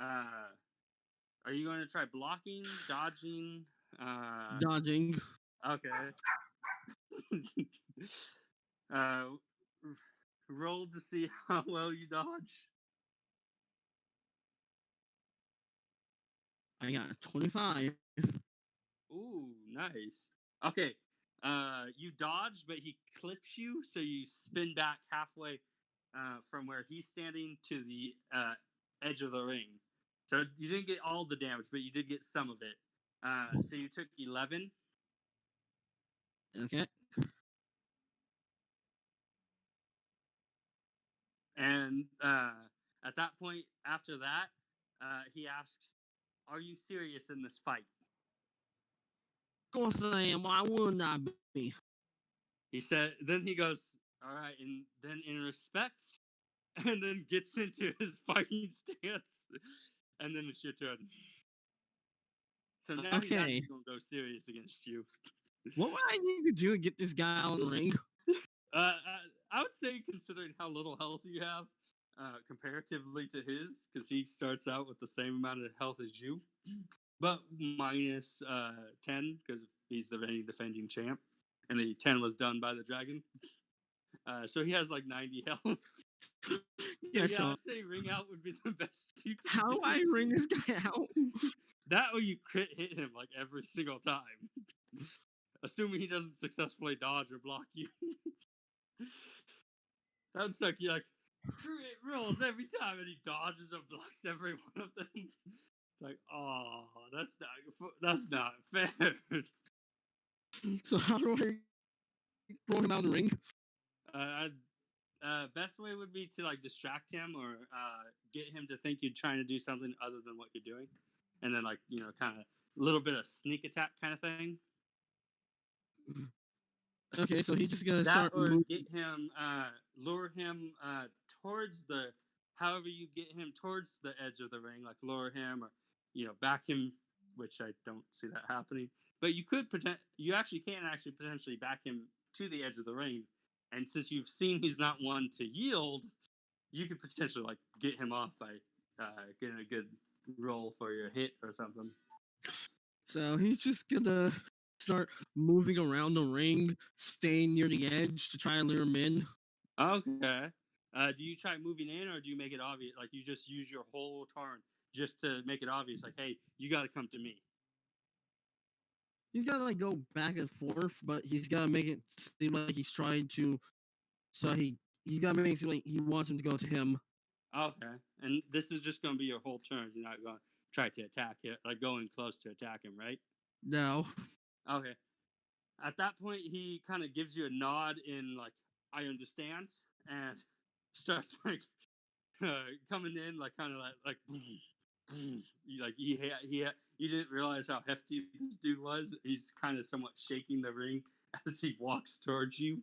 S1: Are you going to try blocking, dodging?
S3: Dodging.
S1: Okay. uh, roll to see how well you dodge.
S3: I got 25.
S1: Ooh, nice. Okay. You dodge, but he clips you, so you spin back halfway from where he's standing to the edge of the ring. So you didn't get all the damage, but you did get some of it. So you took 11.
S3: Okay.
S1: And at that point, after that, he asks, "Are you serious in this fight?"
S3: Of course I am. Why wouldn't I be?
S1: He said. Then he goes, "All right," and then in respect, and then gets into his fighting stance, and then it's your turn. So now he's
S3: Okay.
S1: actually gonna go serious against you.
S3: What would I need to do to get this guy out of the ring?
S1: I would say, considering how little health you have, comparatively to his, because he starts out with the same amount of health as you, but minus 10 because he's the reigning defending champ, and the 10 was done by the dragon. So he has like 90 health.
S3: Yeah,
S1: Yeah,
S3: so
S1: I'd say ring out would be the best you can
S3: how do
S1: do.
S3: I ring this guy out?
S1: That way you crit hit him like every single time. Assuming he doesn't successfully dodge or block you. That'd suck. You're like, it rolls every time and he dodges and blocks every one of them. It's like, oh, that's not fair.
S3: So how do I throw him out of the ring?
S1: Best way would be to like distract him or get him to think you're trying to do something other than what you're doing, and then like kind of a little bit of sneak attack kind of thing.
S3: Okay, so he's just gonna
S1: That
S3: start
S1: or
S3: moving.
S1: get him, lure him towards the, however you get him towards the edge of the ring, like lure him or back him, which I don't see that happening. But you could you actually can actually potentially back him to the edge of the ring, and since you've seen he's not one to yield, you could potentially like get him off by getting a good roll for your hit or something.
S3: So he's just gonna start moving around the ring, staying near the edge to try and lure him in.
S1: Okay. Do you try moving in, or do you make it obvious? Like you just use your whole turn just to make it obvious, like, hey, you got to come to me.
S3: He's gotta like go back and forth, but he's gotta make it seem like he's trying to. So he's gotta make it seem like he wants him to go to him.
S1: Okay. And this is just going to be your whole turn. You're not going to try to attack it, like going close to attack him, right?
S3: No.
S1: Okay. At that point, he kind of gives you a nod in like, I understand, and starts like coming in like kind of like like you didn't realize how hefty this dude was. He's kind of somewhat shaking the ring as he walks towards you,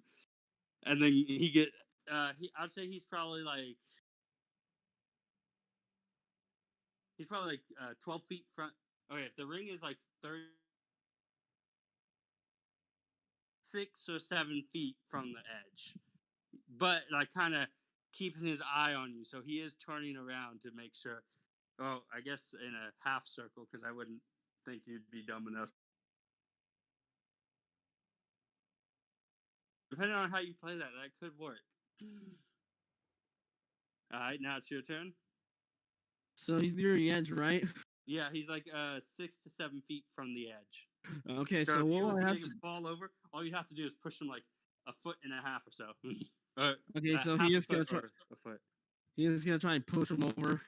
S1: and then I'd say he's probably like He's probably like 12 feet front. Okay, if the ring is like 6 or 7 feet from the edge, but like kind of keeping his eye on you, so he is turning around to make sure. Oh, I guess in a half circle because I wouldn't think you'd be dumb enough. Depending on how you play that, that could work. All right, now it's your turn.
S3: So he's near the edge, right?
S1: Yeah, he's like 6 to 7 feet from the edge.
S3: Okay,
S1: So
S3: so
S1: if
S3: what
S1: you
S3: will
S1: want
S3: I
S1: to
S3: have
S1: make
S3: to?
S1: him fall over, all you have to do is push him like a foot and a half or so. Or
S3: Okay, so
S1: half
S3: he
S1: a
S3: is gonna
S1: foot
S3: try.
S1: or a foot.
S3: He is gonna try and push him over.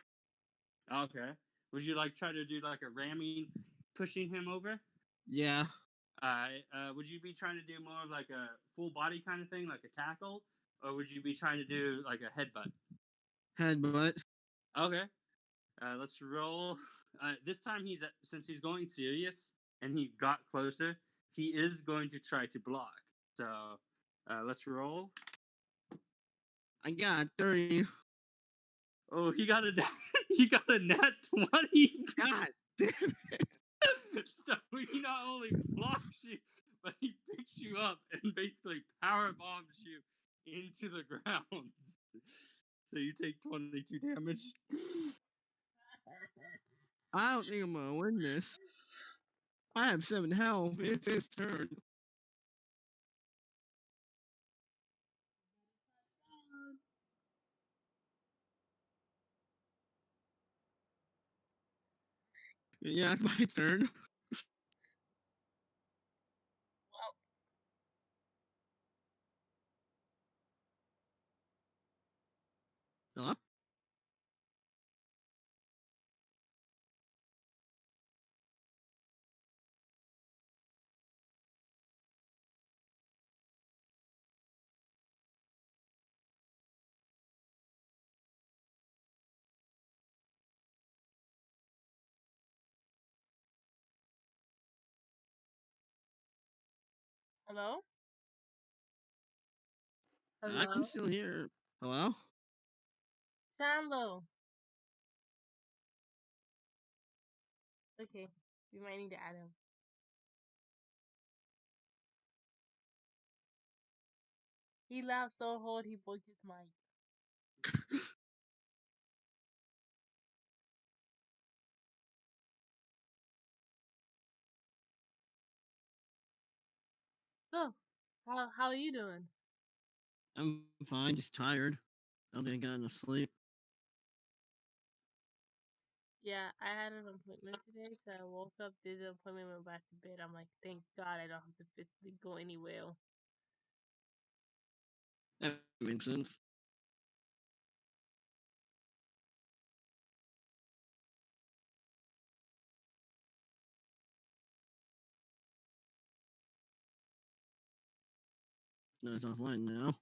S1: Okay. Would you like try to do like a ramming, pushing him over?
S3: Yeah.
S1: Would you be trying to do more of like a full body kind of thing, like a tackle, or would you be trying to do like a headbutt?
S3: Headbutt.
S1: Okay. Let's roll. This time since he's going serious and he got closer, he is going to try to block. So let's roll.
S3: I got 30.
S1: Oh, he got a he got a nat 20.
S3: God damn it.
S1: So he not only blocks you, but he picks you up and basically power bombs you into the ground. So you take 22 damage.
S3: I don't think I'm gonna win this. I have 7 health. It's his turn. Yeah, it's my turn. Hello?
S2: Hello?
S3: I can
S2: Hello?
S3: still hear. Hello?
S2: Sound low. Okay, we might need to add him. He laughed so hard he broke his mic. So, how are you doing?
S3: I'm fine, just tired. I don't think I got enough sleep.
S2: Yeah, I had an appointment today, so I woke up, did the appointment, went back to bed. I'm like, thank God I don't have to physically go anywhere.
S3: That makes sense. No, it's offline now.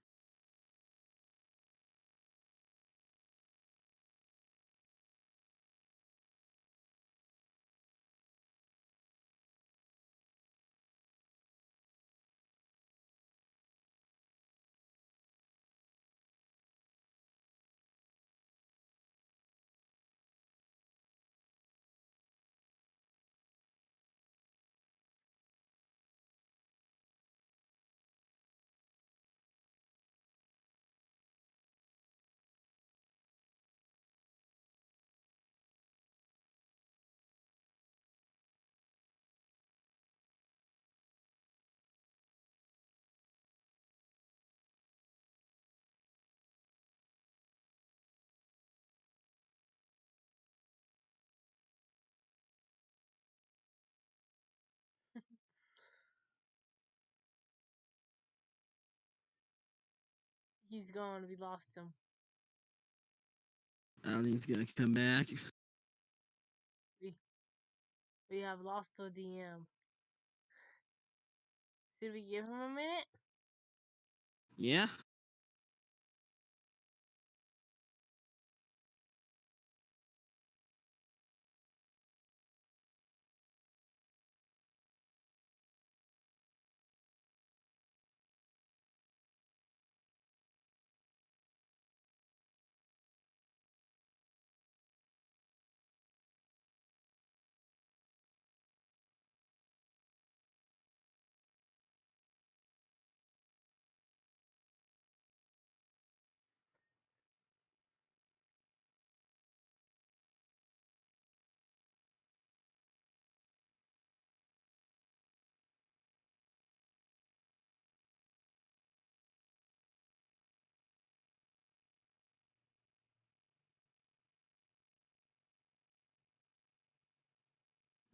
S2: He's gone. We lost him.
S3: I don't think he's gonna come back.
S2: We we have lost our DM. Should we give him a minute?
S3: Yeah?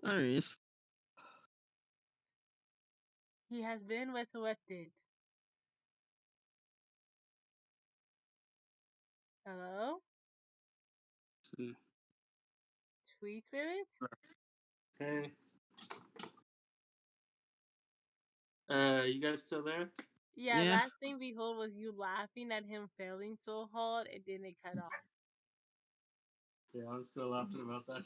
S3: There he is.
S2: He has been resurrected. Hello? Tree spirit?
S4: Hey. You guys still there?
S2: Yeah,
S3: Yeah.
S2: last thing we heard was you laughing at him failing so hard and then it cut off.
S4: Yeah, I'm still laughing about that.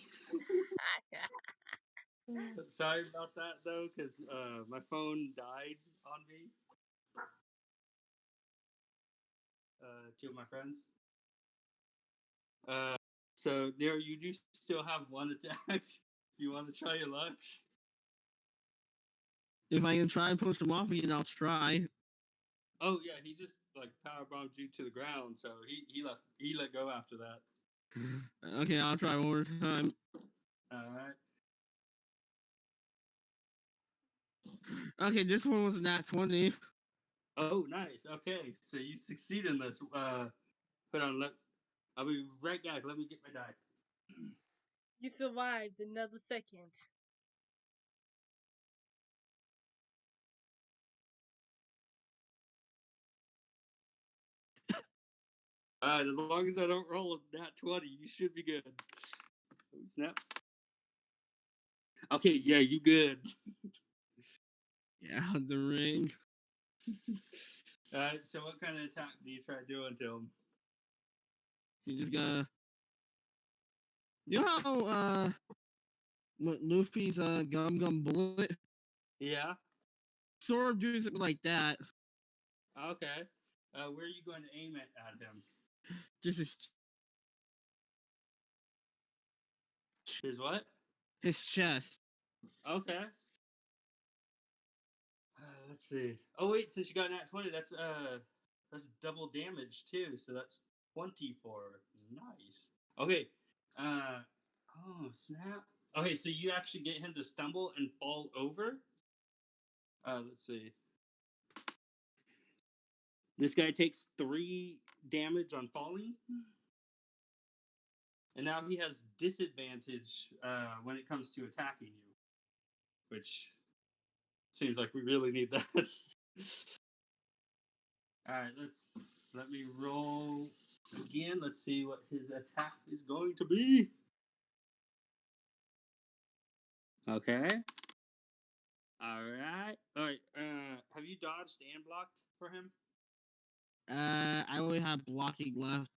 S4: Sorry about that though, because my phone died on me. Two of my friends. So Nero, you do still have one attack. You want to try your luck?
S3: If I can try and push him off again, I'll try.
S4: Oh yeah, he just like power bombed you to the ground, so he let go after that.
S3: Okay, I'll try one more time.
S4: All right.
S3: Okay, this one was a nat 20.
S4: Oh, nice. Okay, so you succeed in this. Hold on. I'll be right back. Let me get my die.
S2: You survived another second.
S4: All right, as long as I don't roll a nat 20, you should be good. Oh, snap. Okay, yeah, you good.
S3: Yeah, the ring.
S4: All right, so what kind of attack do you try doing to him?
S3: You just gotta. You know how what Luffy's gum bullet?
S4: Yeah.
S3: Sort of do something like that.
S4: Okay. Where are you going to aim it at him?
S3: Just
S4: His what?
S3: his chest.
S4: Okay. Let's see. Oh wait, since you got nat 20, that's double damage too. So that's 24. Nice. Okay. Oh snap. Okay, so you actually get him to stumble and fall over. Let's see. This guy takes 3 damage on falling, and now he has disadvantage when it comes to attacking you, which seems like we really need that. All right, let me roll again. Let's see what his attack is going to be. Okay. All right. All right. Have you dodged and blocked for him?
S3: I only have blocking left.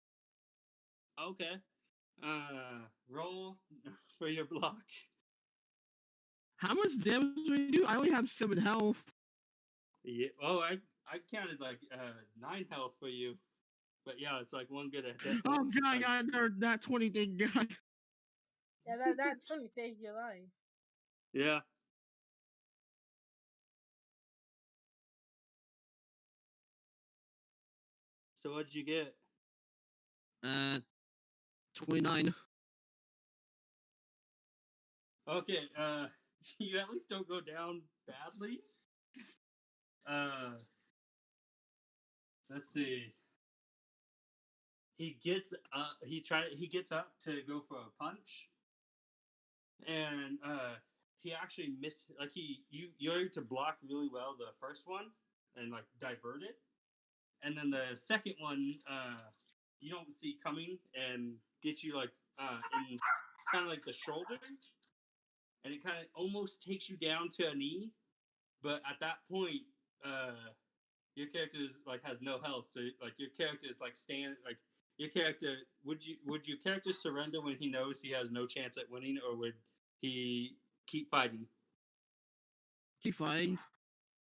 S4: Okay. Roll for your block.
S3: How much damage do we do? I only have 7 health.
S4: Yeah. Oh, I counted like 9 health for you, but yeah, it's like one good hit.
S3: Oh god,
S4: Like,
S3: I got that 20 thing, god.
S2: Yeah, that 20 saves your life.
S4: yeah. So what did you get?
S3: 29.
S4: Okay. You at least don't go down badly. Uh, let's see. He gets up. He gets up to go for a punch, and he actually missed. Like you're able to block really well the first one and like divert it, and then the second one you don't see coming and get you like in kind of like the shoulder, and it kind of almost takes you down to a knee, but at that point your character is like has no health, so like your character is like your character would your character surrender when he knows he has no chance at winning, or would he keep fighting?
S3: Keep fighting.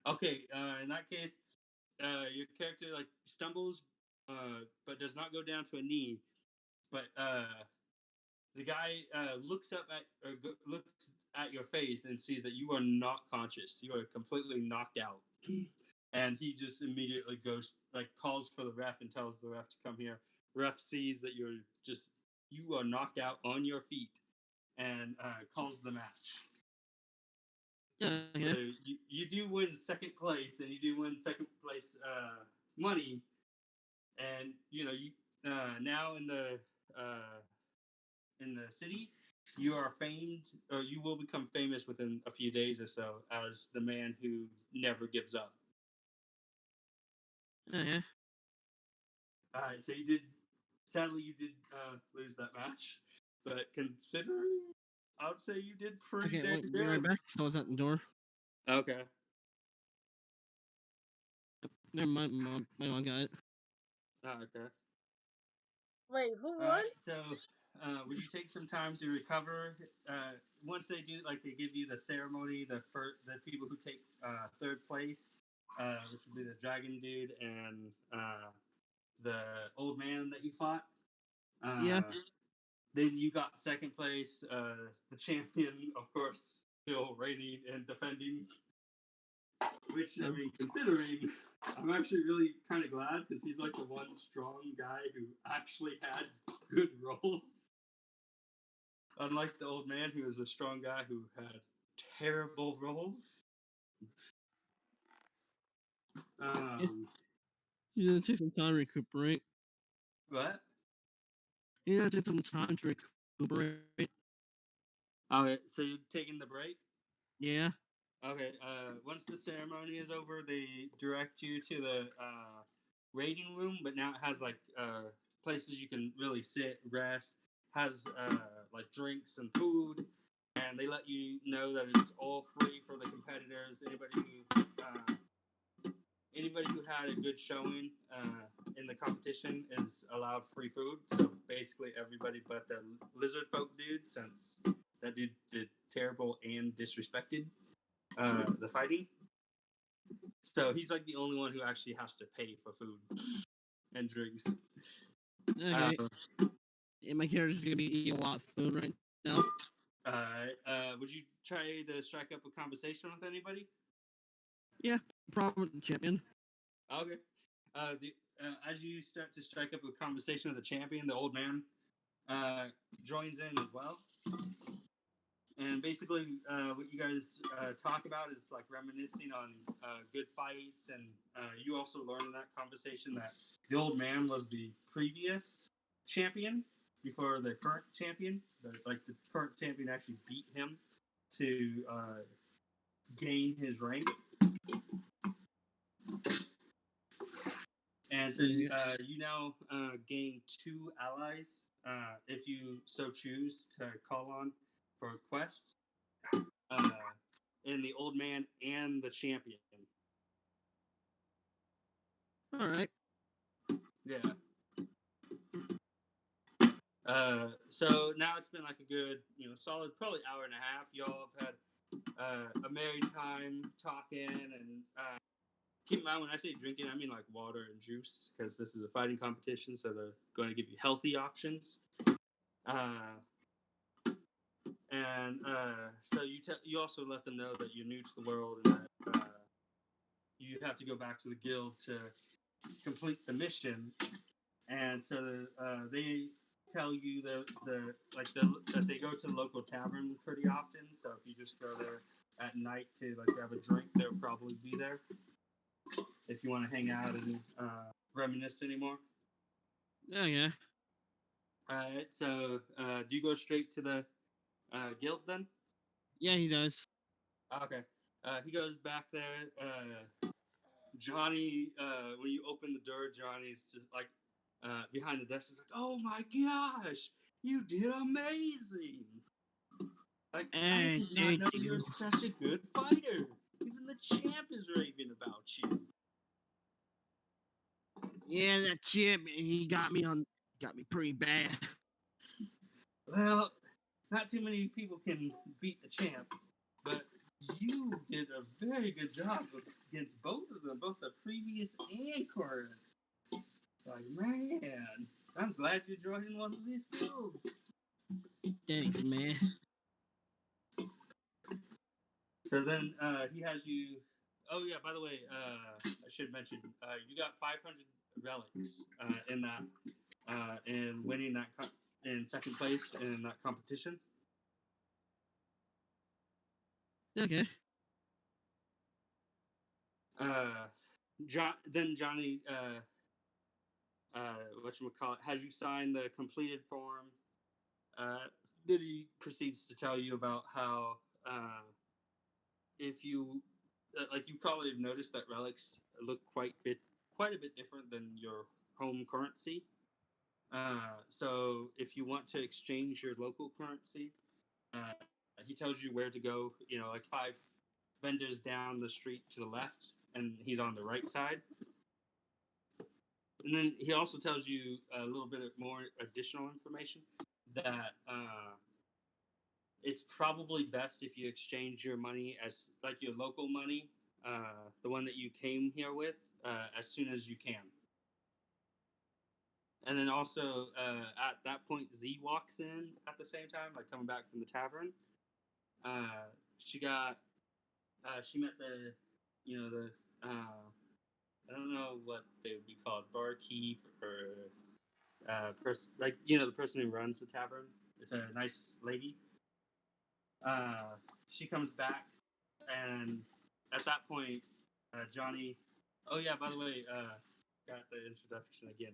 S4: Okay, in that case, your character like stumbles, but does not go down to a knee. But the guy looks up at looks at your face and sees that you are not conscious. You are completely knocked out, and he just immediately goes like calls for the ref and tells the ref to come here. Ref sees that you are knocked out on your feet and calls the match.
S3: Yeah, yeah.
S4: So you do win second place, and you do win second place money, and you know you now in the city you are famed, or you will become famous within a few days or so as the man who never gives up.
S3: Okay.
S4: All right, so you did. Sadly, you did lose that match, but considering, I would say you did pretty
S3: Okay,
S4: damn
S3: wait, be right
S4: good.
S3: back. Close that door.
S4: Okay.
S3: Never mind, my mom got it.
S4: Okay.
S2: Wait, who
S4: All
S2: won?
S4: right. So, would you take some time to recover? Once they do, like they give you the ceremony, the people who take third place, which would be the dragon dude and the old man that you fought.
S3: Yeah.
S4: Then you got second place. The champion, of course, still reigning and defending. Which I mean, considering, I'm actually really kind of glad because he's like the one strong guy who actually had good roles. Unlike the old man who was a strong guy who had terrible roles.
S3: You gotta take some time to recuperate.
S4: What?
S3: You gotta take some time to recuperate.
S4: Okay, so you're taking the break?
S3: Yeah.
S4: Okay, once the ceremony is over, they direct you to the raiding room, but now it has like places you can really sit, rest, has like drinks and food, and they let you know that it's all free for the competitors. Anybody who had a good showing in the competition is allowed free food. So basically everybody but the lizard folk dude, since that dude did terrible and disrespected the fighting. So he's like the only one who actually has to pay for food and drinks.
S3: Okay. And my character's gonna be eating a lot of food right now.
S4: Would you try to strike up a conversation with anybody?
S3: Yeah, problem with the champion.
S4: Okay. As you start to strike up a conversation with the champion, the old man joins in as well. And basically, what you guys talk about is like reminiscing on good fights, and you also learn in that conversation that the old man was the previous champion before the current champion. The current champion actually beat him to gain his rank, and so you now gain 2 allies if you so choose to call on for quests. In the old man and the champion.
S3: All right.
S4: Yeah. So now it's been like a good, solid, probably hour and a half. Y'all have had a merry time talking, and keep in mind when I say drinking, I mean like water and juice, because this is a fighting competition, so they're going to give you healthy options. So you also let them know that you're new to the world and that you have to go back to the guild to complete the mission. And so they tell you that they go to the local tavern pretty often. So if you just go there at night to like grab a drink, they'll probably be there. If you want to hang out and reminisce anymore.
S3: Okay.
S4: All right. So do you go straight to the guild then?
S3: Yeah, he does.
S4: Okay. He goes back there. Johnny, when you open the door, Johnny's just like behind the desk. He's like, "Oh my gosh, you did amazing! Like I
S3: Hey,
S4: did not
S3: thank
S4: know you
S3: you.
S4: were such a good fighter. Even the champ is raving about you."
S3: Yeah, that chip, he got me pretty bad.
S4: Well, not too many people can beat the champ, but you did a very good job against both of them, both the previous and current. Like, man, I'm glad you joined one of these guilds.
S3: Thanks, man.
S4: So then he has you. Oh yeah, by the way, I should mention you got 500 relics in that in winning that in second place in that competition.
S3: Okay.
S4: Then Johnny, whatchamacallit, has you sign the completed form then he proceeds to tell you about how if you like, you probably have noticed that relics look quite a bit different than your home currency. So if you want to exchange your local currency, he tells you where to go. You know, like 5 vendors down the street to the left, and he's on the right side. And then he also tells you a little bit more additional information that it's probably best if you exchange your money as like your local money, the one that you came here with, as soon as you can. And then also at that point, Z walks in at the same time, like coming back from the tavern. She got she met the you know the I don't know what they would be called, barkeep or person, like the person who runs the tavern. It's a nice lady. She comes back, and at that point, Johnny. Oh yeah, by the way, got the introduction again.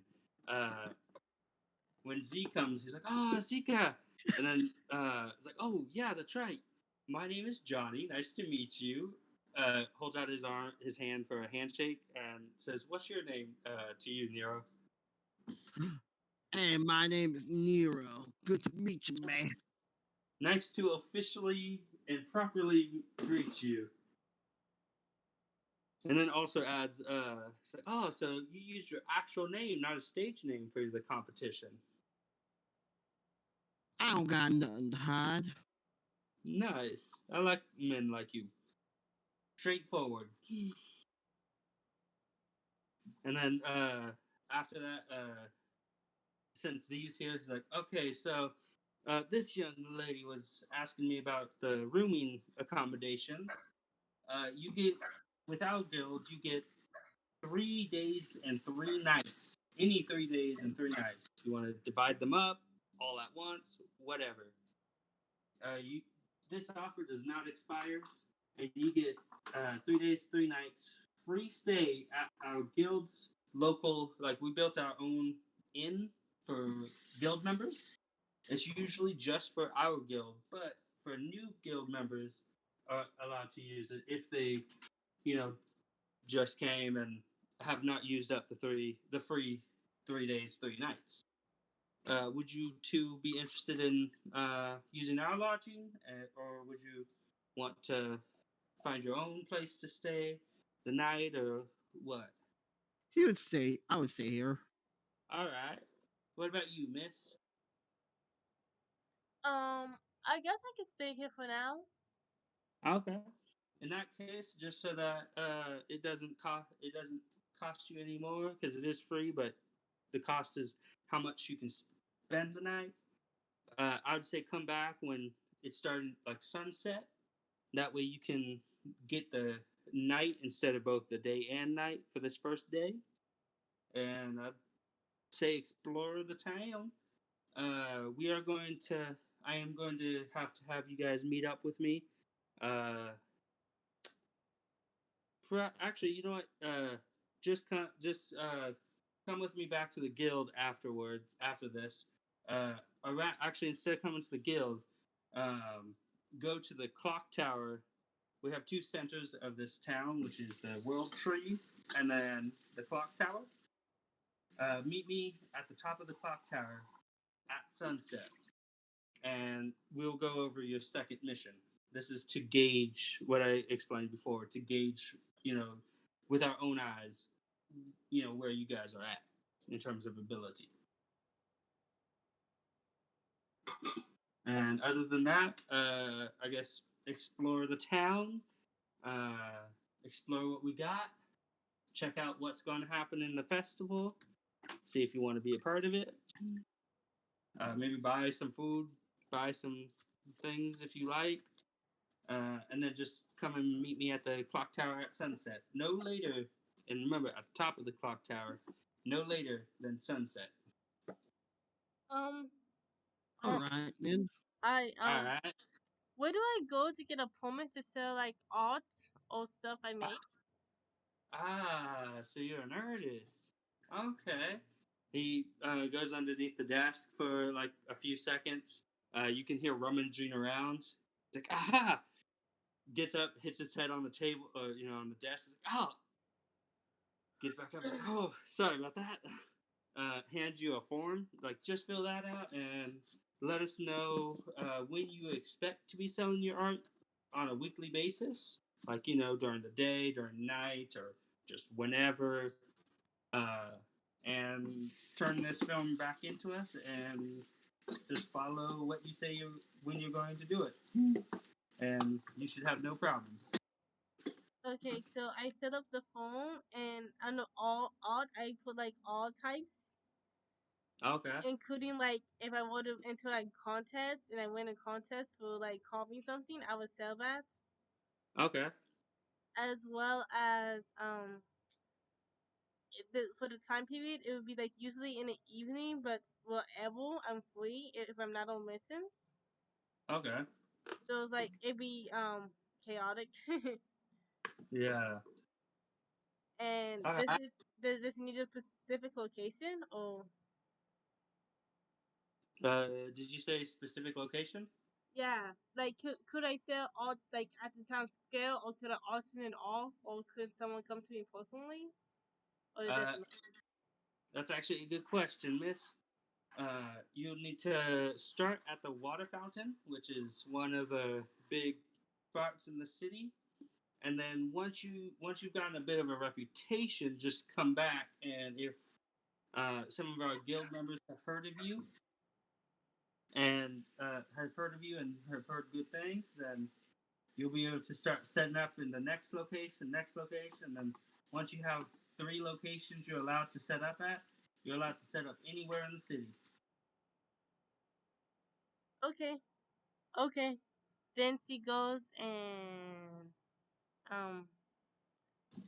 S4: When Z comes, he's like, "Oh, Zika," and then it's like, "Oh yeah, that's right. My name is Johnny. Nice to meet you." Holds out his hand for a handshake, and says, "What's your name to you, Nero?"
S3: Hey, my name is Nero. Good to meet you, man.
S4: Nice to officially and properly greet you. And then also adds, it's like, "Oh, so you used your actual name, not a stage name for the competition."
S3: I don't got nothing to hide.
S4: Nice. I like men like you. Straightforward. And then after that, since these here, he's like, "Okay, so this young lady was asking me about the rooming accommodations. You get, with our guild, you get 3 days and 3 nights. Any 3 days and 3 nights. You want to divide them up all at once, whatever. You This offer does not expire, and you get 3 days, 3 nights, free stay at our guild's local. Like, we built our own inn for guild members. It's usually just for our guild, but for new guild members are allowed to use it if they, you know, just came and have not used up the free 3 days, 3 nights. Would you two be interested in using our lodging, or would you want to find your own place to stay the night, or what?
S3: I would stay here.
S4: All right. What about you, miss?
S2: I guess I can stay here for now.
S4: Okay. In that case, just so that it doesn't cost you anymore because it is free, but the cost is how much you can spend the night. I would say come back when it's starting like sunset. That way you can get the night instead of both the day and night for this first day. And I'd say explore the town. We are going to. I am going to have you guys meet up with me. Uh, Actually, you know what? Come with me back to the guild afterwards. After this, actually, instead of coming to the guild, um, go to the clock tower. We have two centers of this town, which is the World Tree and then the clock tower. Meet me at the top of the clock tower at sunset, and we'll go over your second mission. This is to gauge what I explained before, to gauge, you know, with our own eyes, where you guys are at in terms of ability. And other than that, I guess explore the town, uh, explore what we got, check out what's going to happen in the festival, see if you want to be a part of it. Maybe buy some food, buy some things if you like, and then just come and meet me at the clock tower at sunset. No later, and remember, at the top of the clock tower, no later than sunset.
S2: Um,
S3: All
S2: uh,
S3: right, then.
S2: I
S4: All right.
S2: where do I go to get a permit to sell like art or stuff I made?
S4: So you're an artist. Okay. He goes underneath the desk for like a few seconds, You can hear rummaging around. It's like, aha! Gets up, hits his head on the table, on the desk. Like, oh! Gets back up. Like, oh, sorry about that. Hands you a form. Like, just fill that out and let us know when you expect to be selling your art on a weekly basis. Like, during the day, during the night, or just whenever. And turn this film back into us and just follow what you say when you're going to do it. And you should have no problems.
S2: Okay, so I fill up the form and under all I put like all types,
S4: Okay.
S2: including like if I want to enter like contest and I win a contest for like copying something, I would sell that.
S4: Okay.
S2: As well as for the time period, it would be like usually in the evening, but wherever I'm free if I'm not on missions.
S4: Okay.
S2: So it's like it'd be chaotic.
S4: Yeah.
S2: And
S4: Okay.
S2: does this need a specific location or
S4: Did you say specific location?
S2: yeah, like could I sell all like at the town scale or could I auction it off or could someone come to me personally? Or it
S4: Uh,
S2: doesn't
S4: that's actually a good question, Miss. You'll need to start at the water fountain, which is one of the big spots in the city. And then once you've gotten a bit of a reputation, just come back, and if some of our guild members have heard of you and have heard good things, then you'll be able to start setting up in the next location. Then once you have 3 locations you're allowed to set up at, you're allowed to set up anywhere in the city.
S2: okay. Okay. Then she goes and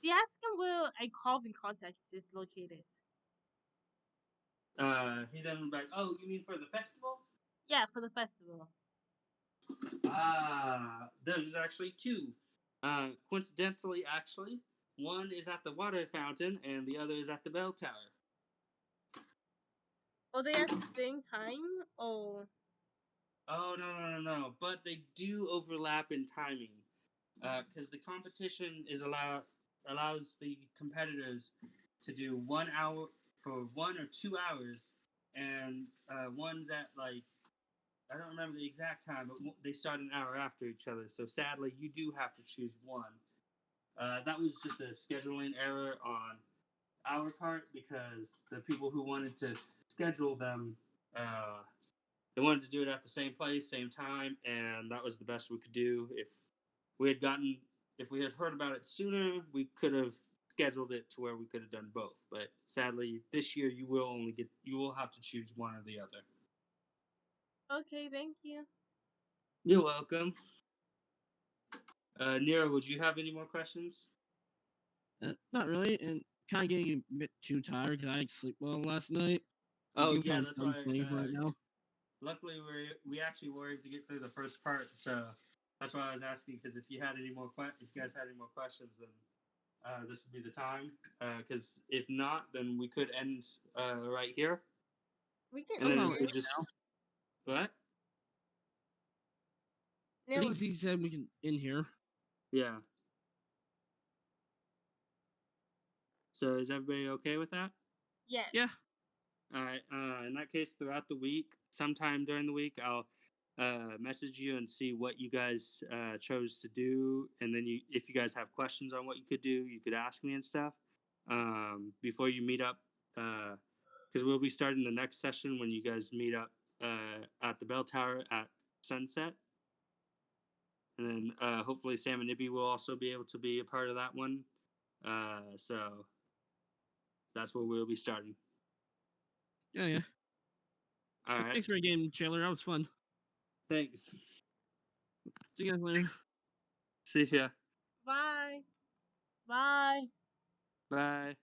S2: she asks him where a Calvin Context is located.
S4: He then was like, "Oh, you mean for the festival?"
S2: Yeah, for the festival.
S4: There's actually 2. Coincidentally, actually, one is at the water fountain and the other is at the bell tower.
S2: Are they at the same time? Or
S4: Oh, no. But they do overlap in timing. Because the competition allows the competitors to do 1 hour for 1 or 2 hours, and one's at like, I don't remember the exact time, but they start an hour after each other. So sadly, you do have to choose one. That was just a scheduling error on our part because the people who wanted to schedule them, they wanted to do it at the same place, same time, and that was the best we could do. If we had heard about it sooner, we could have scheduled it to where we could have done both. But sadly, this year you will have to choose one or the other.
S2: okay, thank you.
S4: You're welcome. Nero, would you have any more questions?
S3: Not really, and kind of getting a bit too tired because I didn't sleep well last night.
S4: Oh
S3: I'm
S4: yeah,
S3: kind of
S4: that's
S3: done
S4: why.
S3: playing right now.
S4: Luckily, we actually were able to get through the first part, so that's why I was asking. Because if you guys had any more questions, then this would be the time. Because if not, then we could end right here,
S2: We can
S4: and then
S3: fine
S4: we
S3: with
S4: could
S3: it
S4: just
S3: now.
S4: what?
S3: I think he said we can end here.
S4: Yeah. So is everybody okay with that?
S2: Yes.
S3: Yeah.
S4: All right. In that case, throughout the week, sometime during the week, I'll message you and see what you guys chose to do, and then if you guys have questions on what you could do, you could ask me and stuff before you meet up, because we'll be starting the next session when you guys meet up at the bell tower at sunset, and then hopefully Sam and Nippy will also be able to be a part of that one. So that's where we'll be starting.
S3: Yeah.
S4: All right.
S3: Thanks for the game, Chandler. That was fun.
S4: Thanks.
S3: See you guys later.
S4: See ya.
S2: Bye. Bye.
S4: Bye.